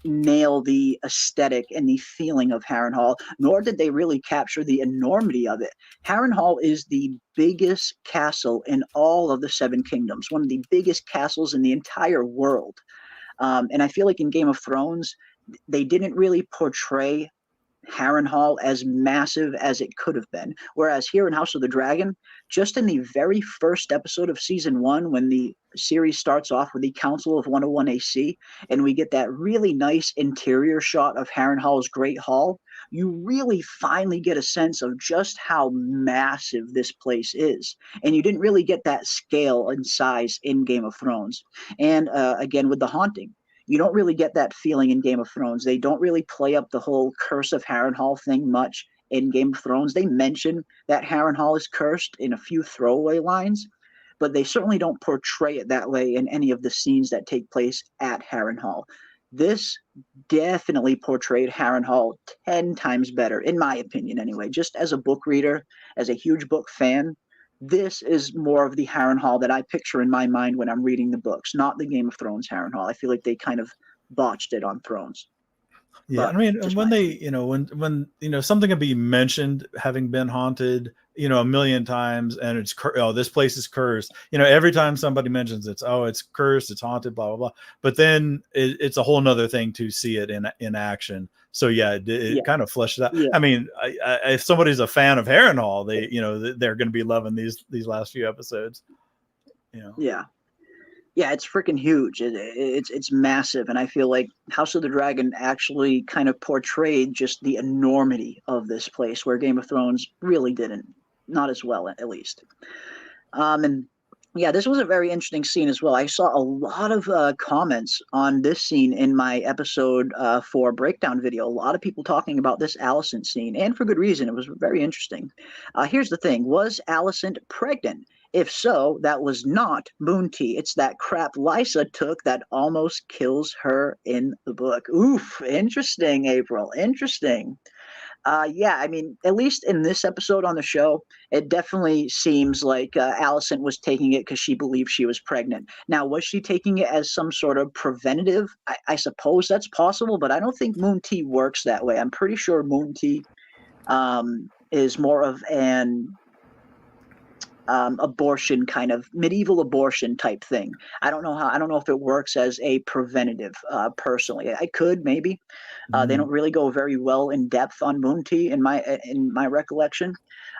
nail the aesthetic and the feeling of Harrenhal, nor did they really capture the enormity of it. Harrenhal is the biggest castle in all of the 7 kingdoms, one of the biggest castles in the entire world. And I feel like in Game of Thrones, they didn't really portray Harrenhal as massive as it could have been. Whereas here in House of the Dragon, just in the very first episode of season 1, when the series starts off with the Council of 101 AC, and we get that really nice interior shot of Harrenhal's Great Hall, you really finally get a sense of just how massive this place is. And you didn't really get that scale and size in Game of Thrones. And again, with the haunting, you don't really get that feeling in Game of Thrones. They don't really play up the whole Curse of Harrenhal thing much in Game of Thrones. They mention that Harrenhal is cursed in a few throwaway lines, but they certainly don't portray it that way in any of the scenes that take place at Harrenhal. This definitely portrayed Harrenhal 10 times better, in my opinion, anyway. Just as a book reader, as a huge book fan, this is more of the Harrenhal that I picture in my mind when I'm reading the books, not the Game of Thrones Harrenhal. I feel like they kind of botched it on Thrones. Yeah, But I mean, just when my they, opinion. when something can be mentioned having been haunted, a million times, and it's this place is cursed. Every time somebody mentions it's cursed, it's haunted, blah blah blah. But then it's a whole nother thing to see it in action. So yeah, it Yeah, kind of fleshes out. yeah, I mean, if somebody's a fan of Harrenhal, they're going to be loving these last few episodes. yeah. Yeah, it's freaking huge. It's massive, and I feel like House of the Dragon actually kind of portrayed just the enormity of this place, where Game of Thrones really didn't, not as well at least. And yeah, this was a very interesting scene as well. I saw a lot of comments on this scene in my episode 4 breakdown video. A lot of people talking about this Alicent scene, and for good reason. It was very interesting. Here's the thing: was Alicent pregnant? If so, that was not Moon Tea. It's that crap Lysa took that almost kills her in the book. Oof, interesting, April. Interesting. Yeah, I mean, at least in this episode on the show, it definitely seems like Alicent was taking it because she believed she was pregnant. Now, was she taking it as some sort of preventative? I suppose that's possible, but I don't think Moon Tea works that way. I'm pretty sure Moon Tea is more of an abortion, kind of medieval abortion type thing. I don't know how. I don't know if it works as a preventative. Personally, I could maybe. They don't really go very well in depth on Moon Tea in my recollection.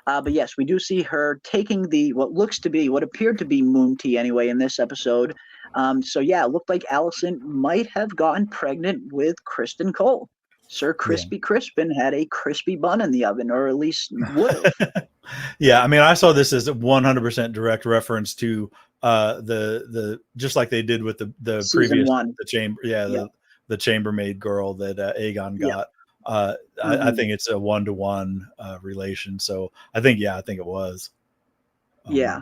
But yes, we do see her taking what appeared to be Moon Tea anyway in this episode. So yeah, it looked like Alicent might have gotten pregnant with Kristen Cole. Sir Crispy Crispin had a crispy bun in the oven, or at least would have. Yeah, I mean, I saw this as a 100% direct reference to the just like they did with the Season previous 1. the chamber, Yeah. the chambermaid girl that Aegon Yeah. got. I think it's a 1-to-1 relation. So I think it was. Yeah,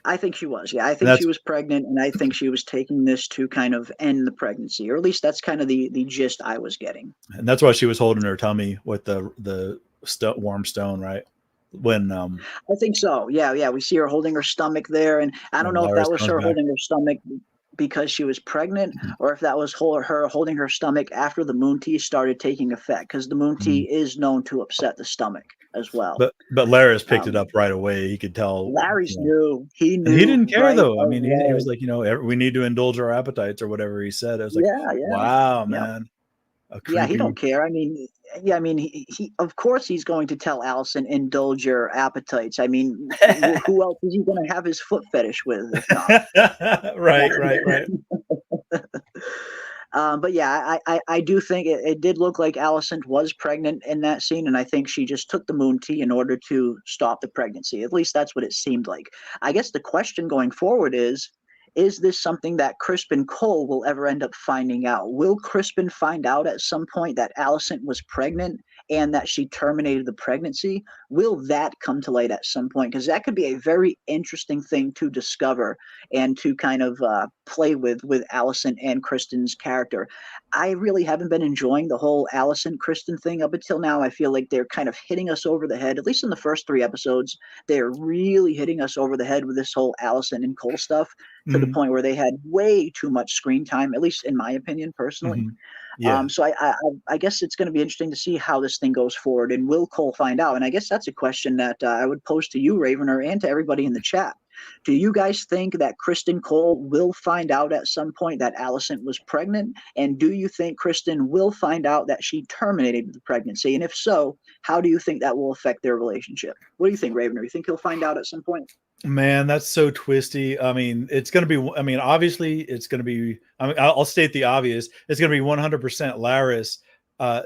I think she was. Yeah, I And think she that's was pregnant, and I think she was taking this to kind of end the pregnancy, or at least that's kind of the gist I was getting. and that's why she was holding her tummy with the warm stone, right? When I think so. Yeah, yeah. We see her holding her stomach there, and I don't know if Laris that was comes her back. holding her stomach because she was pregnant, or if that was her holding her stomach after the Moon Tea started taking effect, because the Moon Tea is known to upset the stomach as well. But Laris picked it Um, up right away. He could tell, Larry's knew. He and he knew didn't care right though. I mean, he was away. like, we need to indulge our appetites or whatever he said. I was like, Yeah, yeah, wow, yeah. man, a Yeah, he creepy. don't care. I mean, yeah, I mean, he of course he's going to tell Allison indulge your appetites. I mean, who else is he going to have his foot fetish with if not? Right. But yeah, I do think it did look like Alicent was pregnant in that scene, and I think she just took the Moon Tea in order to stop the pregnancy. At least that's what it seemed like. I guess the question going forward is this something that Crispin Cole will ever end up finding out? Will Crispin find out at some point that Alicent was pregnant and that she terminated the pregnancy? Will that come to light at some point? Because that could be a very interesting thing to discover and to kind of play with Alicent and Kristen's character. I really haven't been enjoying the whole Alicent Kristen thing up until now. I feel like they're kind of hitting us over the head, at least in the first 3 episodes. They're really hitting us over the head with this whole Alicent and Cole stuff, to the Mhm, point where they had way too much screen time, at least in my opinion, personally. mhm. Yeah. So I guess it's going to be interesting to see how this thing goes forward, and will Cole find out? And I guess that's a question that I would pose to you, Ravener, and to everybody in the chat. Do you guys think that Kristen Cole will find out at some point that Alicent was pregnant? And do you think Kristen will find out that she terminated the pregnancy? And if so, how do you think that will affect their relationship? What do you think, Ravener? You think he'll find out at some point? Man, that's so twisty. I mean, it's going to be, I mean, obviously it's going to be, I mean, I'll state the obvious. It's going to be 100% Laris.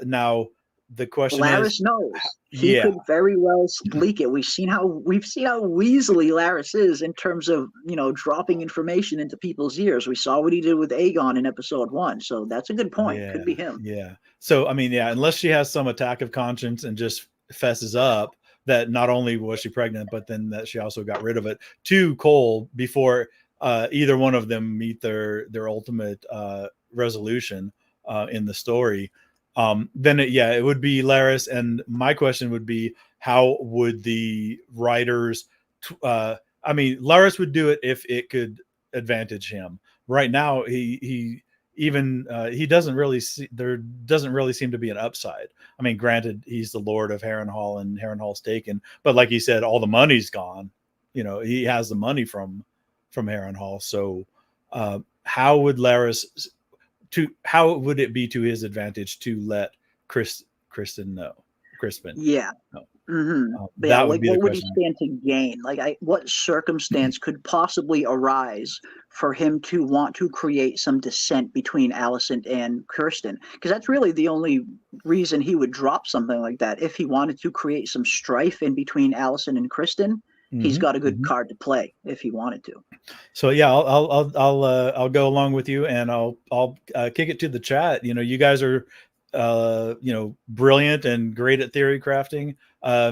Now, the question is, Laris knows. He yeah, could very well leak it. We've seen how weaselly Laris is in terms of dropping information into people's ears. We saw what he did with Aegon in episode 1, so that's a good point. yeah, Could be him. yeah. So I mean, yeah, unless she has some attack of conscience and just fesses up that not only was she pregnant, but then that she also got rid of it to Cole before either one of them meet their ultimate resolution in the story. Then it would be Laris. And my question would be, how would the writers? I mean, Laris would do it if it could advantage him. Right now, he doesn't really see, there doesn't really seem to be an upside. I mean, granted, he's the Lord of Harrenhal and Harrenhal's taken, but like you said, all the money's gone. He has the money from Harrenhal. So how would Laris how would it be to his advantage to let Crispin know? Yeah. No. Yeah, Would be what the would he question. stand to gain? What circumstance could possibly arise for him to want to create some dissent between Alicent and Kirsten? Because that's really the only reason he would drop something like that. If he wanted to create some strife in between Alicent and Kristen, he's got a good card to play if he wanted to. So yeah, I'll go along with you, and I'll kick it to the chat. You guys are brilliant and great at theory crafting.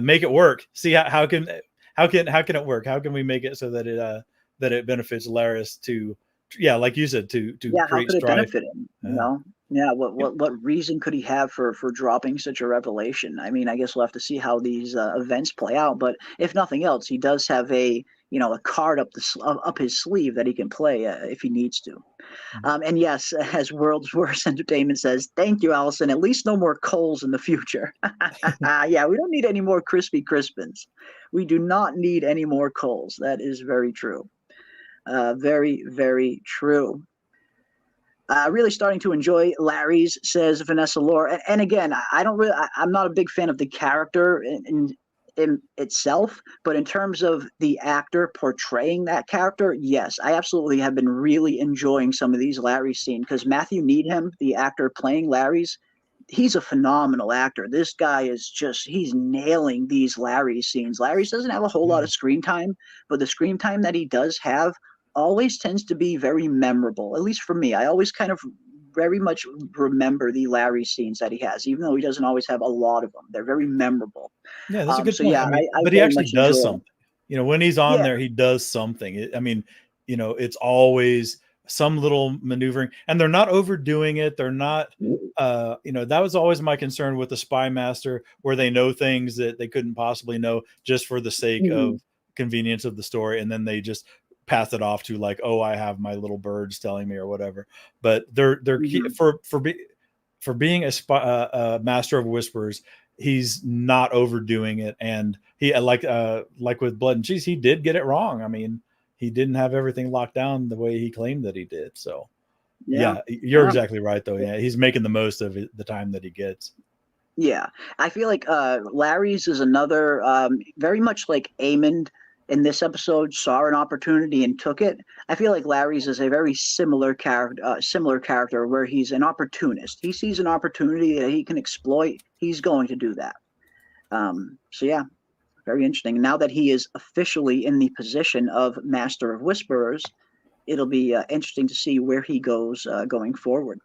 Make it work. See how can it work? How can we make it so that it benefits Laris to, like you said, to how create could it strife? benefit him? What reason could he have for dropping such a revelation? I mean, I guess we'll have to see how these events play out. But if nothing else, he does have a card up his sleeve that he can play if he needs to. And yes, as World's Worst Entertainment says, thank you, Allison. At least no more Coles in the future. Yeah, we don't need any more Crispy Crispins. We do not need any more Coles. That is very true. Very, very true. Really starting to enjoy Larry's, says Vanessa Lore. And again, I'm not a big fan of the character in itself, but in terms of the actor portraying that character, yes, I absolutely have been really enjoying some of these Larry scenes, because Matthew Needham, the actor playing Larry's, he's a phenomenal actor. This guy he's nailing these Larry scenes. Larry's doesn't have a whole lot of screen time, but the screen time that he does have always tends to be very memorable, at least for me. I always kind of very much remember the Larry scenes that he has, even though he doesn't always have a lot of them. They're very memorable. Yeah, that's a good point. Yeah, but he actually does something. When he's on there, he does something. It's always some little maneuvering, and they're not overdoing it. They're not, that was always my concern with the Spy Master, where they know things that they couldn't possibly know just for the sake of convenience of the story, and then they just pass it off to like, oh, I have my little birds telling me or whatever. But they're for being a master of whispers, he's not overdoing it. And he like with Blood and Cheese, he did get it wrong. I mean, he didn't have everything locked down the way he claimed that he did. So yeah, you're exactly right though. Yeah, he's making the most of the time that he gets. Yeah, I feel like Larry's is another very much like Aemond in this episode saw an opportunity and took it. I feel like Larry's is a very similar character where he's an opportunist. He sees an opportunity that he can exploit. He's going to do that. So yeah, very interesting. Now that he is officially in the position of Master of Whisperers, it'll be interesting to see where he goes going forward.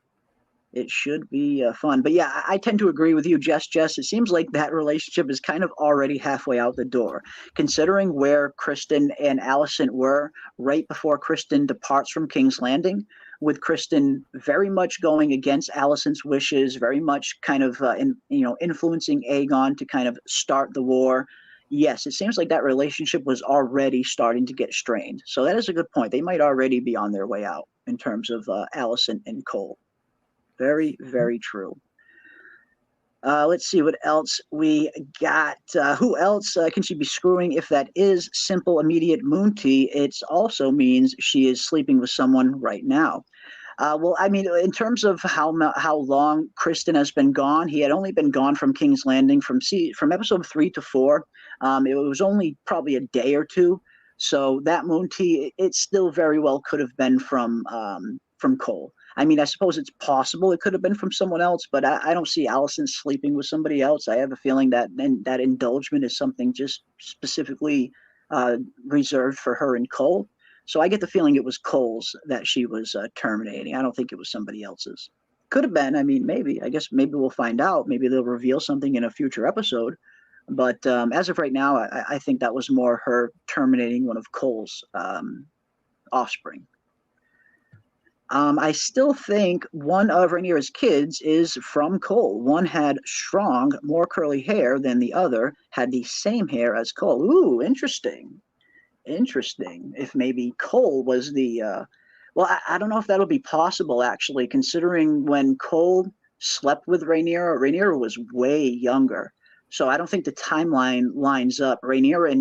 It should be fun. But yeah, I tend to agree with you, Jess. It seems like that relationship is kind of already halfway out the door, considering where Kristen and Alicent were right before Kristen departs from King's Landing, with Kristen very much going against Alicent's wishes, very much kind of influencing Aegon to kind of start the war. Yes, it seems like that relationship was already starting to get strained. So that is a good point. They might already be on their way out in terms of Alicent and Cole. Very, very true. Let's see what else we got. Who else can she be screwing? If that is simple, immediate moon tea, it also means she is sleeping with someone right now. Well, I mean, in terms of how long Kristen has been gone, he had only been gone from King's Landing from episode 3 to 4. It was only probably a day or two. So that moon tea, it still very well could have been from Cole. I mean, I suppose it's possible it could have been from someone else, but I don't see Allison sleeping with somebody else. I have a feeling that that indulgement is something just specifically reserved for her and Cole. So I get the feeling it was Cole's that she was terminating. I don't think it was somebody else's. Could have been. I mean, maybe. I guess maybe we'll find out. Maybe they'll reveal something in a future episode. But as of right now, I think that was more her terminating one of Cole's offspring. I still think one of Rhaenyra's kids is from Cole. One had strong, more curly hair than the other, had the same hair as Cole. Ooh, interesting. Interesting. If maybe Cole was the. Well, I don't know if that'll be possible, actually, considering when Cole slept with Rhaenyra, Rhaenyra was way younger. So I don't think the timeline lines up. Rhaenyra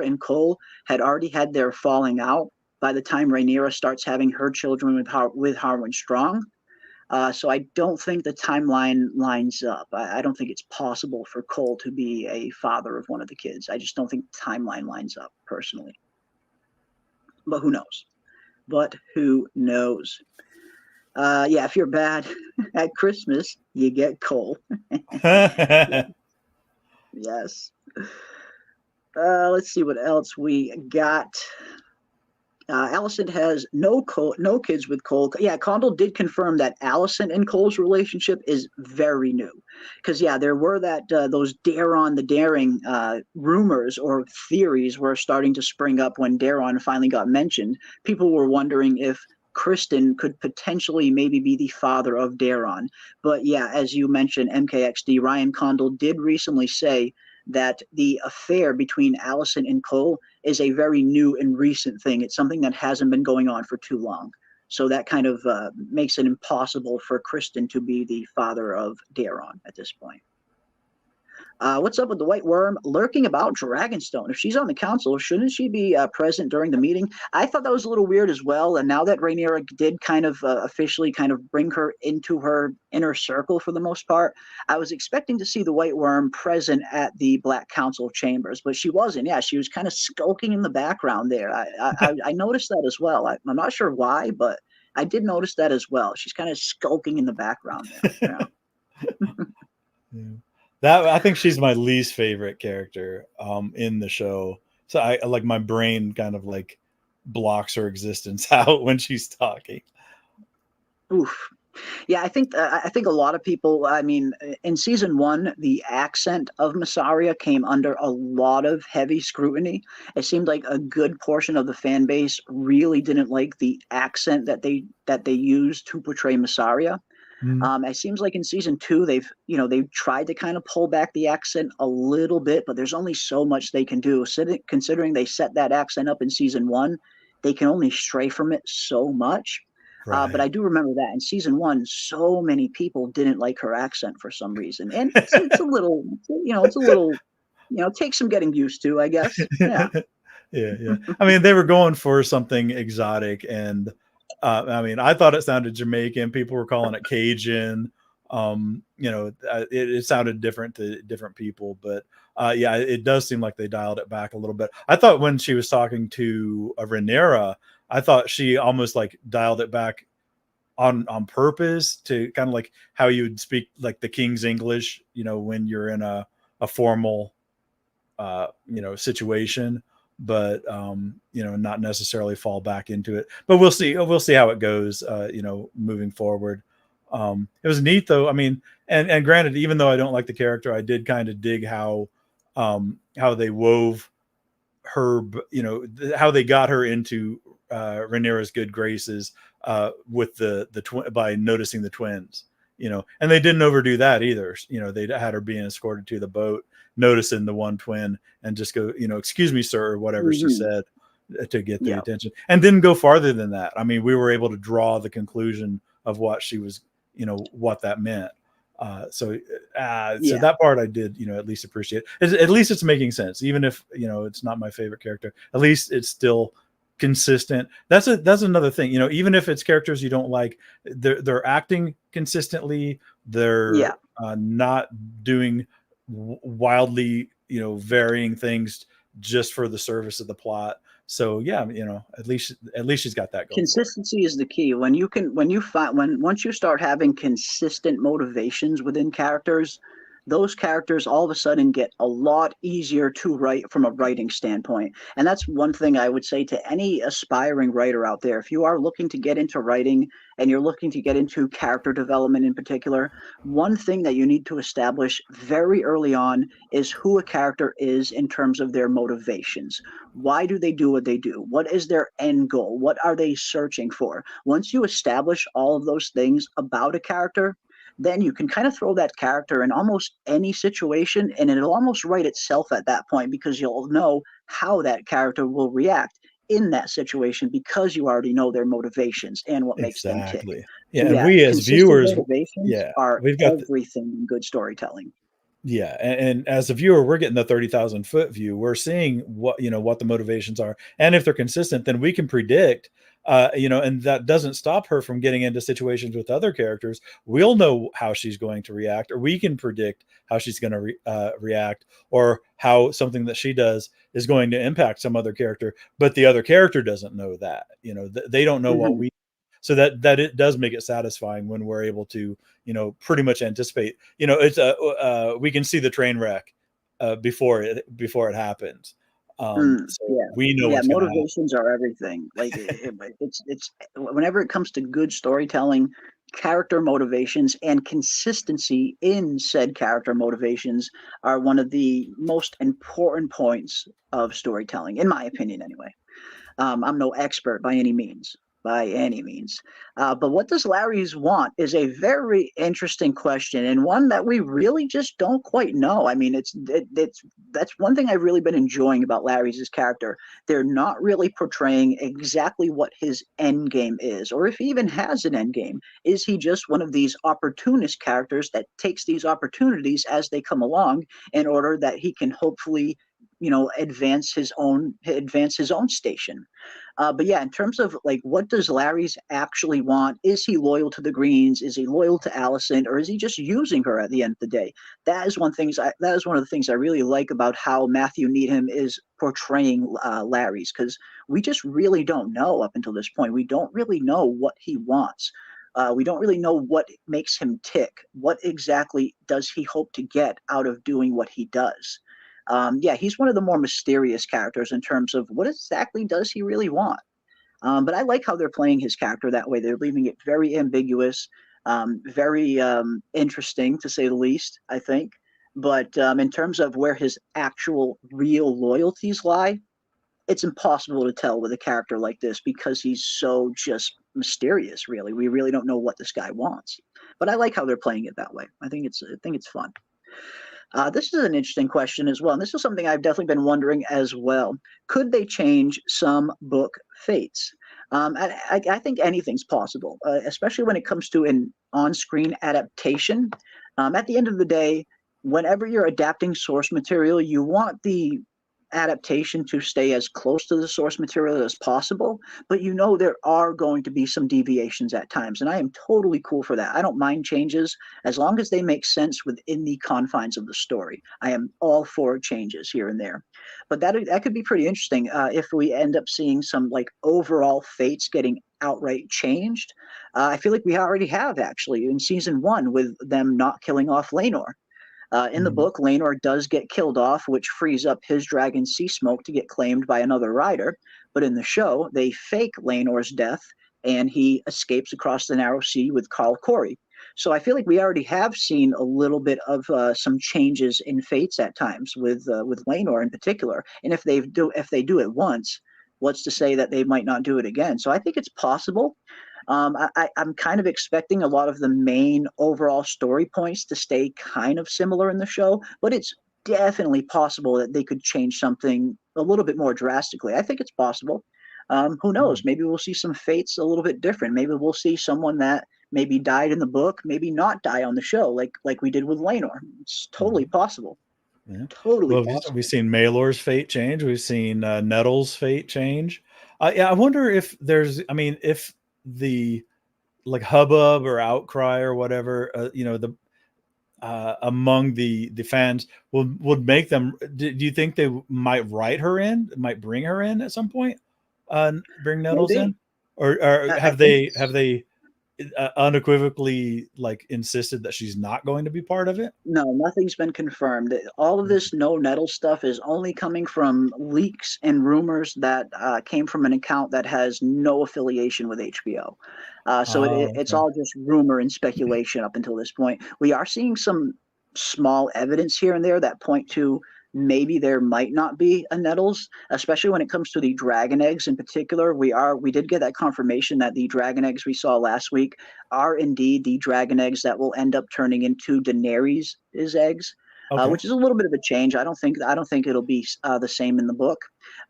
and Cole had already had their falling out by the time Rhaenyra starts having her children with Harwin Strong. So I don't think the timeline lines up. I don't think it's possible for Cole to be a father of one of the kids. I just don't think the timeline lines up, personally. But who knows? Yeah, if you're bad at Christmas, you get Cole. Yes. Let's see what else we got. Alicent has no kids with Cole. Yeah, Condell did confirm that Alicent and Cole's relationship is very new. Because, yeah, there were those Daron the Daring rumors or theories were starting to spring up when Daron finally got mentioned. People were wondering if Kristen could potentially maybe be the father of Daron. But, yeah, as you mentioned, MKXD, Ryan Condell did recently say that the affair between Alicent and Cole is a very new and recent thing. It's something that hasn't been going on for too long. So that kind of makes it impossible for Kristen to be the father of Daron at this point. What's up with the White Worm lurking about Dragonstone? If she's on the council, shouldn't she be present during the meeting? I thought that was a little weird as well. And now that Rhaenyra did kind of officially kind of bring her into her inner circle for the most part, I was expecting to see the White Worm present at the Black Council chambers, but she wasn't. Yeah, she was kind of skulking in the background there. I noticed that as well. I'm not sure why, but I did notice that as well. She's kind of skulking in the background there. Yeah. That I think she's my least favorite character in the show. So I like my brain kind of like blocks her existence out when she's talking. Oof. Yeah, I think a lot of people. I mean, in season 1, the accent of Massaria came under a lot of heavy scrutiny. It seemed like a good portion of the fan base really didn't like the accent that they used to portray Massaria. It seems like in season 2, they've tried to kind of pull back the accent a little bit, but there's only so much they can do. Considering they set that accent up in season 1, they can only stray from it so much. Right. But I do remember that in season 1, so many people didn't like her accent for some reason, and it's a little, takes some getting used to, I guess. Yeah. Yeah. I mean, they were going for something exotic, and I mean, I thought it sounded Jamaican. People were calling it Cajun. It sounded different to different people, but yeah, it does seem like they dialed it back a little bit. I thought when she was talking to Rhaenyra, I thought she almost like dialed it back on purpose to kind of like how you would speak like the King's English, when you're in a formal, situation. But not necessarily fall back into it. But we'll see how it goes, moving forward. It was neat though. I mean, and granted, even though I don't like the character, I did kind of dig how they wove her, how they got her into Rhaenyra's good graces with the by noticing the twins, and they didn't overdo that either. They had her being escorted to the boat, noticing the one twin, and just go, excuse me, sir, or whatever she said to get the attention, and didn't go farther than that. I mean, we were able to draw the conclusion of what she was, what that meant. So that part I did, at least appreciate. At least it's making sense, even if it's not my favorite character. At least it's still consistent. That's another thing. Even if it's characters you don't like, they're acting consistently. They're not doing wildly varying things just for the service of the plot. So yeah, at least she's got that going for her. Consistency is the key. Once you start having consistent motivations within characters, those characters all of a sudden get a lot easier to write from a writing standpoint. And that's one thing I would say to any aspiring writer out there. If you are looking to get into writing and you're looking to get into character development in particular, one thing that you need to establish very early on is who a character is in terms of their motivations. Why do they do what they do? What is their end goal? What are they searching for? Once you establish all of those things about a character, then you can kind of throw that character in almost any situation and it'll almost write itself at that point because you'll know how that character will react in that situation because you already know their motivations and what makes them tick. Exactly. So Yeah, and we as consistent viewers, motivations yeah, are we've got everything in good storytelling. yeah, and as a viewer, we're getting the 30,000-foot view. We're seeing what the motivations are, and if they're consistent, then we can predict. And that doesn't stop her from getting into situations with other characters. We'll know how she's going to react, or we can predict how she's going to react, or how something that she does is going to impact some other character. But the other character doesn't know that. They don't know what we. So that it does make it satisfying when we're able to, pretty much anticipate. It's we can see the train wreck before it happens. We know what's motivations are everything. Like it's whenever it comes to good storytelling, character motivations and consistency in said character motivations are one of the most important points of storytelling, in my opinion, anyway. I'm no expert by any means. But what does Larry's want is a very interesting question and one that we really just don't quite know. I mean, that's one thing I've really been enjoying about Larry's character. They're not really portraying exactly what his end game is, or if he even has an end game. Is he just one of these opportunist characters that takes these opportunities as they come along in order that he can hopefully advance his own station? But yeah, in terms of like, what does Larry's actually want? Is he loyal to the Greens? Is he loyal to Allison, or is he just using her at the end of the day? That is one of the things I really like about how Matthew Needham is portraying Larry's, because we just really don't know up until this point. We don't really know what he wants. We don't really know what makes him tick. What exactly does he hope to get out of doing what he does? He's one of the more mysterious characters in terms of what exactly does he really want. But I like how they're playing his character that way. They're leaving it very ambiguous, very interesting to say the least, I think. But in terms of where his actual real loyalties lie, it's impossible to tell with a character like this because he's so just mysterious, really. We really don't know what this guy wants. But I like how they're playing it that way. I think it's fun. This is an interesting question as well, and this is something I've definitely been wondering as well. Could they change some book fates? I think anything's possible, especially when it comes to an on-screen adaptation. At the end of the day, whenever you're adapting source material, you want the adaptation to stay as close to the source material as possible, but there are going to be some deviations at times, and I am totally cool for that. I don't mind changes as long as they make sense within the confines of the story. I am all for changes here and there, but that could be pretty interesting if we end up seeing some like overall fates getting outright changed. I feel like we already have actually in season 1 with them not killing off Laenor. In the book, Laenor does get killed off, which frees up his dragon Sea Smoke to get claimed by another rider. But in the show, they fake Laenor's death, and he escapes across the narrow sea with Karl Corey. So I feel like we already have seen a little bit of some changes in fates at times with Laenor in particular. And if they do it once, what's to say that they might not do it again? So I think it's possible. I'm kind of expecting a lot of the main overall story points to stay kind of similar in the show, but it's definitely possible that they could change something a little bit more drastically. I think it's possible. Who knows? Maybe we'll see some fates a little bit different. Maybe we'll see someone that maybe died in the book, maybe not die on the show, like we did with Laenor. It's totally possible. Yeah. Totally. Well, we've seen Maelor's fate change. We've seen Nettle's fate change. I wonder if if the like hubbub or outcry or whatever, among the fans would make them. Do you think they might write her in, might bring her in at some point, bring Nettles Maybe. in, or I have think they unequivocally like insisted that she's not going to be part of it? no, nothing's been confirmed. All of this no nettle stuff is only coming from leaks and rumors that came from an account that has no affiliation with HBO. So Oh, it's okay. all just rumor and speculation up until this point. We are seeing some small evidence here and there that point to maybe there might not be a nettles, especially when it comes to the dragon eggs in particular. We did get that confirmation that the dragon eggs we saw last week are indeed the dragon eggs that will end up turning into Daenerys' eggs, Okay. which is a little bit of a change. I don't think it'll be the same in the book,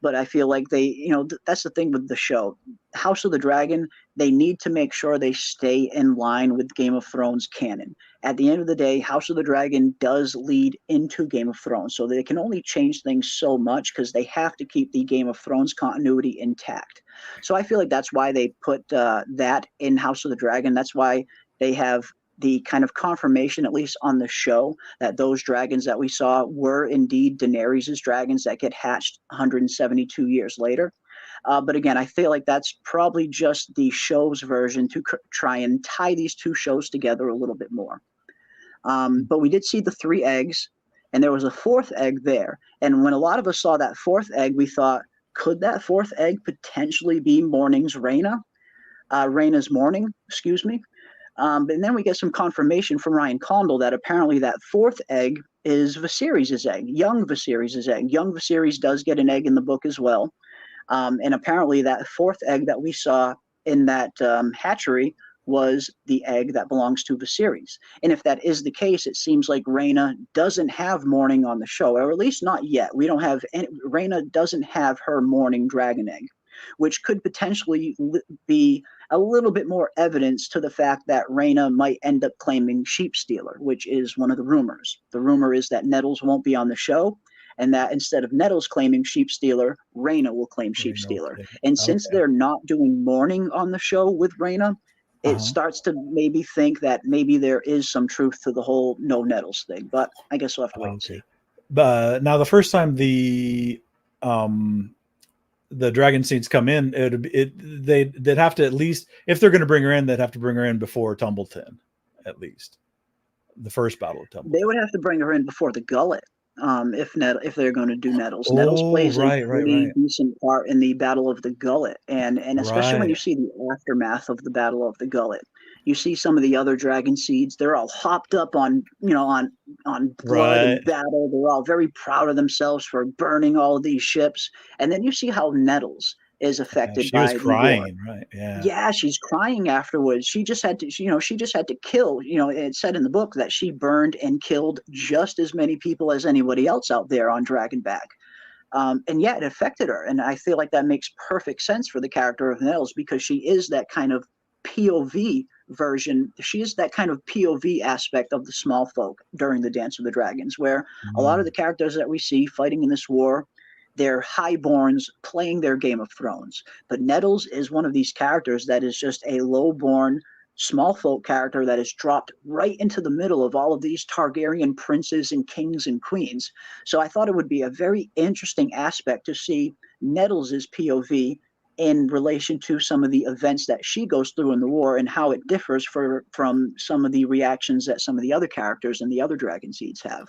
but I feel like they, that's the thing with the show, House of the Dragon. They need to make sure they stay in line with Game of Thrones canon. At the end of the day, House of the Dragon does lead into Game of Thrones, so they can only change things so much because they have to keep the Game of Thrones continuity intact. So I feel like that's why they put that in House of the Dragon. That's why they have the kind of confirmation, at least on the show, that those dragons that we saw were indeed Daenerys' dragons that get hatched 172 years later. But again, I feel like that's probably just the show's version to try and tie these two shows together a little bit more. But we did see the 3 eggs, and there was a 4th egg there. And when a lot of us saw that 4th egg, we thought, could that 4th egg potentially be Morning's Rhaena's Morning, excuse me. But then we get some confirmation from Ryan Condal that apparently that 4th egg is Viserys' egg, young Viserys' egg. Young Viserys does get an egg in the book as well. And apparently that 4th egg that we saw in that hatchery was the egg that belongs to Viserys. And if that is the case, it seems like Rhaena doesn't have Morning on the show, or at least not yet. We don't have Rhaena doesn't have her Morning dragon egg, which could potentially be a little bit more evidence to the fact that Rhaena might end up claiming Sheep Stealer, which is one of the rumors. The rumor is that Nettles won't be on the show, and that instead of Nettles claiming Sheep Stealer, Rhaena will claim Sheep Stealer. And since Okay. they're not doing Morning on the show with Rhaena, it starts to maybe think that maybe there is some truth to the whole no Nettles thing. But I guess we'll have to wait and see. But now the first time the dragon seeds come in, they'd have to, at least if they're going to bring her in, they'd have to bring her in before Tumbleton, at least the first battle of Tumbleton. They would have to bring her in before the Gullet. If they're going to do Nettles. Nettles plays a pretty decent part in the Battle of the Gullet, and especially when you see the aftermath of the Battle of the Gullet, you see some of the other dragon seeds. They're all hopped up on blood and battle. They're all very proud of themselves for burning all of these ships, and then you see how Nettles is affected by the crying, right? Yeah, she's crying afterwards. She just had to, she just had to kill. It said in the book that she burned and killed just as many people as anybody else out there on Dragonback. And yeah, it affected her. And I feel like that makes perfect sense for the character of Nels, because she is that kind of POV version. She is that kind of POV aspect of the small folk during the Dance of the Dragons, where a lot of the characters that we see fighting in this war, they're highborns playing their Game of Thrones. But Nettles is one of these characters that is just a lowborn, small folk character that is dropped right into the middle of all of these Targaryen princes and kings and queens. So I thought it would be a very interesting aspect to see Nettles' POV in relation to some of the events that she goes through in the war, and how it differs from some of the reactions that some of the other characters and the other dragon seeds have.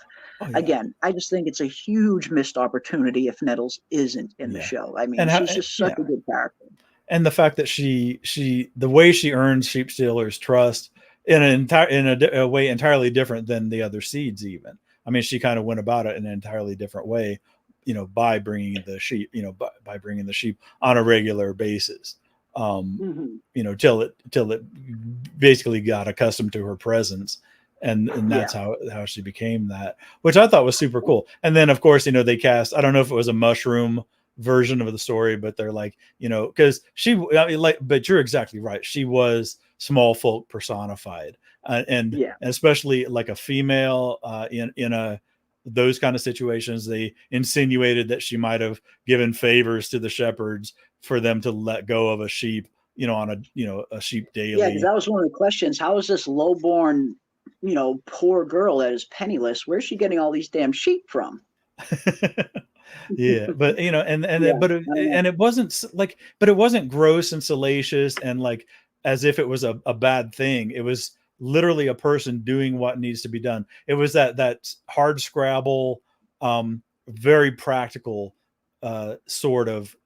Again, I just think it's a huge missed opportunity if Nettles isn't in the show. I mean, she's just such a good character. And the fact that the way she earns Sheep Stealer's trust in a way entirely different than the other seeds. Even, I mean, she kind of went about it in an entirely different way, by bringing the sheep, by bringing the sheep on a regular basis, till it basically got accustomed to her presence. And that's how she became that, which I thought was super cool. And then of course, they cast, I don't know if it was a mushroom version of the story, but they're like, because but you're exactly right. She was small folk personified, and especially like a female in those kind of situations, they insinuated that she might have given favors to the shepherds for them to let go of a sheep, on a sheep daily. Yeah, because that was one of the questions. How is this lowborn poor girl that is penniless. Where's she getting all these damn sheep from? Yeah, but Yeah, and it wasn't like, but it wasn't gross and salacious and like as if it was a bad thing. It was literally a person doing what needs to be done. It was that hard scrabble, very practical sort of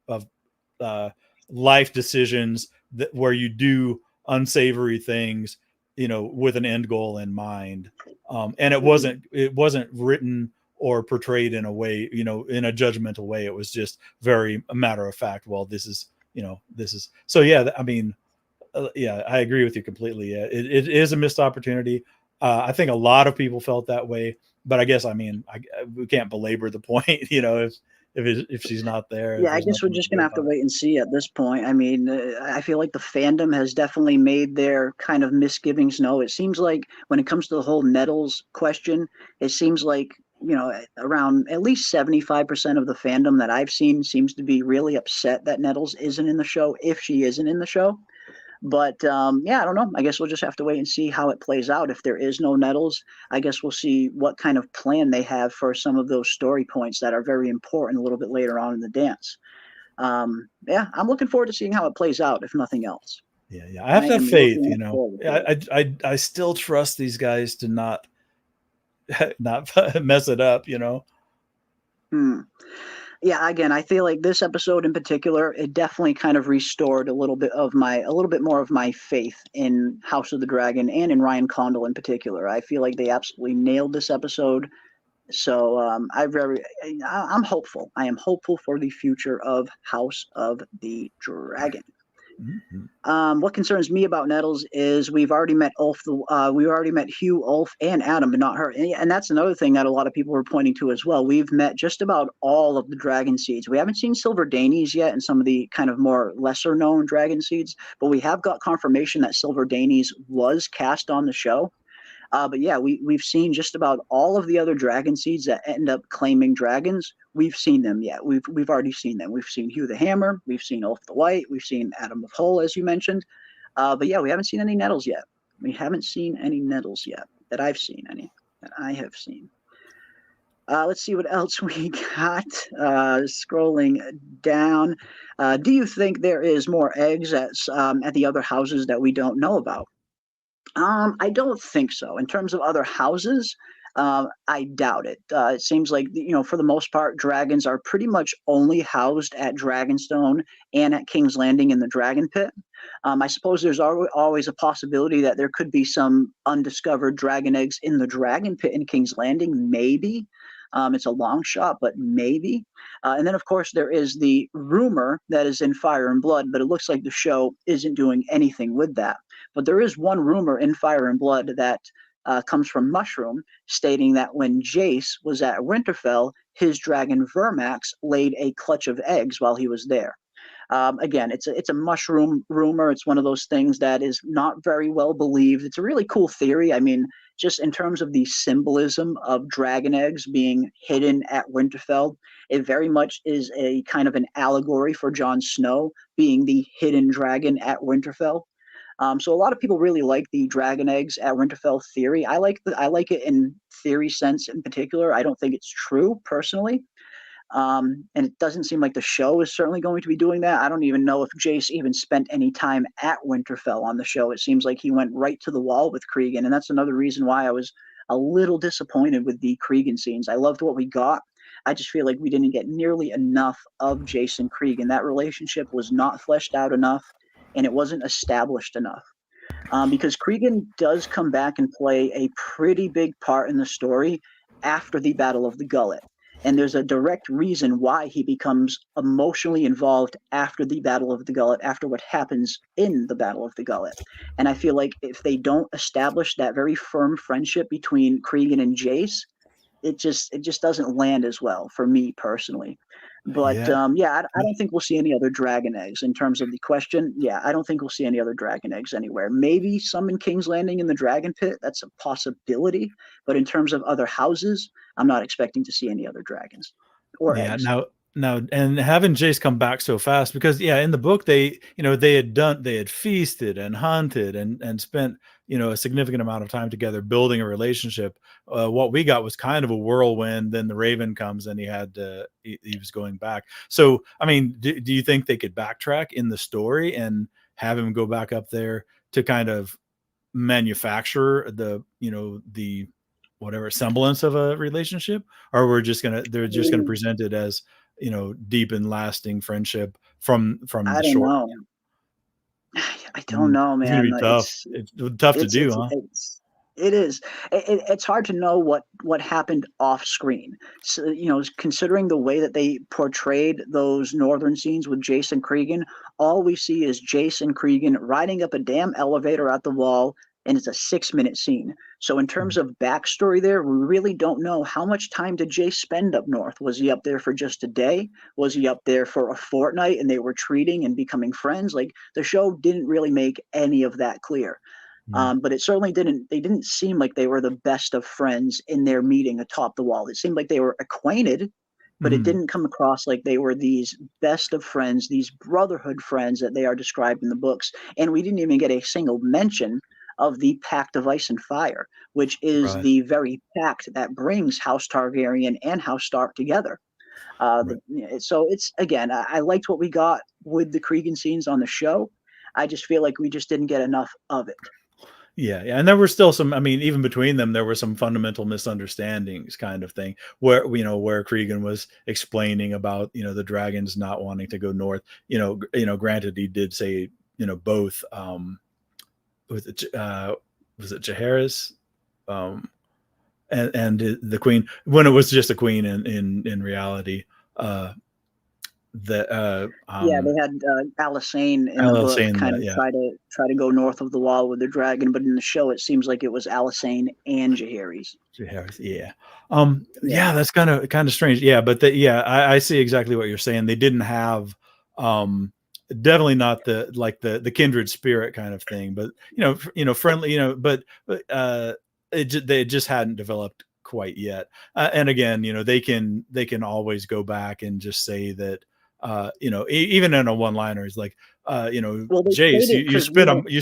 uh, life decisions that where you do unsavory things, with an end goal in mind. And it wasn't written or portrayed in a way, in a judgmental way. It was just very a matter of fact. Well, this is so. Yeah, I mean, yeah, I agree with you completely. Yeah, it is a missed opportunity. I think a lot of people felt that way, but I guess we can't belabor the point. If she's not there, Yeah, I there's guess we're nothing we just can gonna do have to about it. wait and see at this point. I mean, I feel like the fandom has definitely made their kind of misgivings known. It seems like when it comes to the whole Nettles question, it seems like around at least 75% of the fandom that I've seen seems to be really upset that Nettles isn't in the show if she isn't in the show. But yeah, I don't know. I guess we'll just have to wait and see how it plays out. If there is no Nettles, I guess we'll see what kind of plan they have for some of those story points that are very important a little bit later on in the dance. Yeah, I'm looking forward to seeing how it plays out, if nothing else. Yeah, I have I to have am faith. looking forward to it. I still trust these guys to not not mess it up. Hmm. Yeah, again, I feel like this episode in particular, it definitely kind of restored a little bit more of my faith in House of the Dragon and in Ryan Condal in particular. I feel like they absolutely nailed this episode. So I'm hopeful. I am hopeful for the future of House of the Dragon. Mhm. What concerns me about Nettles is we've already met we already met Hugh, Ulf, and Adam, but not her. And that's another thing that a lot of people were pointing to as well. We've met just about all of the dragon seeds. We haven't seen Silver Danes yet and some of the kind of more lesser known dragon seeds, but we have got confirmation that Silver Danes was cast on the show. But yeah, we've seen just about all of the other dragon seeds that end up claiming dragons. We've seen them. Yeah, we've already seen them. We've seen Hugh the Hammer. We've seen Ulf the White. We've seen Adam of Hull, as you mentioned. But yeah, we haven't seen any Nettles yet. We haven't seen any Nettles yet that I've seen any that I have seen. Let's see what else we got. Scrolling down, do you think there is more eggs at the other houses that we don't know about? I don't think so. In terms of other houses, I doubt it. It seems like for the most part, dragons are pretty much only housed at Dragonstone and at King's Landing in the Dragon Pit. I suppose there's always a possibility that there could be some undiscovered dragon eggs in the Dragon Pit in King's Landing, maybe. It's a long shot, but maybe. And then, of course, there is the rumor that is in Fire and Blood, but it looks like the show isn't doing anything with that. But there is one rumor in Fire and Blood that comes from Mushroom, stating that when Jace was at Winterfell, his dragon Vermax laid a clutch of eggs while he was there. Again, it's a mushroom rumor. It's one of those things that is not very well believed. It's a really cool theory. I mean, just in terms of the symbolism of dragon eggs being hidden at Winterfell, it very much is a kind of an allegory for Jon Snow being the hidden dragon at Winterfell. So a lot of people really like the dragon eggs at Winterfell theory. I like it in theory sense in particular. I don't think it's true personally. And it doesn't seem like the show is certainly going to be doing that. I don't even know if Jace even spent any time at Winterfell on the show. It seems like he went right to the wall with Cregan, and that's another reason why I was a little disappointed with the Cregan scenes. I loved what we got. I just feel like we didn't get nearly enough of Jace and Cregan. That relationship was not fleshed out enough, and it wasn't established enough. Because Cregan does come back and play a pretty big part in the story after the Battle of the Gullet. And there's a direct reason why he becomes emotionally involved after the Battle of the Gullet, after what happens in the Battle of the Gullet. And I feel like if they don't establish that very firm friendship between Cregan and Jace, it just doesn't land as well for me personally. But Yeah. yeah, I don't think we'll see any other dragon eggs in terms of the question. Yeah, I don't think we'll see any other dragon eggs anywhere. Maybe some in King's Landing in the Dragon Pit. That's a possibility. But in terms of other houses, I'm not expecting to see any other dragons or Yeah. eggs. Now, now, and having Jace come back so fast, because yeah, in the book they had feasted and hunted and spent a significant amount of time together building a relationship. What we got was kind of a whirlwind. Then the Raven comes and he was going back. So I mean, do you think they could backtrack in the story and have him go back up there to kind of manufacture the whatever semblance of a relationship, or they're just gonna present it as deep and lasting friendship from I the don't short? know. I don't know, It's gonna man. be tough. It's tough to do, huh? It is. It's hard to know what happened off screen. So, considering the way that they portrayed those northern scenes with Jason Cregan, all we see is Jason Cregan riding up a damn elevator at the wall, and it's a 6-minute scene. So, in terms Mhm. of backstory, there, we really don't know how much time did Jace spend up north. Was he up there for just a day? Was he up there for a fortnight, and they were treating and becoming friends? Like the show didn't really make any of that clear. Mhm. But it certainly didn't. They didn't seem like they were the best of friends in their meeting atop the wall. It seemed like they were acquainted, but it Mhm. didn't come across like they were these best of friends, these brotherhood friends that they are described in the books. And we didn't even get a single mention of the Pact of Ice and Fire, which is Right. the very pact that brings House Targaryen and House Stark together. Right. So it's again, I liked what we got with the Cregan scenes on the show. I just feel like we just didn't get enough of it. Yeah, yeah, and there were still some. I mean, even between them, there were some fundamental misunderstandings, kind of thing, where where Cregan was explaining about the dragons not wanting to go north. Granted, he did say both. Was it Jaehaerys, um, and the queen, when it was just a queen in reality. Uh, that Yeah, they had Alysanne in I the love book saying kind that. of Yeah, try to go north of the wall with the dragon, but in the show it seems like it was Alysanne and Jaehaerys. Harris, yeah. Yeah. Yeah, that's kind of strange. Yeah, but yeah, I see exactly what you're saying. They didn't have um definitely not the kindred spirit kind of thing, but friendly, but they just hadn't developed quite yet. And again, they can always go back and just say that even in a one liner is like Well, they played Jace, it you because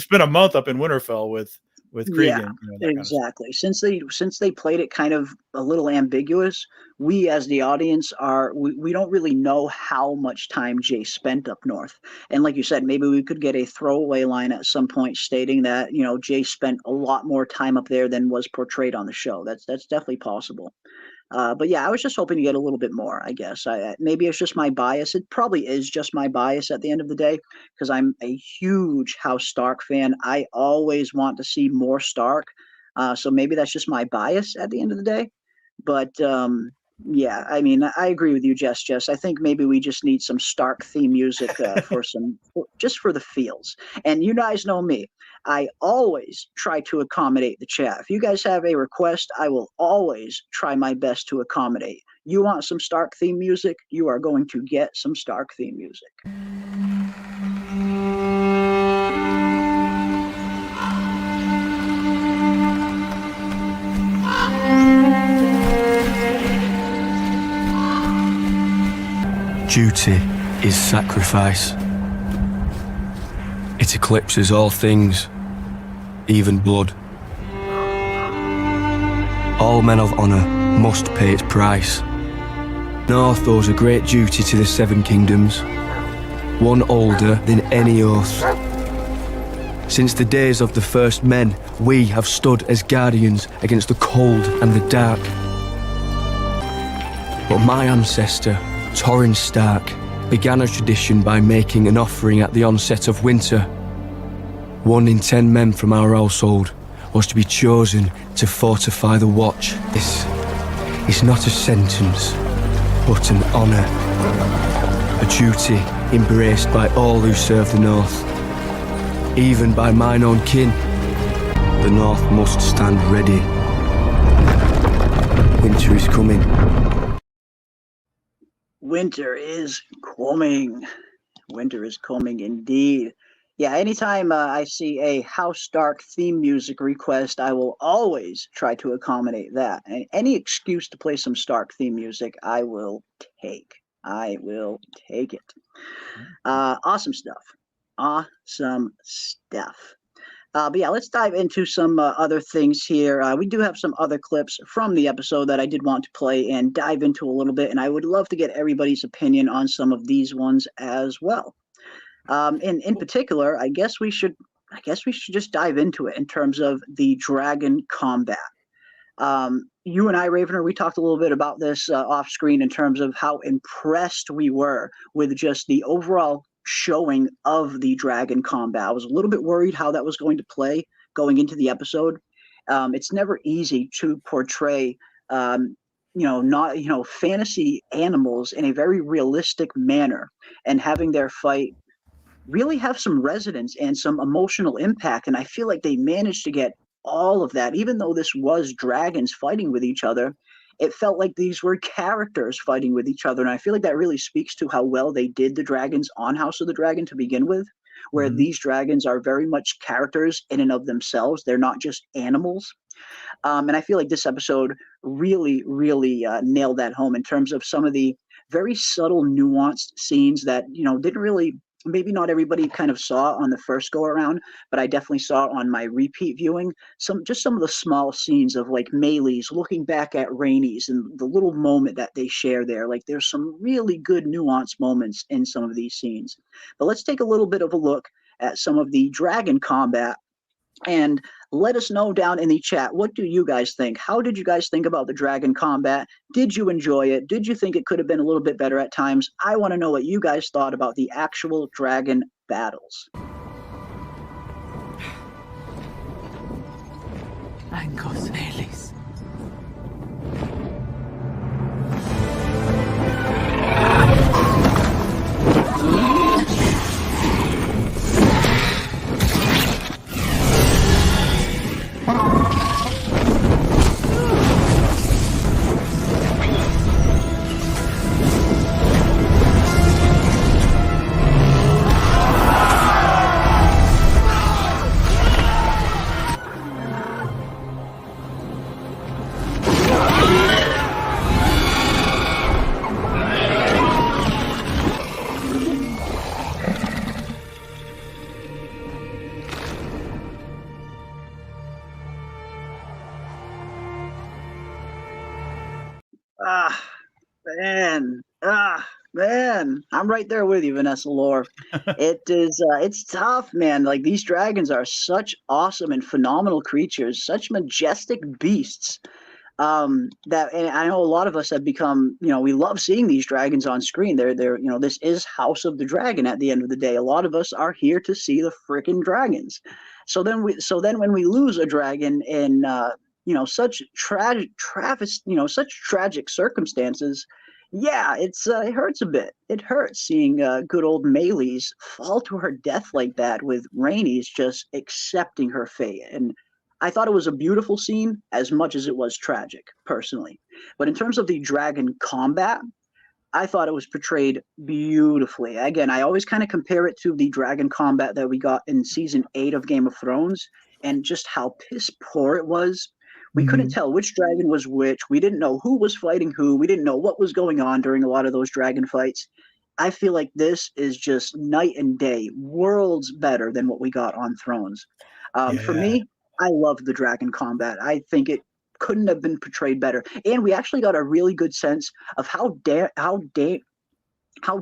spent a month up in Winterfell with yeah, Cregan, that kind of stuff. exactly. Since they played it kind of a little ambiguous, we as the audience we don't really know how much time Jay spent up north. And like you said, maybe we could get a throwaway line at some point stating that, Jay spent a lot more time up there than was portrayed on the show. That's definitely possible. But yeah, I was just hoping to get a little bit more. I guess maybe it's just my bias. It probably is just my bias at the end of the day because I'm a huge House Stark fan. I always want to see more Stark. So maybe that's just my bias at the end of the day. But yeah, I mean, I agree with you, Jess. Jess, I think maybe we just need some Stark theme music just for the feels. And you guys know me. I always try to accommodate the chat. If you guys have a request, I will always try my best to accommodate. You want some Stark theme music? You are going to get some Stark theme music. Duty is sacrifice. It eclipses all things, even blood. All men of honour must pay its price. North owes a great duty to the Seven Kingdoms, one older than any oath. Since the days of the first men, we have stood as guardians against the cold and the dark. But my ancestor, Torrin Stark, began a tradition by making an offering at the onset of winter. 1 in 10 men from our household was to be chosen to fortify the watch. This is not a sentence, but an honour. A duty embraced by all who serve the North. Even by mine own kin. The North must stand ready. Winter is coming. Winter is coming. Winter is coming indeed. Yeah, anytime I see a House Stark theme music request, I will always try to accommodate that. And any excuse to play some Stark theme music, I will take. I will take it. Awesome stuff. Awesome stuff. But yeah, let's dive into some other things here. We do have some other clips from the episode that I did want to play and dive into a little bit, and I would love to get everybody's opinion on some of these ones as well. In particular, I guess we should just dive into it in terms of the dragon combat. You and I, Ravener, we talked a little bit about this off screen in terms of how impressed we were with just the overall showing of the dragon combat. I was a little bit worried how that was going to play going into the episode. It's never easy to portray, not fantasy animals in a very realistic manner and having their fight really have some resonance and some emotional impact. And I feel like they managed to get all of that, even though this was dragons fighting with each other. It felt like these were characters fighting with each other. And I feel like that really speaks to how well they did the dragons on House of the Dragon to begin with, where these dragons are very much characters in and of themselves. They're not just animals. And I feel like this episode really, really nailed that home in terms of some of the very subtle, nuanced scenes that, didn't really, maybe not everybody kind of saw on the first go around, but I definitely saw on my repeat viewing. Some of the small scenes of like Maylee's looking back at Rhaenys and the little moment that they share there. Like there's some really good nuanced moments in some of these scenes. But let's take a little bit of a look at some of the dragon combat. And let us know down in the chat, what do you guys think? How did you guys think about the dragon combat? Did you enjoy it? Did you think it could have been a little bit better at times? I want to know what you guys thought about the actual dragon battles. Angos Elis. Man, I'm right there with you, Vanessa Lore. It's tough, man. Like these dragons are such awesome and phenomenal creatures, such majestic beasts. That, and I know a lot of us have become, we love seeing these dragons on screen. They're, this is House of the Dragon at the end of the day. A lot of us are here to see the freaking dragons. So then when we lose a dragon in, such such tragic circumstances, yeah, it hurts a bit. It hurts seeing good old Maylee's fall to her death like that, with Rhaenys just accepting her fate. And I thought it was a beautiful scene as much as it was tragic, personally. But in terms of the dragon combat, I thought it was portrayed beautifully. Again, I always kind of compare it to the dragon combat that we got in season 8 of Game of Thrones, and just how piss poor it was. We couldn't tell which dragon was which. We didn't know who was fighting who. We didn't know what was going on during a lot of those dragon fights. I feel like this is just night and day, worlds better than what we got on Thrones. For me, I love the dragon combat. I think it couldn't have been portrayed better. And we actually got a really good sense of how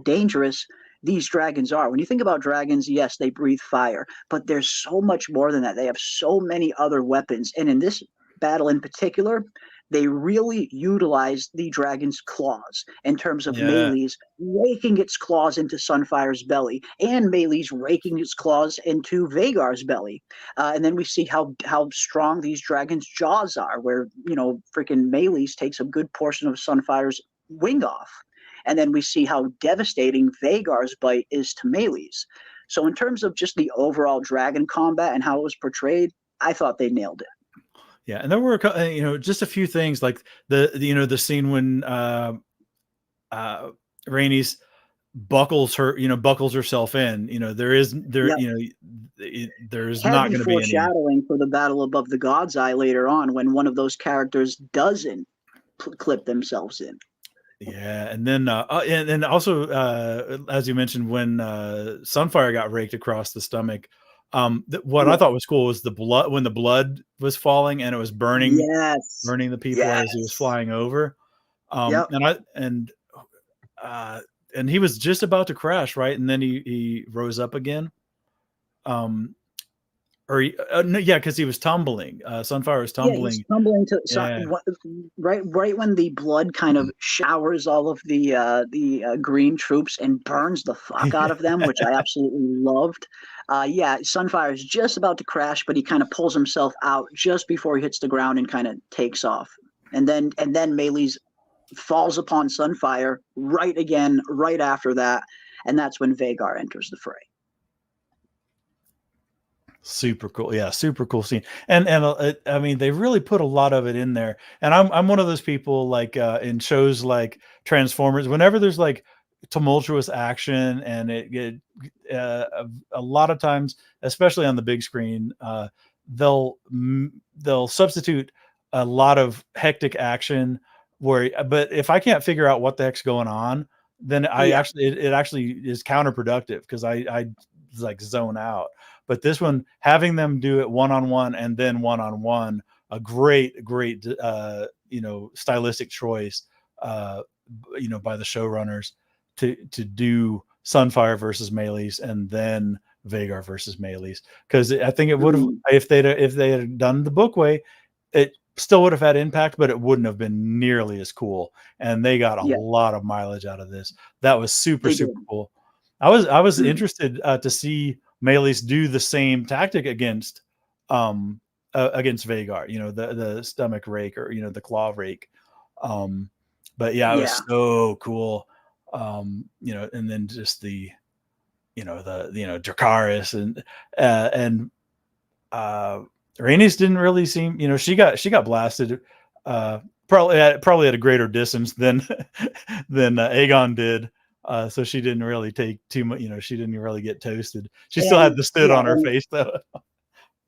dangerous these dragons are. When you think about dragons, yes, they breathe fire, but there's so much more than that. They have so many other weapons. And in this battle in particular, they really utilized the dragon's claws in terms of Maylee's raking its claws into Sunfire's belly, and Maylee's raking its claws into Vhagar's belly. And then we see how strong these dragons' jaws are, where, freaking Maylee's takes a good portion of Sunfire's wing off. And then we see how devastating Vhagar's bite is to Maylee's. So in terms of just the overall dragon combat and how it was portrayed, I thought they nailed it. Yeah, and there were just a few things like the scene when Rhaenys buckles herself in. There's not going to be foreshadowing for the battle above the God's Eye later on, when one of those characters doesn't clip themselves in. Yeah, and then and also as you mentioned, when Sunfire got raked across the stomach, what I Yeah. thought was cool was the blood when the blood was falling and it was Yes. burning the people as he was Yes. flying over. Yep. Uh, and he was just about to crash, right? And then he rose up again. Um, or no, yeah, because he was tumbling. Sunfire was Yeah, he's tumbling. tumbling to Yeah, right when the blood kind of showers all of the green troops and burns the fuck out of them, which I absolutely loved. Yeah, Sunfire is just about to crash, but he kind of pulls himself out just before he hits the ground and kind of takes off. And then Melee's falls upon Sunfire right again, right after that, and that's when Vagar enters the fray. super cool. Yeah, super cool scene. And I mean, they really put a lot of it in there. And I'm one of those people like in shows like Transformers. Whenever there's like tumultuous action, and a lot of times, especially on the big screen, they'll substitute a lot of hectic action. But if I can't figure out what the heck's going on, then Yeah, it actually is counterproductive because I like zone out. But this one, having them do it one on one and then one on one, a great stylistic choice, by the showrunners to do Sunfire versus Melees and then Vagar versus Melees, because I think it would have, mhm, if they had done the book way, it still would have had impact, but it wouldn't have been nearly as cool. And they got a yeah, lot of mileage out of this. That was super they did. cool. I was Mhm. interested to see Melees do the same tactic against Vagar, the stomach rake, or the claw rake. But yeah, it Yeah, was so cool. And then just Dracarys and Rhaenys didn't really seem, she got blasted probably at a greater distance than than Aegon did. So she didn't really take too much, she didn't really get toasted. She still had and the stood yeah, on her face though.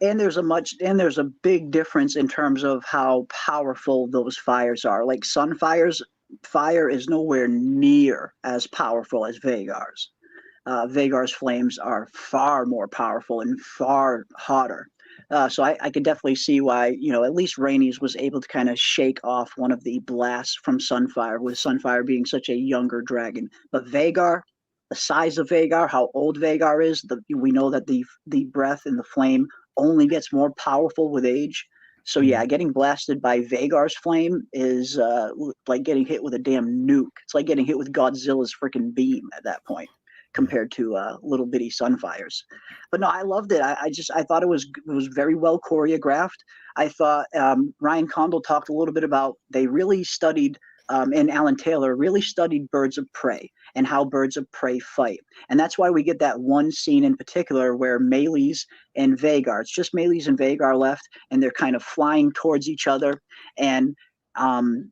and there's a big difference in terms of how powerful those fires are. Like Sunfire's fire is nowhere near as powerful as Vagar's. Vagar's flames are far more powerful and far hotter. So I could definitely see why, at least Rhaenys was able to kind of shake off one of the blasts from Sunfire, with Sunfire being such a younger dragon. But Vagar, the size of Vagar, how old Vagar is, we know that the breath and the flame only gets more powerful with age. So yeah, Mhm. getting blasted by Vagar's flame is like getting hit with a damn nuke. It's like getting hit with Godzilla's freaking beam at that point, Yeah. compared to little bitty Sunfires. But no, I loved it. I thought it was very well choreographed. I thought Ryan Condal talked a little bit about, they really studied, and Alan Taylor really studied birds of prey and how birds of prey fight. And that's why we get that one scene in particular where Melees and Vagar, it's just Melees and Vagar left, and they're kind of flying towards each other. And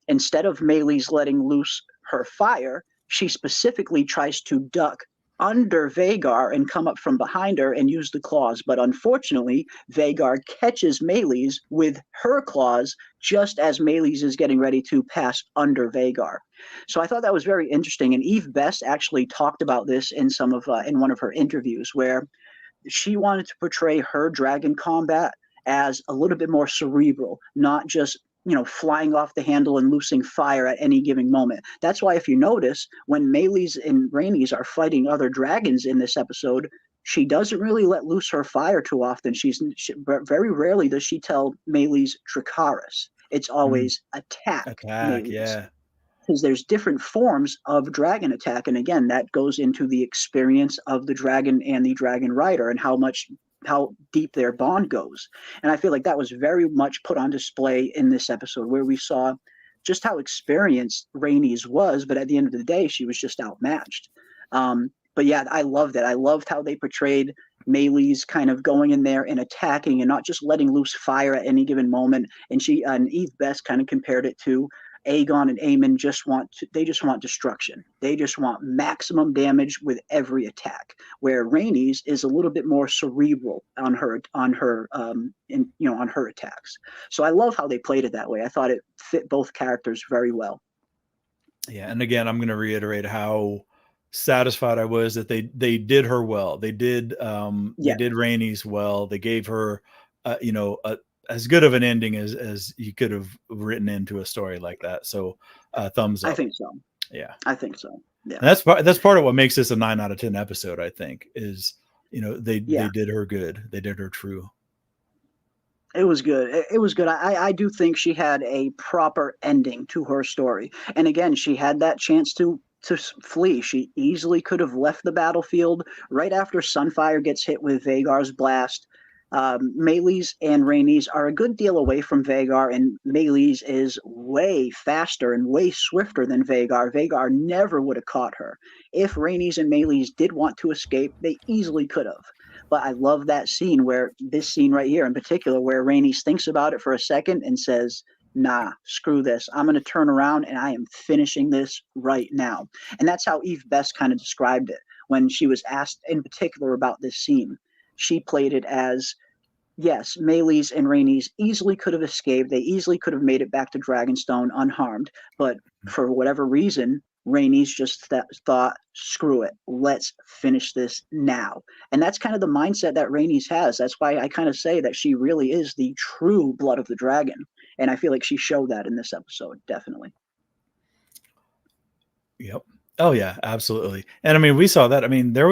instead of Melees letting loose her fire, she specifically tries to duck under Vagar and come up from behind her and use the claws. But unfortunately, Vagar catches Melees with her claws just as Melees is getting ready to pass under Vagar. So I thought that was very interesting. And Eve Best actually talked about this in one of her interviews, where she wanted to portray her dragon combat as a little bit more cerebral, not just flying off the handle and loosing fire at any given moment. That's why, if you notice, when Melees and Rhaenys are fighting other dragons in this episode, she doesn't really let loose her fire too often. Very rarely does she tell Melees Dracarys. It's Mhm. always attack Attack, Melees, yeah. because there's different forms of dragon attack, and again, that goes into the experience of the dragon and the dragon rider, and how deep their bond goes. And I feel like that was very much put on display in this episode, where we saw just how experienced Rhaenys was, but at the end of the day, she was just outmatched. But yeah, I loved it. I loved how they portrayed Melees kind of going in there and attacking and not just letting loose fire at any given moment. And Eve Best kind of compared it to Aegon and Aemon. They just want destruction. They just want maximum damage with every attack. Where Rhaenys is a little bit more cerebral on her attacks. So I love how they played it that way. I thought it fit both characters very well. Yeah, and again, I'm going to reiterate how satisfied I was that they did her well. They did Rhaenys well. They gave her, as good of an ending as you could have written into a story like that. So, thumbs up. I think so. Yeah, I think so. Yeah, and that's part of what makes this a 9 out of 10 episode. I think is they did her good. They did her true. It was good. It was good. I do think she had a proper ending to her story. And again, she had that chance to flee. She easily could have left the battlefield right after Sunfire gets hit with Vagar's blast. Melees and Rhaenys are a good deal away from Vagar, and Melees is way faster and way swifter than Vagar. Vagar never would have caught her. If Rhaenys and Melees did want to escape, they easily could have. But I love that scene this scene right here in particular, where Rhaenys thinks about it for a second and says, nah, screw this. I'm going to turn around and I am finishing this right now. And that's how Eve Best kind of described it when she was asked in particular about this scene. She played it as, yes, Melees and Rhaenys easily could have escaped. They easily could have made it back to Dragonstone unharmed. But for whatever reason, Rhaenys just thought, screw it, let's finish this now. And that's kind of the mindset that Rhaenys has. That's why I kind of say that she really is the true blood of the dragon. And I feel like she showed that in this episode, definitely. Yep. Oh yeah, absolutely. And I mean, we saw that. I mean, it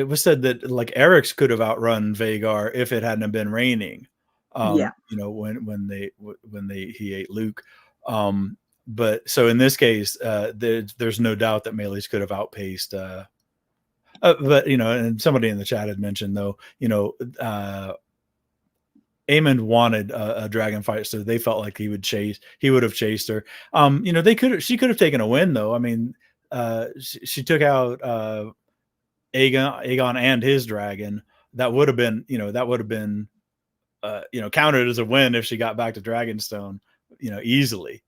was said that like Eric's could have outrun Vagar if it hadn't been raining. Yeah. When he ate Luke. But so in this case, there's no doubt that Melees could have outpaced. But and somebody in the chat had mentioned though, Aemond wanted a dragon fight, so they felt like he would have chased her. She could have taken a win though. I mean, she took out Aegon and his dragon. That would have been, counted as a win if she got back to Dragonstone, easily.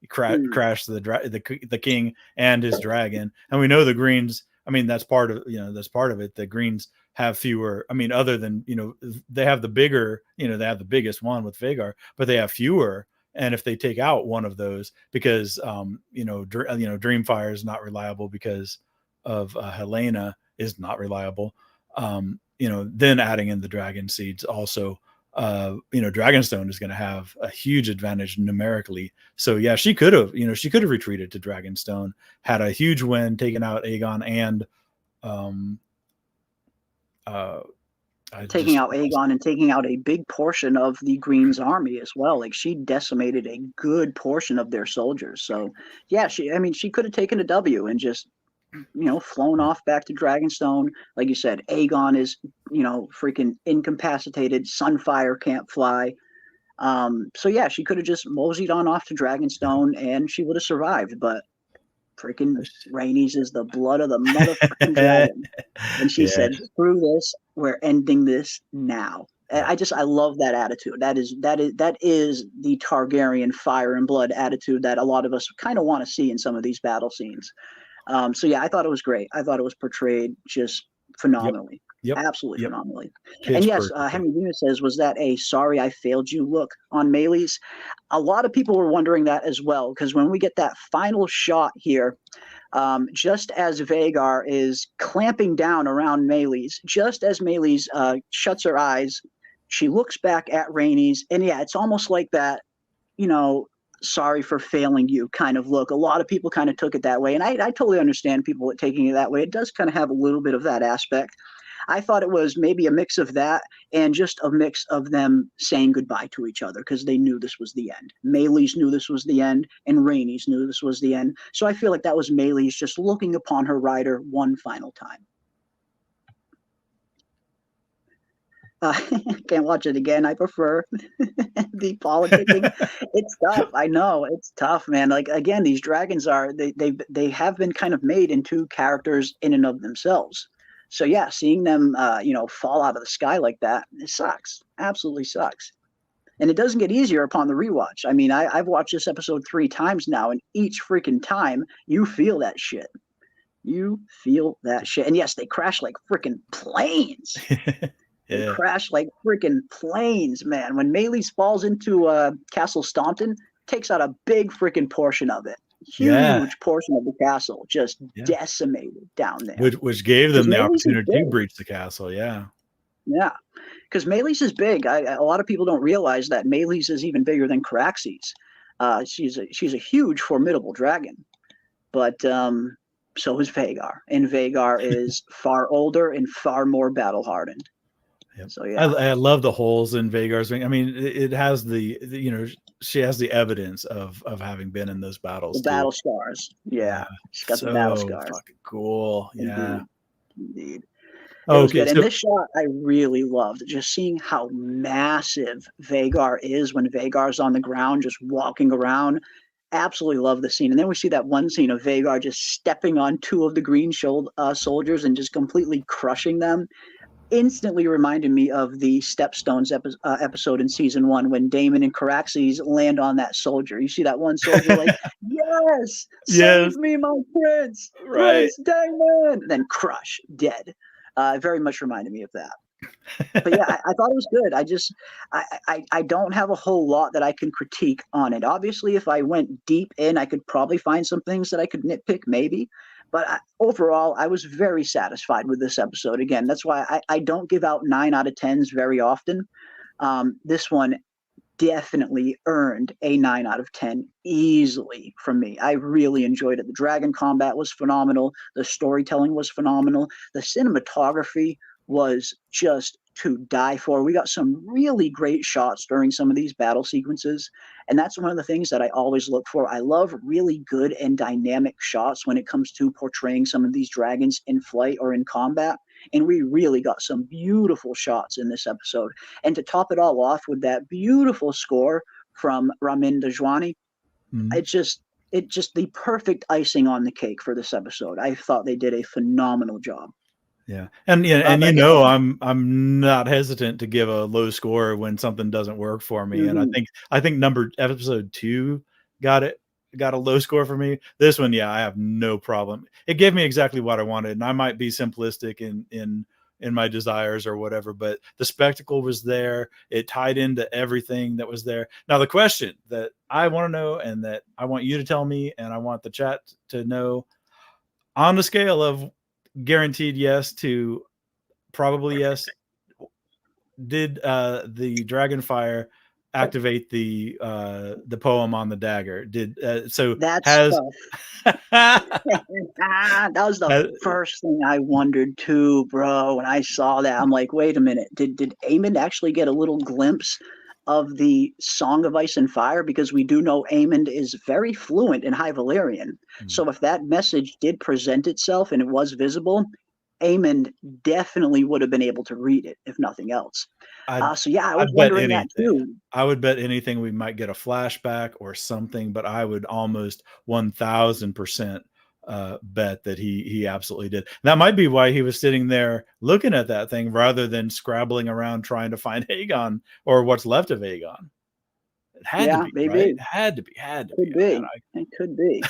Crashed the king and his dragon, and we know the Greens. I mean, that's part of it. The Greens have fewer. I mean, other than they have the bigger. They have the biggest one with Vagar, but they have fewer. And if they take out one of those, because Dreamfire is not reliable because of Helena is not reliable. Then adding in the dragon seeds also. Dragonstone is going to have a huge advantage numerically. So yeah, she could have retreated to Dragonstone, had a huge win, taken out Aegon and taking out Aegon and taking out a big portion of the Green's army as well. Like she decimated a good portion of their soldiers. So yeah, she could have taken a W and just flown off back to Dragonstone. Like you said, Aegon is, freaking incapacitated. Sunfire can't fly. So yeah, she could have just moseyed on off to Dragonstone and she would have survived. But freaking Rhaenys is the blood of the motherfucking dragon. And she said, screw this, we're ending this now. And I love that attitude. That is the Targaryen fire and blood attitude that a lot of us kind of want to see in some of these battle scenes. So yeah, I thought it was great. I thought it was portrayed just phenomenally. Yep. Absolutely phenomenally. Pitch and yes, perfect. Henry Venus says, was that a sorry I failed you look on Melees? A lot of people were wondering that as well, because when we get that final shot here, just as Vagar is clamping down around Melees, just as Melees shuts her eyes, she looks back at Rhaenys, and yeah, it's almost like that, sorry for failing you kind of look. A lot of people kind of took it that way, and I totally understand people taking it that way. It does kind of have a little bit of that aspect. I thought it was maybe a mix of that and just a mix of them saying goodbye to each other because they knew this was the end. Melees knew this was the end, and Rhaenys knew this was the end. So I feel like that was Melees just looking upon her rider one final time. Can't watch it again. I prefer the politicking. It's tough. I know it's tough, man. Like again, these dragons they have been kind of made into characters in and of themselves. So yeah, seeing them fall out of the sky like that, it sucks. Absolutely sucks. And it doesn't get easier upon the rewatch. I mean, I've watched this episode 3 times now, and each freaking time you feel that shit. You feel that shit. And yes, they crash like freaking planes. They crash like freaking planes, man. When Melees falls into Castle Stompton, takes out a big freaking portion of it. Yeah. huge portion of the castle just Yeah. decimated down there. Which gave 'Cause them the Melee's is opportunity to big. breach the castle. Yeah. Yeah, because Melee's is big. A lot of people don't realize that Melee's is even bigger than Caraxes. She's a huge, formidable dragon. But so is Vagar, and Vagar is far older and far more battle hardened. Yep. So yeah, I love the holes in Vagar's ring. I mean, it has she has the evidence of having been in those battles the too. battle scars. Yeah, she's got the battle scars. Fucking cool. Yeah. Indeed. It was Okay. good. And So this shot I really loved. Just seeing how massive Vagar is when Vagar's on the ground, just walking around. Absolutely love the scene. And then we see that one scene of Vagar just stepping on two of the green soldiers and just completely crushing them. Instantly reminded me of the Stepstones episode in season 1 when Daemon and Caraxes land on that soldier. You see that one soldier like, yes, Yes. save me, my prince, Right. Prince Daemon, and then crush, dead. Very much reminded me of that. But yeah, I thought it was good. I don't have a whole lot that I can critique on it. Obviously, if I went deep in, I could probably find some things that I could nitpick, maybe. But overall, I was very satisfied with this episode. Again, that's why I don't give out 9 out of 10s very often. This one definitely earned a 9 out of 10 easily from me. I really enjoyed it. The dragon combat was phenomenal. The storytelling was phenomenal. The cinematography was just to die for. We got some really great shots during some of these battle sequences, and that's one of the things that I always look for. I love really good and dynamic shots when it comes to portraying some of these dragons in flight or in combat, and we really got some beautiful shots in this episode. And to top it all off with that beautiful score from Ramin Djawadi, it's just the perfect icing on the cake for this episode. I thought they did a phenomenal job. Yeah. And I'm not hesitant to give a low score when something doesn't work for me. And I think episode 2 got a low score for me. This one, yeah, I have no problem. It gave me exactly what I wanted, and I might be simplistic in my desires or whatever, but the spectacle was there. It tied into everything that was there. Now, the question that I want to know, and that I want you to tell me, and I want the chat to know, on the scale of guaranteed yes to probably yes, did the Dragonfire activate the poem on the dagger? That was the first thing I wondered too, bro. When I saw that, I'm like, wait a minute, did Aemond actually get a little glimpse of the Song of Ice and Fire? Because we do know Aemond is very fluent in High Valyrian. So if that message did present itself and it was visible, Aemond definitely would have been able to read it, if nothing else. So yeah, I was wondering that too. I would bet anything we might get a flashback or something, but I would almost 1000% bet that he absolutely did. That might be why he was sitting there looking at that thing rather than scrabbling around trying to find Aegon or what's left of Aegon. It had to be, maybe. right? It had to be. It could be.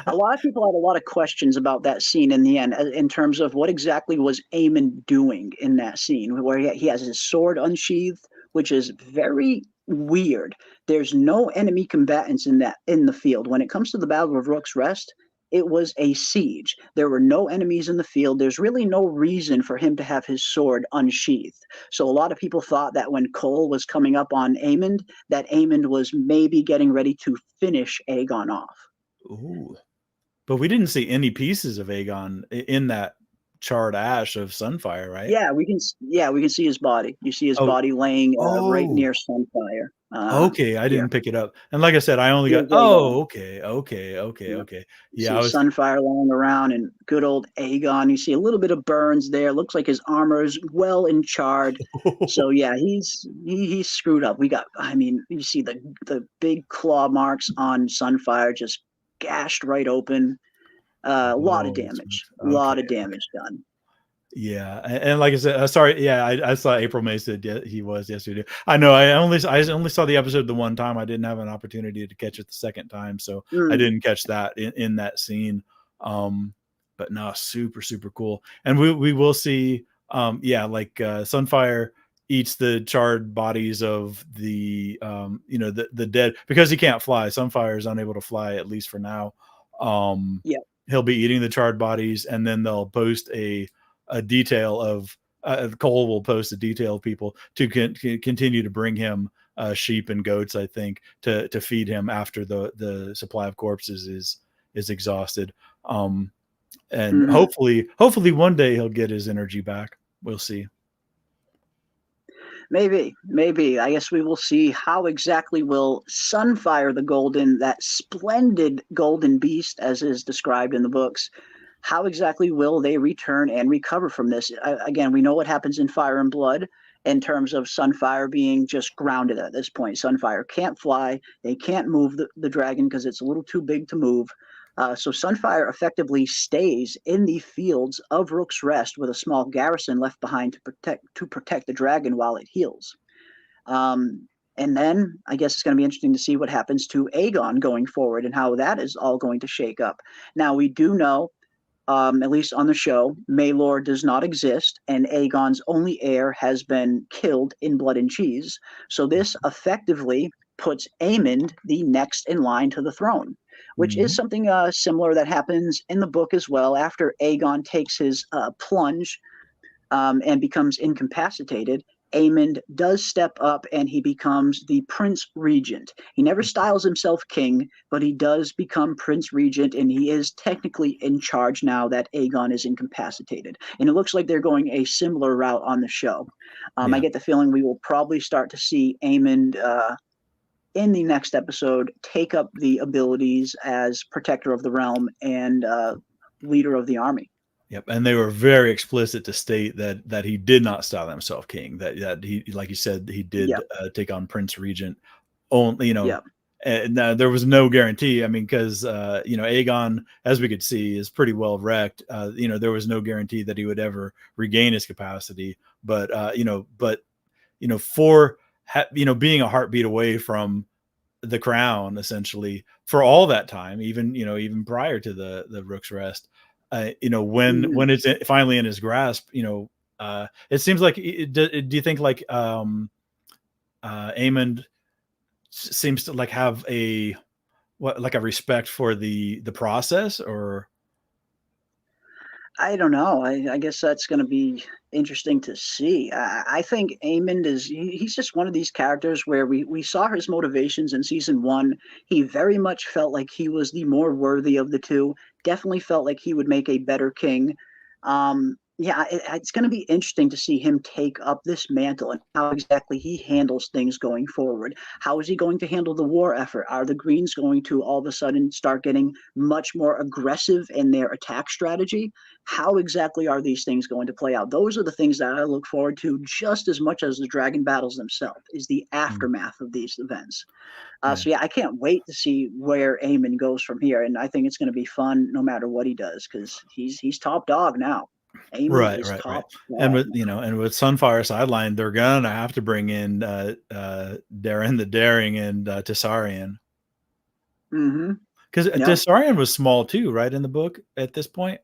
A lot of people had a lot of questions about that scene in the end, in terms of what exactly was Aemond doing in that scene, where he has his sword unsheathed, which is very weird. There's no enemy combatants in the field. When it comes to the Battle of Rooks Rest, it was a siege. There were no enemies in the field. There's really no reason for him to have his sword unsheathed. So a lot of people thought that when Cole was coming up on Aemond, that Aemond was maybe getting ready to finish Aegon off. Ooh. But we didn't see any pieces of Aegon in that charred ash of Sunfire, right? Yeah, we can see his body. You see his body laying right near Sunfire. Okay, I didn't pick it up. And like I said, I only got okay. Yeah, I was Sunfire laying around, and good old Aegon. You see a little bit of burns there. Looks like his armor is well and charred. So yeah, he's screwed up. You see the big claw marks on Sunfire, just gashed right open. A lot of damage. A lot of damage done. Yeah, and like I said, sorry. Yeah, I saw April May said he was yesterday. I know. I only saw the episode the one time. I didn't have an opportunity to catch it the second time, so I didn't catch that in that scene. But no, super cool. And we will see. Sunfire eats the charred bodies of the the dead, because he can't fly. Sunfire is unable to fly, at least for now. Yeah. He'll be eating the charred bodies, and then they'll post a detail of Cole will post a detail of people to continue to bring him sheep and goats, I think, to feed him after the supply of corpses is exhausted. And hopefully one day he'll get his energy back. We'll see. Maybe. I guess we will see how exactly will Sunfire the Golden, that splendid golden beast as is described in the books, how exactly will they return and recover from this? Again, we know what happens in Fire and Blood in terms of Sunfire being just grounded at this point. Sunfire can't fly. They can't move the dragon because it's a little too big to move. So Sunfire effectively stays in the fields of Rook's Rest with a small garrison left behind to protect the dragon while it heals. And then I guess it's going to be interesting to see what happens to Aegon going forward and how that is all going to shake up. Now, we do know, at least on the show, Maelor does not exist, and Aegon's only heir has been killed in Blood and Cheese. So this effectively puts Aemond the next in line to the throne, which is something similar that happens in the book as well. After Aegon takes his plunge and becomes incapacitated, Aemond does step up and he becomes the Prince Regent. He never styles himself king, but he does become Prince Regent, and he is technically in charge now that Aegon is incapacitated. And it looks like they're going a similar route on the show. I get the feeling we will probably start to see Aemond in the next episode take up the abilities as protector of the realm and leader of the army. Yep, and they were very explicit to state that he did not style himself king. That he, like you said, he did take on Prince Regent. Only, and there was no guarantee. I mean, because Aegon, as we could see, is pretty well wrecked. There was no guarantee that he would ever regain his capacity. But for being a heartbeat away from the crown, essentially, for all that time, even prior to the Rook's Rest. When it's finally in his grasp, it seems like. Do you think like Aemond seems to like have a respect for the process, or? I don't know. I guess that's going to be interesting to see. I think Aemond he's just one of these characters where we saw his motivations in season 1. He very much felt like he was the more worthy of the two. Definitely felt like he would make a better king. It's going to be interesting to see him take up this mantle and how exactly he handles things going forward. How is he going to handle the war effort? Are the Greens going to all of a sudden start getting much more aggressive in their attack strategy? How exactly are these things going to play out? Those are the things that I look forward to just as much as the dragon battles themselves, is the aftermath of these events. So I can't wait to see where Aemond goes from here. And I think it's going to be fun no matter what he does, because he's top dog now. Right. And with Sunfire sideline, they're gonna have to bring in Darren the Daring and Tessarion. Because Tessarion was small too, right, in the book at this point.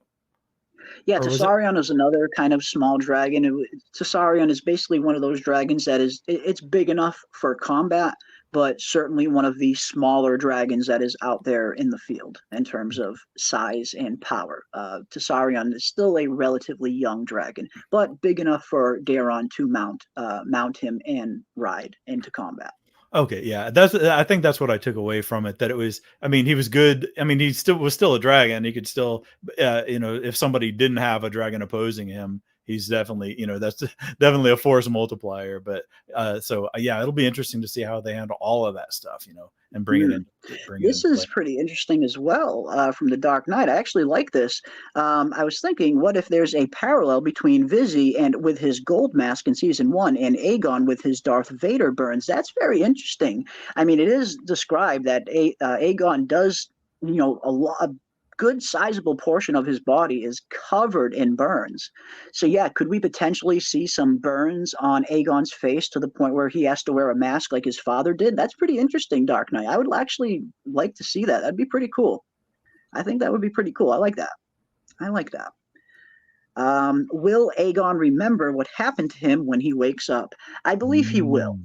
Yeah, Tessarion is another kind of small dragon. Tessarion is basically one of those dragons that it's big enough for combat, but certainly one of the smaller dragons that is out there in the field in terms of size and power. Tessarion is still a relatively young dragon, but big enough for Daeron to mount him and ride into combat. Okay, yeah, I think that's what I took away from it. That it was, he was good. He was still a dragon. He could still, if somebody didn't have a dragon opposing him, he's definitely, that's definitely a force multiplier. But it'll be interesting to see how they handle all of that stuff, and bring it in. This is pretty interesting as well from the Dark Knight. I actually like this. I was thinking, what if there's a parallel between Vizzy and with his gold mask in season 1 and Aegon with his Darth Vader burns? That's very interesting. It is described that Aegon does, a good sizable portion of his body is covered in burns. So could we potentially see some burns on Aegon's face to the point where he has to wear a mask like his father did? That's pretty interesting, Dark Knight. I would actually like to see that. That'd be pretty cool. I think that would be pretty cool. I like that. Will Aegon remember what happened to him when he wakes up? I believe he will.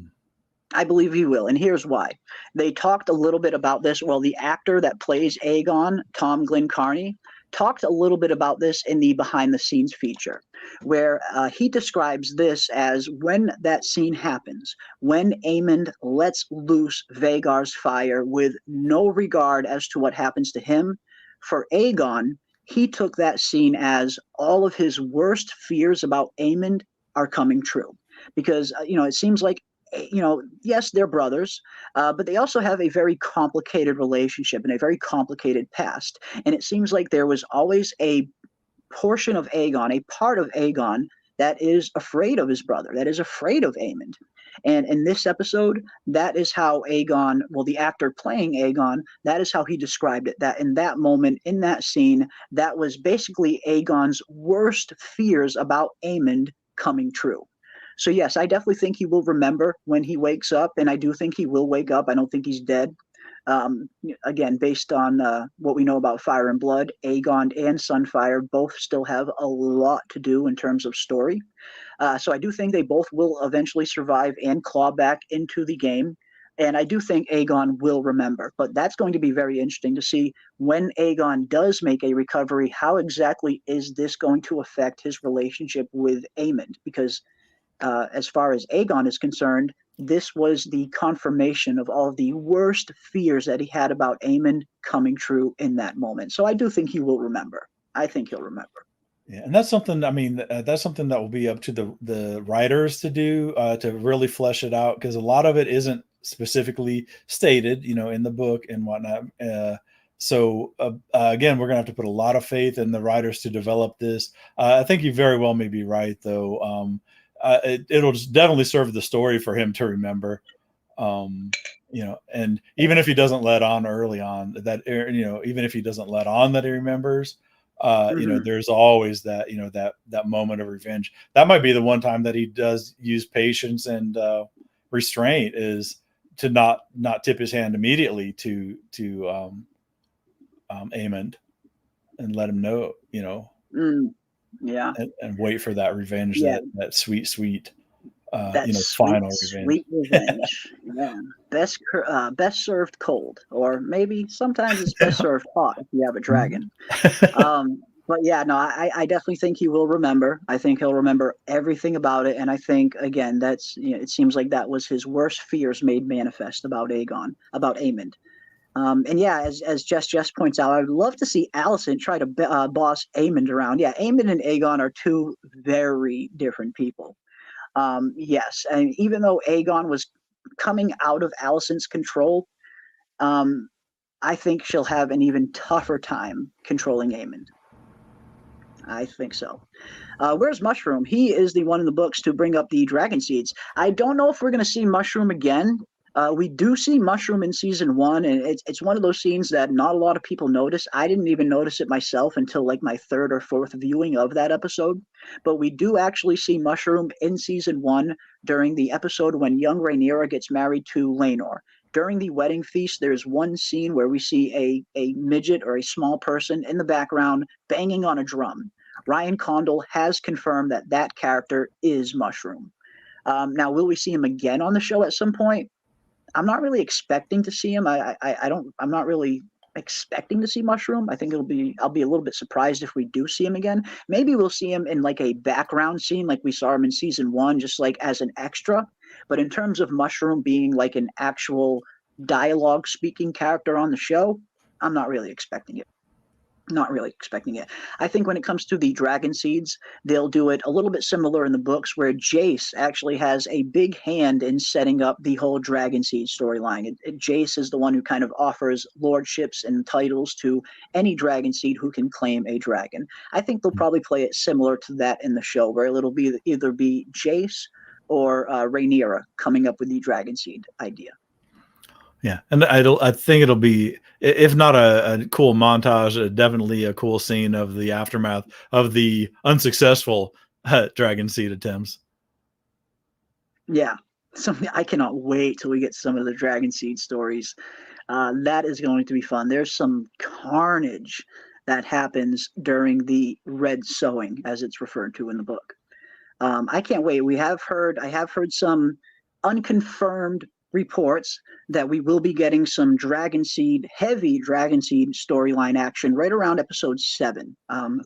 I believe he will, and here's why. They talked a little bit about this. Well, the actor that plays Aegon, Tom Glencarney, talked a little bit about this in the behind the scenes feature, where he describes this as when that scene happens, when Aemond lets loose Vagar's fire with no regard as to what happens to him. For Aegon, he took that scene as all of his worst fears about Aemond are coming true. Because, it seems like yes, they're brothers, but they also have a very complicated relationship and a very complicated past. And it seems like there was always a portion of Aegon, a part of Aegon that is afraid of his brother, that is afraid of Aemond. And in this episode, that is how Aegon, well, the actor playing Aegon, that is how he described it. That in that moment, in that scene, that was basically Aegon's worst fears about Aemond coming true. So yes, I definitely think he will remember when he wakes up, and I do think he will wake up. I don't think he's dead. Again, based on what we know about Fire and Blood, Aegon and Sunfire both still have a lot to do in terms of story. So I do think they both will eventually survive and claw back into the game. And I do think Aegon will remember. But that's going to be very interesting to see when Aegon does make a recovery, how exactly is this going to affect his relationship with Aemond? Because as far as Aegon is concerned, this was the confirmation of all of the worst fears that he had about Aemond coming true in that moment. So I do think he will remember. I think he'll remember. Yeah, and that's something. I mean, that's something that will be up to the writers to do to really flesh it out, because a lot of it isn't specifically stated, in the book and whatnot. So again, we're gonna have to put a lot of faith in the writers to develop this. I think you very well may be right, though. It'll just definitely serve the story for him to remember, and even if he doesn't let on early on that, even if he doesn't let on that he remembers, there's always that, that moment of revenge. That might be the one time that he does use patience and restraint, is to not tip his hand immediately to Aemond and let him know, Yeah. and wait for that revenge, Yeah. that sweet, That final sweet revenge. Yeah. Best served cold, or maybe sometimes it's best served hot if you have a dragon. But yeah, no, I definitely think he will remember. I think he'll remember everything about it, and I think again that's it seems like that was his worst fears made manifest about Aemond. And yeah, as Jess points out, I would love to see Alicent try to boss Aemond around. Yeah, Aemond and Aegon are two very different people. Yes, and even though Aegon was coming out of Alicent's control, I think she'll have an even tougher time controlling Aemond. I think so. Where's Mushroom? He is the one in the books to bring up the dragon seeds. I don't know if we're going to see Mushroom again. We do see Mushroom in season 1, and it's one of those scenes that not a lot of people notice. I didn't even notice it myself until like my third or fourth viewing of that episode. But we do actually see Mushroom in season 1 during the episode when young Rhaenyra gets married to Laenor. During the wedding feast, there's one scene where we see a midget or a small person in the background banging on a drum. Ryan Condal has confirmed that that character is Mushroom. Now, will we see him again on the show at some point? I'm not really expecting to see him. I'm not really expecting to see Mushroom. I think I'll be a little bit surprised if we do see him again. Maybe we'll see him in like a background scene like we saw him in season 1, just like as an extra. But in terms of Mushroom being like an actual dialogue speaking character on the show, I'm not really expecting it. Not really expecting it. I think when it comes to the dragon seeds, they'll do it a little bit similar in the books, where Jace actually has a big hand in setting up the whole dragon seed storyline. Jace is the one who kind of offers lordships and titles to any dragon seed who can claim a dragon. I think they'll probably play it similar to that in the show, where it'll be either be Jace or Rhaenyra coming up with the dragon seed idea. Yeah, and I think it'll be, if not a cool montage, definitely a cool scene of the aftermath of the unsuccessful dragon seed attempts. Yeah, I cannot wait till we get some of the dragon seed stories. That is going to be fun. There's some carnage that happens during the red sowing, as it's referred to in the book. I can't wait. I have heard some unconfirmed reports that we will be getting some heavy Dragon Seed storyline action right around episode 7,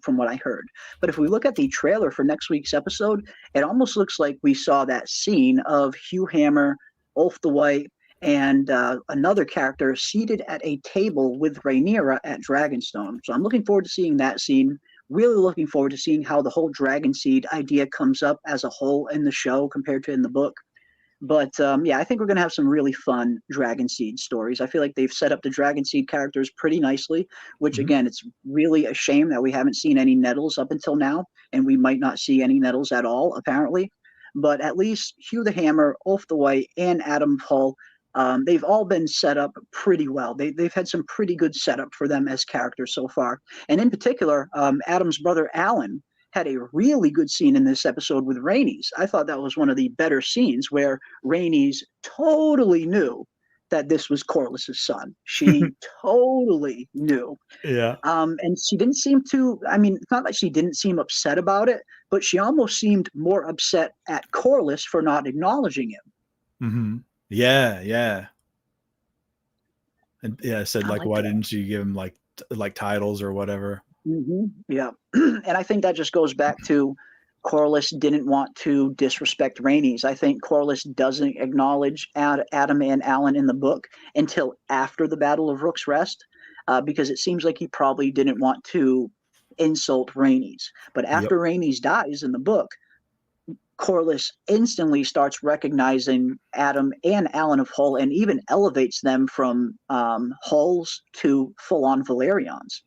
from what I heard. But if we look at the trailer for next week's episode, it almost looks like we saw that scene of Hugh Hammer, Ulf the White, and another character seated at a table with Rhaenyra at Dragonstone. So I'm looking forward to seeing that scene. Really looking forward to seeing how the whole Dragon Seed idea comes up as a whole in the show compared to in the book. But yeah, I think we're going to have some really fun Dragon Seed stories. I feel like they've set up the Dragon Seed characters pretty nicely, which again, it's really a shame that we haven't seen any Nettles up until now, and we might not see any Nettles at all, apparently. But at least Hugh the Hammer, Ulf the White, and Adam Hull, they've all been set up pretty well. They've had some pretty good setup for them as characters so far. And in particular, Adam's brother Alan had a really good scene in this episode with Rhaenys. I thought that was one of the better scenes where Rhaenys totally knew that this was Corlys's son. She totally knew. Yeah. And she didn't seem to, I mean, it's not like she didn't seem upset about it, but she almost seemed more upset at Corlys for not acknowledging him. Mm-hmm. Yeah. And yeah, I said, like, why that. didn't you give him like titles or whatever? Yeah. And I think that just goes back to Corlys didn't want to disrespect Rhaenys. I think Corlys doesn't acknowledge Adam and Alan in the book until after the Battle of Rooks Rest, because it seems like he probably didn't want to insult Rhaenys. But after Rhaenys dies in the book, Corlys instantly starts recognizing Adam and Alan of Hull and even elevates them from Hulls to full-on Valerians.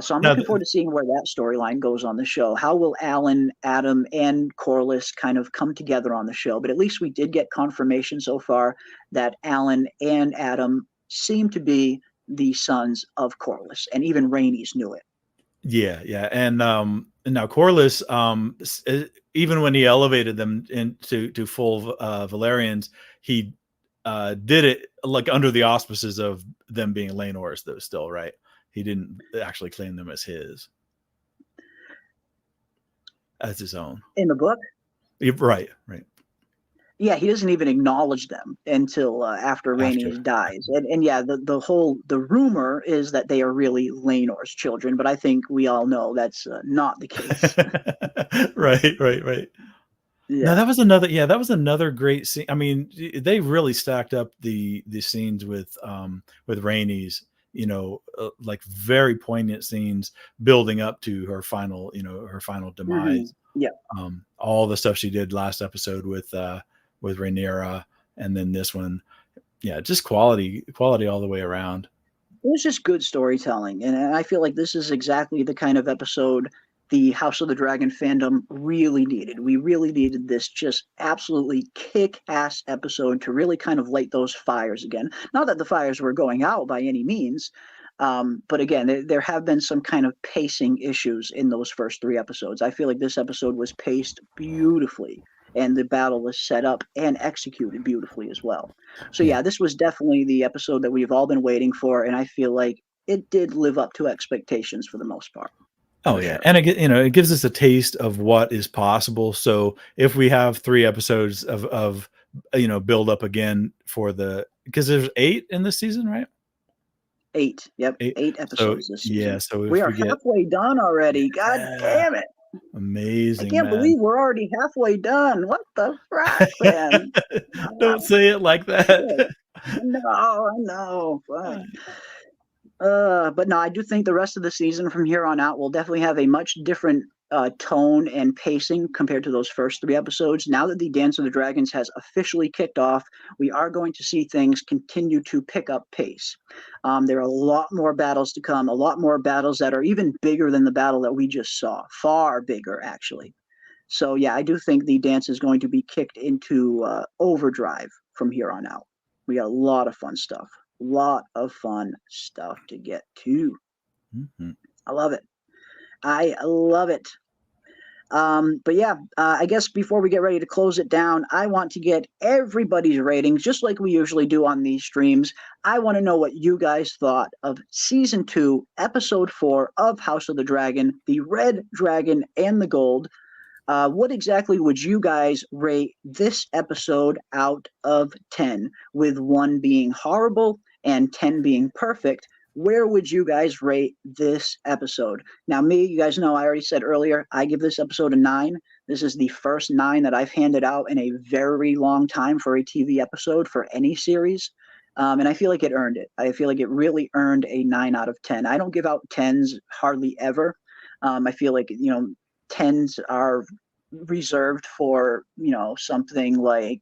So I'm looking forward to seeing where that storyline goes on the show. How will Alan, Adam, and Corlys kind of come together on the show? But at least we did get confirmation so far that Alan and Adam seem to be the sons of Corlys, and even Rhaenys knew it. Yeah. And now Corlys, even when he elevated them into full Valerians, he did it like under the auspices of them being Laenor's, though, still, right? He didn't actually claim them as his own. In the book? Right. Yeah, he doesn't even acknowledge them until after Rhaenys dies. And yeah, the rumor is that they are really Laenor's children, but I think we all know that's not the case. Right. Yeah. No, that was another great scene. I mean, they really stacked up the scenes with Rhaenys, like very poignant scenes building up to her final demise. Yeah. All the stuff she did last episode with Rhaenyra, and then this one, just quality all the way around. It was just good storytelling, and I feel like this is exactly the kind of episode the House of the Dragon fandom really needed. We really needed this just absolutely kick-ass episode to really kind of light those fires again. Not that the fires were going out by any means, but again, there have been some kind of pacing issues in those first 3 episodes. I feel like this episode was paced beautifully, and the battle was set up and executed beautifully as well. So yeah, this was definitely the episode that we've all been waiting for, and I feel like it did live up to expectations for the most part. Oh yeah, and it gives us a taste of what is possible. So if we have 3 episodes of build up again because there's 8 in this season, right? 8. Yep, 8 episodes this season. Yeah, so we are halfway done already. God damn it! Amazing. I can't believe we're already halfway done. What the frack, man? Don't say it like that. No, I know. But no, I do think the rest of the season from here on out will definitely have a much different tone and pacing compared to those first 3 episodes. Now that the Dance of the Dragons has officially kicked off, we are going to see things continue to pick up pace. There are a lot more battles to come, a lot more battles that are even bigger than the battle that we just saw, far bigger actually. So yeah, I do think the dance is going to be kicked into overdrive from here on out. We got a lot of fun stuff. To get to. Mm-hmm. I love it. But yeah, I guess before we get ready to close it down, I want to get everybody's ratings, just like we usually do on these streams. I want to know what you guys thought of Season 2, Episode 4 of House of the Dragon, the Red Dragon and the Gold. What exactly would you guys rate this episode out of 10, with 1 being horrible and 10 being perfect? Where would you guys rate this episode? Now, me, you guys know I already said earlier, I give this episode a 9. This is the first 9 that I've handed out in a very long time for a TV episode for any series. And I feel like it earned it. I feel like it really earned a 9 out of 10. I don't give out 10s hardly ever. I feel like, 10s are reserved for, something like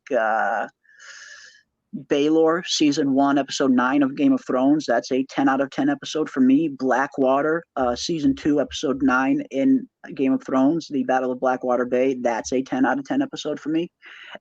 Baylor season 1 episode 9 of Game of Thrones. That's a 10 out of 10 episode for me. Blackwater season 2 episode 9 in Game of Thrones, the Battle of Blackwater Bay. That's a 10 out of 10 episode for me.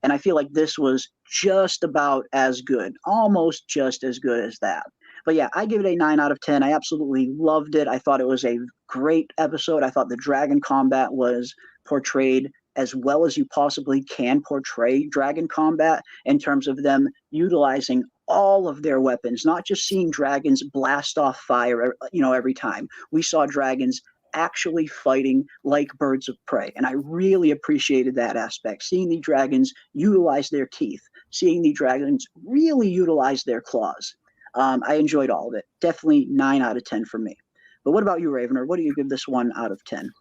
And I feel like this was just about as good, almost just as good as that. But yeah, I give it a 9 out of 10. I absolutely loved it. I thought it was a great episode. I thought the dragon combat was portrayed as well as you possibly can portray dragon combat, in terms of them utilizing all of their weapons, not just seeing dragons blast off fire, every time. We saw dragons actually fighting like birds of prey, and I really appreciated that aspect. Seeing the dragons utilize their teeth, seeing the dragons really utilize their claws. I enjoyed all of it. Definitely 9 out of 10 for me. But what about you, Ravener? What do you give this one out of 10?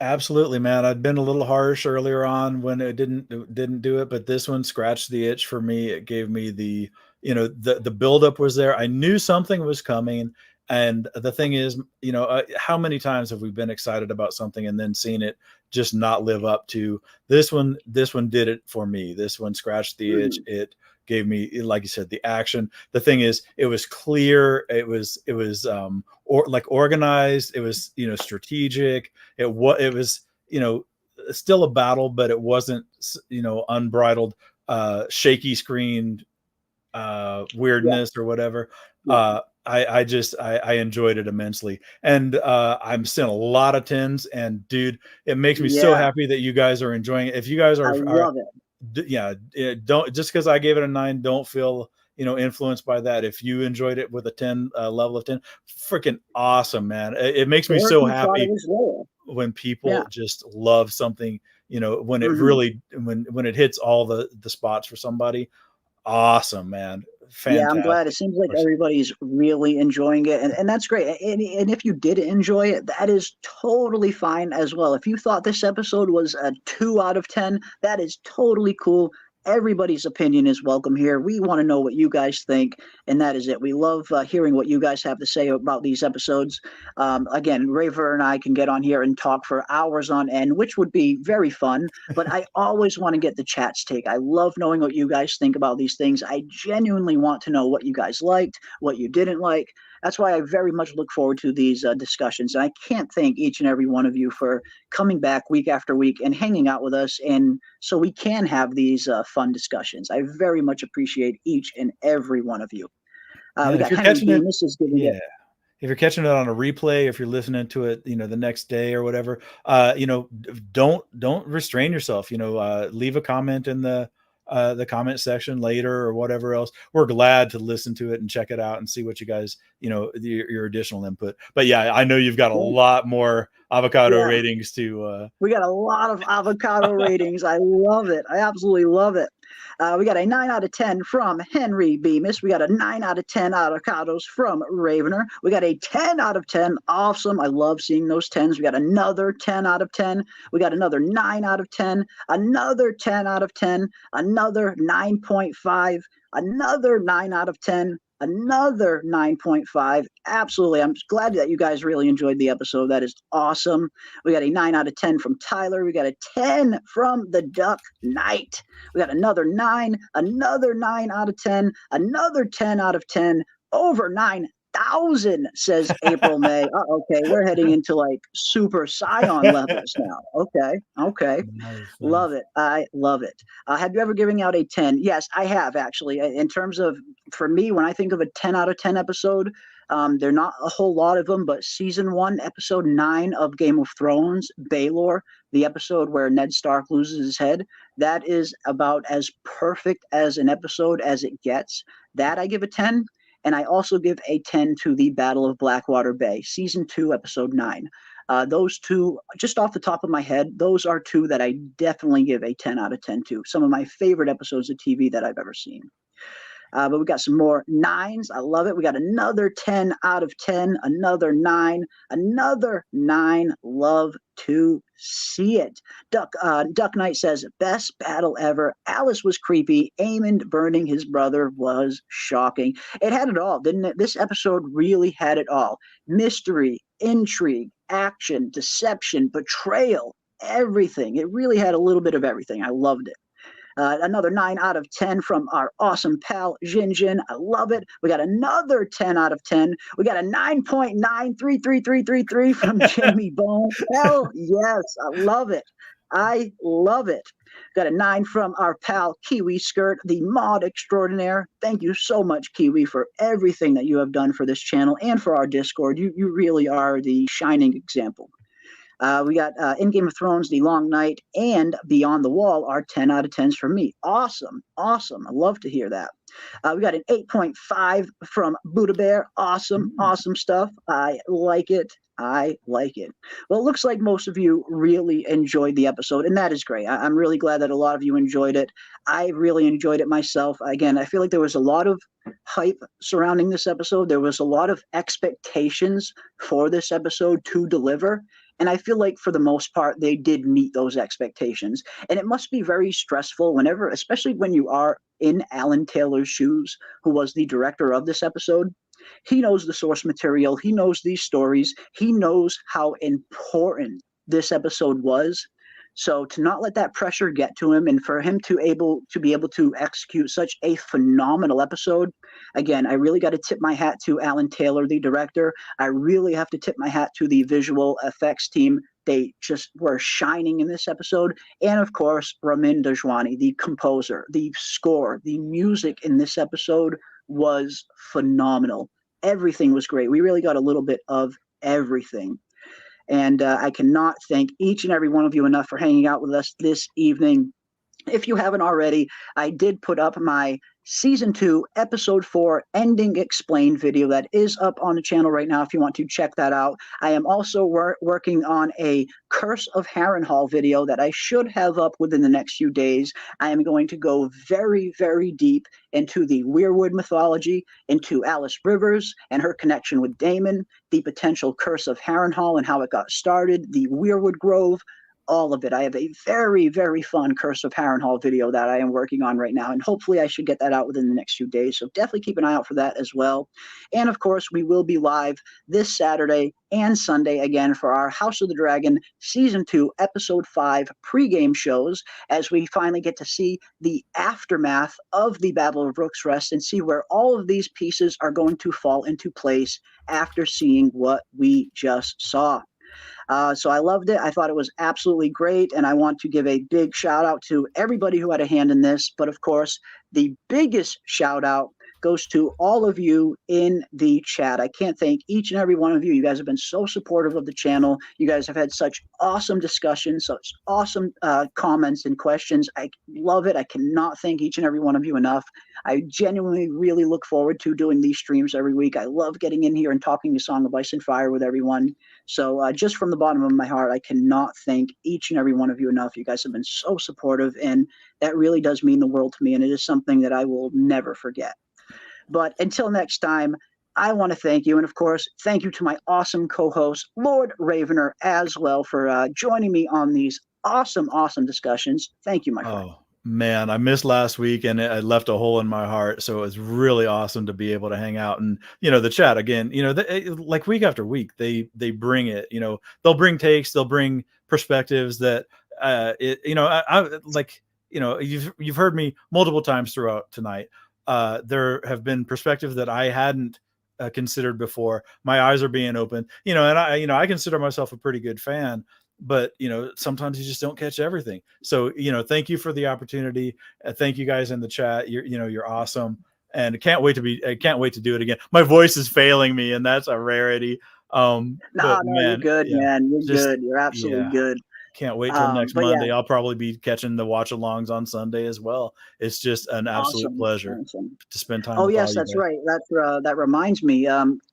Absolutely, man. I'd been a little harsh earlier on when it didn't do it, but this one scratched the itch for me. It gave me the buildup was there. I knew something was coming, and the thing is, how many times have we been excited about something and then seen it just not live up to this one? This one did it for me. This one scratched the itch. It gave me, like you said, the action. The thing is, it was clear. It was organized. It was, strategic. It was, still a battle, but it wasn't, unbridled, shaky screen, weirdness or whatever. I enjoyed it immensely. And, I'm seeing a lot of 10s, and dude, it makes me so happy that you guys are enjoying it. If you guys I love it. Don't, just because I gave it a 9, don't feel influenced by that. If you enjoyed it with a 10 level of 10, freaking awesome, man. It makes me so happy when people just love something, when it really when it hits all the spots for somebody. Awesome, man. Fantastic. Yeah, I'm glad. It seems like everybody's really enjoying it, and that's great. And if you did enjoy it, that is totally fine as well. If you thought this episode was a 2 out of 10, that is totally cool. Everybody's opinion is welcome here. We want to know what you guys think, and that is it. We love hearing what you guys have to say about these episodes. Again, Raver and I can get on here and talk for hours on end, which would be very fun, but I always want to get the chat's take. I love knowing what you guys think about these things. I genuinely want to know what you guys liked, what you didn't like. That's why I very much look forward to these discussions. And I can't thank each and every one of you for coming back week after week and hanging out with us, and so we can have these fun discussions. I very much appreciate each and every one of you. We got Henry Bemis is giving it. If you're catching it on a replay, if you're listening to it, the next day or whatever, don't restrain yourself. Leave a comment in the comment section later or whatever else. We're glad to listen to it and check it out and see what you guys, your additional input. But yeah, I know you've got a lot more avocado ratings to. We got a lot of avocado ratings. I love it. I absolutely love it. We got a 9 out of 10 from Henry Bemis. We got a 9 out of 10 avocados from Ravener. We got a 10 out of 10. Awesome. I love seeing those 10s. We got another 10 out of 10. We got another 9 out of 10. Another 10 out of 10. Another 9.5. Another 9 out of 10. Another 9.5. Absolutely. I'm glad that you guys really enjoyed the episode. That is awesome. We got a 9 out of 10 from Tyler. We got a 10 from the Duck Knight. We got another 9, another 9 out of 10, another 10 out of 10, over 9,000, says April May. Okay, we're heading into like super Scion levels now. Okay. Nice. Love it. I love it. Have you ever given out a 10? Yes, I have, actually. In terms of, for me, when I think of a 10 out of 10 episode, there are not a whole lot of them, but season 1, episode 9 of Game of Thrones, Baylor, the episode where Ned Stark loses his head, that is about as perfect as an episode as it gets. That I give a 10. And I also give a 10 to the Battle of Blackwater Bay, season 2, episode 9. Those two, just off the top of my head, those are two that I definitely give a 10 out of 10 to. Some of my favorite episodes of TV that I've ever seen. But we got some more nines. I love it. We got another 10 out of 10, another 9, another 9. Love to see it. Duck Knight says, best battle ever. Alice was creepy. Aemond burning his brother was shocking. It had it all, didn't it? This episode really had it all. Mystery, intrigue, action, deception, betrayal, everything. It really had a little bit of everything. I loved it. Another 9 out of 10 from our awesome pal, Jinjin. I love it. We got another 10 out of 10. We got a 9.933333 from Jamie Bone. Hell yes. I love it. I love it. Got a 9 from our pal, Kiwi Skirt, the mod extraordinaire. Thank you so much, Kiwi, for everything that you have done for this channel and for our Discord. You really are the shining example. We got in Game of Thrones, The Long Night, and Beyond the Wall are 10 out of 10s for me. Awesome. Awesome. I love to hear that. We got an 8.5 from Buddha Bear. Awesome. Awesome stuff. I like it. I like it. Well, it looks like most of you really enjoyed the episode, and that is great. I'm really glad that a lot of you enjoyed it. I really enjoyed it myself. Again, I feel like there was a lot of hype surrounding this episode. There was a lot of expectations for this episode to deliver. And I feel like for the most part, they did meet those expectations. And it must be very stressful whenever, especially when you are in Alan Taylor's shoes, who was the director of this episode. He knows the source material. He knows these stories. He knows how important this episode was. So to not let that pressure get to him and for him to be able to execute such a phenomenal episode, again, I really got to tip my hat to Alan Taylor, the director. I really have to tip my hat to the visual effects team. They just were shining in this episode. And of course, Ramin Djawadi, the composer, the score, the music in this episode was phenomenal. Everything was great. We really got a little bit of everything. And I cannot thank each and every one of you enough for hanging out with us this evening. If you haven't already, I did put up my Season 2, Episode 4 Ending Explained video that is up on the channel right now if you want to check that out. I am also working on a Curse of Harrenhal video that I should have up within the next few days. I am going to go very, very deep into the Weirwood mythology, into Alice Rivers and her connection with Daemon, the potential Curse of Harrenhal and how it got started, the Weirwood Grove, all of it. I have a very, very fun Curse of Harrenhal video that I am working on right now, and hopefully I should get that out within the next few days. So definitely keep an eye out for that as well. And of course, we will be live this Saturday and Sunday again for our House of the Dragon Season 2, Episode 5 pregame shows as we finally get to see the aftermath of the Battle of Rooks Rest and see where all of these pieces are going to fall into place after seeing what we just saw. So I loved it. I thought it was absolutely great. And I want to give a big shout out to everybody who had a hand in this. But of course, the biggest shout out goes to all of you in the chat. I can't thank each and every one of you. You guys have been so supportive of the channel. You guys have had such awesome discussions, such awesome comments and questions. I love it. I cannot thank each and every one of you enough. I genuinely really look forward to doing these streams every week. I love getting in here and talking to Song of Ice and Fire with everyone. So just from the bottom of my heart, I cannot thank each and every one of you enough. You guys have been so supportive, and that really does mean the world to me, and it is something that I will never forget. But until next time, I want to thank you. And of course, thank you to my awesome co-host, Lord Ravener, as well, for joining me on these awesome, awesome discussions. Thank you, my friend. Oh, man, I missed last week and it left a hole in my heart. So it was really awesome to be able to hang out. And, you know, the chat again, you know, like week after week, they bring it, you know, they'll bring takes, they'll bring perspectives that, you know, I like, you know, you've heard me multiple times throughout tonight. There have been perspectives that I hadn't considered before. My eyes are being open, you know, and I consider myself a pretty good fan, but, you know, sometimes you just don't catch everything. So, you know, thank you for the opportunity. Thank you guys in the chat. You're awesome. And I can't wait to do it again. My voice is failing me, and that's a rarity. No, man, you're good, yeah, man. You're good. You're absolutely good. Can't wait till next but Monday. yeah. I'll probably be catching the watch-alongs on Sunday as well. It's just an absolute pleasure to spend time. Oh with yes, all you that's guys. right. That reminds me.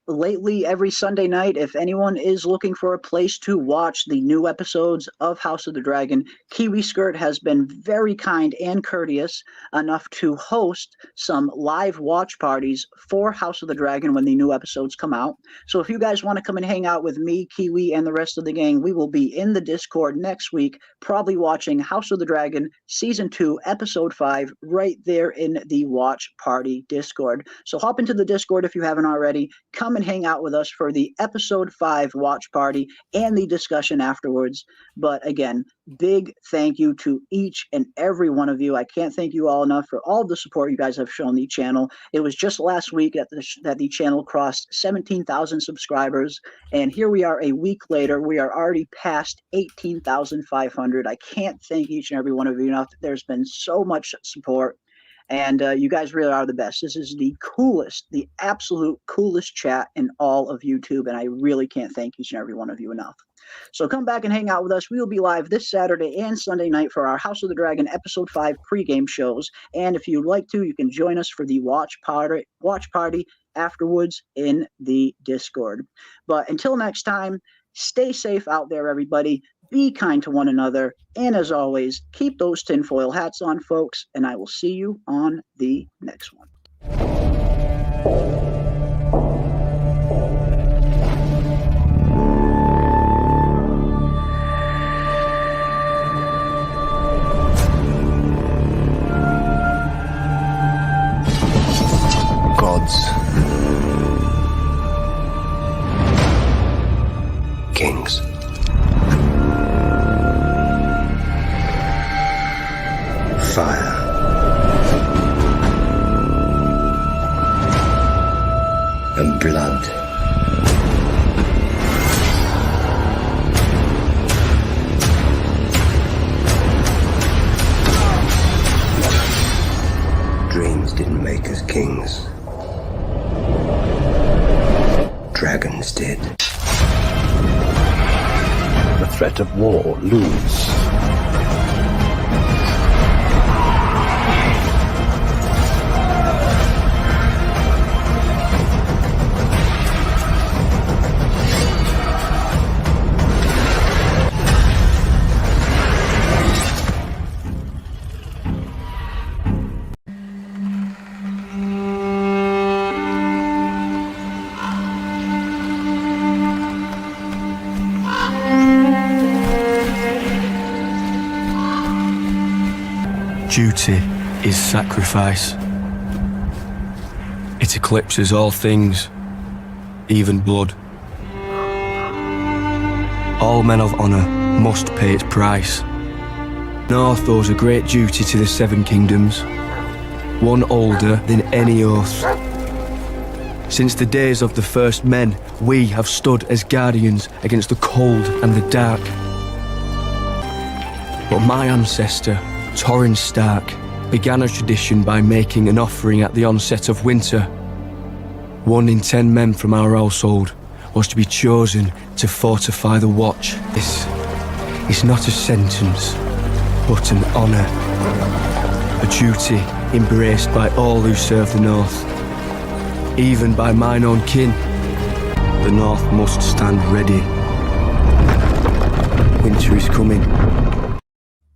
Lately, every Sunday night, if anyone is looking for a place to watch the new episodes of House of the Dragon, Kiwi Skirt has been very kind and courteous enough to host some live watch parties for House of the Dragon when the new episodes come out. So if you guys want to come and hang out with me, Kiwi, and the rest of the gang, we will be in the Discord next week, probably watching House of the Dragon Season 2, Episode 5, right there in the Watch Party Discord. So hop into the Discord if you haven't already. Come and hang out with us for the Episode 5 watch party and the discussion afterwards. But again, big thank you to each and every one of you. I can't thank you all enough for all the support you guys have shown the channel. It was just last week that the channel crossed 17,000 subscribers, and here we are a week later. We are already past 18,500. I can't thank each and every one of you enough. There's been so much support, and you guys really are the best. This is the coolest, the absolute coolest chat in all of YouTube, and I really can't thank each and every one of you enough. So come back and hang out with us. We will be live this Saturday and Sunday night for our House of the Dragon Episode 5 pregame shows. And if you'd like to, you can join us for the watch party afterwards in the Discord. But until next time, stay safe out there, everybody. Be kind to one another. And as always, keep those tinfoil hats on, folks. And I will see you on the next one. Gods. Kings. Fire. And blood. Dreams didn't make us kings. Dragons did. The threat of war looms. Duty is sacrifice. It eclipses all things, even blood. All men of honour must pay its price. North owes a great duty to the Seven Kingdoms, one older than any oath. Since the days of the first men, we have stood as guardians against the cold and the dark. But my ancestor, Torrin Stark, began a tradition by making an offering at the onset of winter. 1 in 10 men from our household was to be chosen to fortify the watch. This is not a sentence, but an honour. A duty embraced by all who serve the North. Even by mine own kin. The North must stand ready. Winter is coming.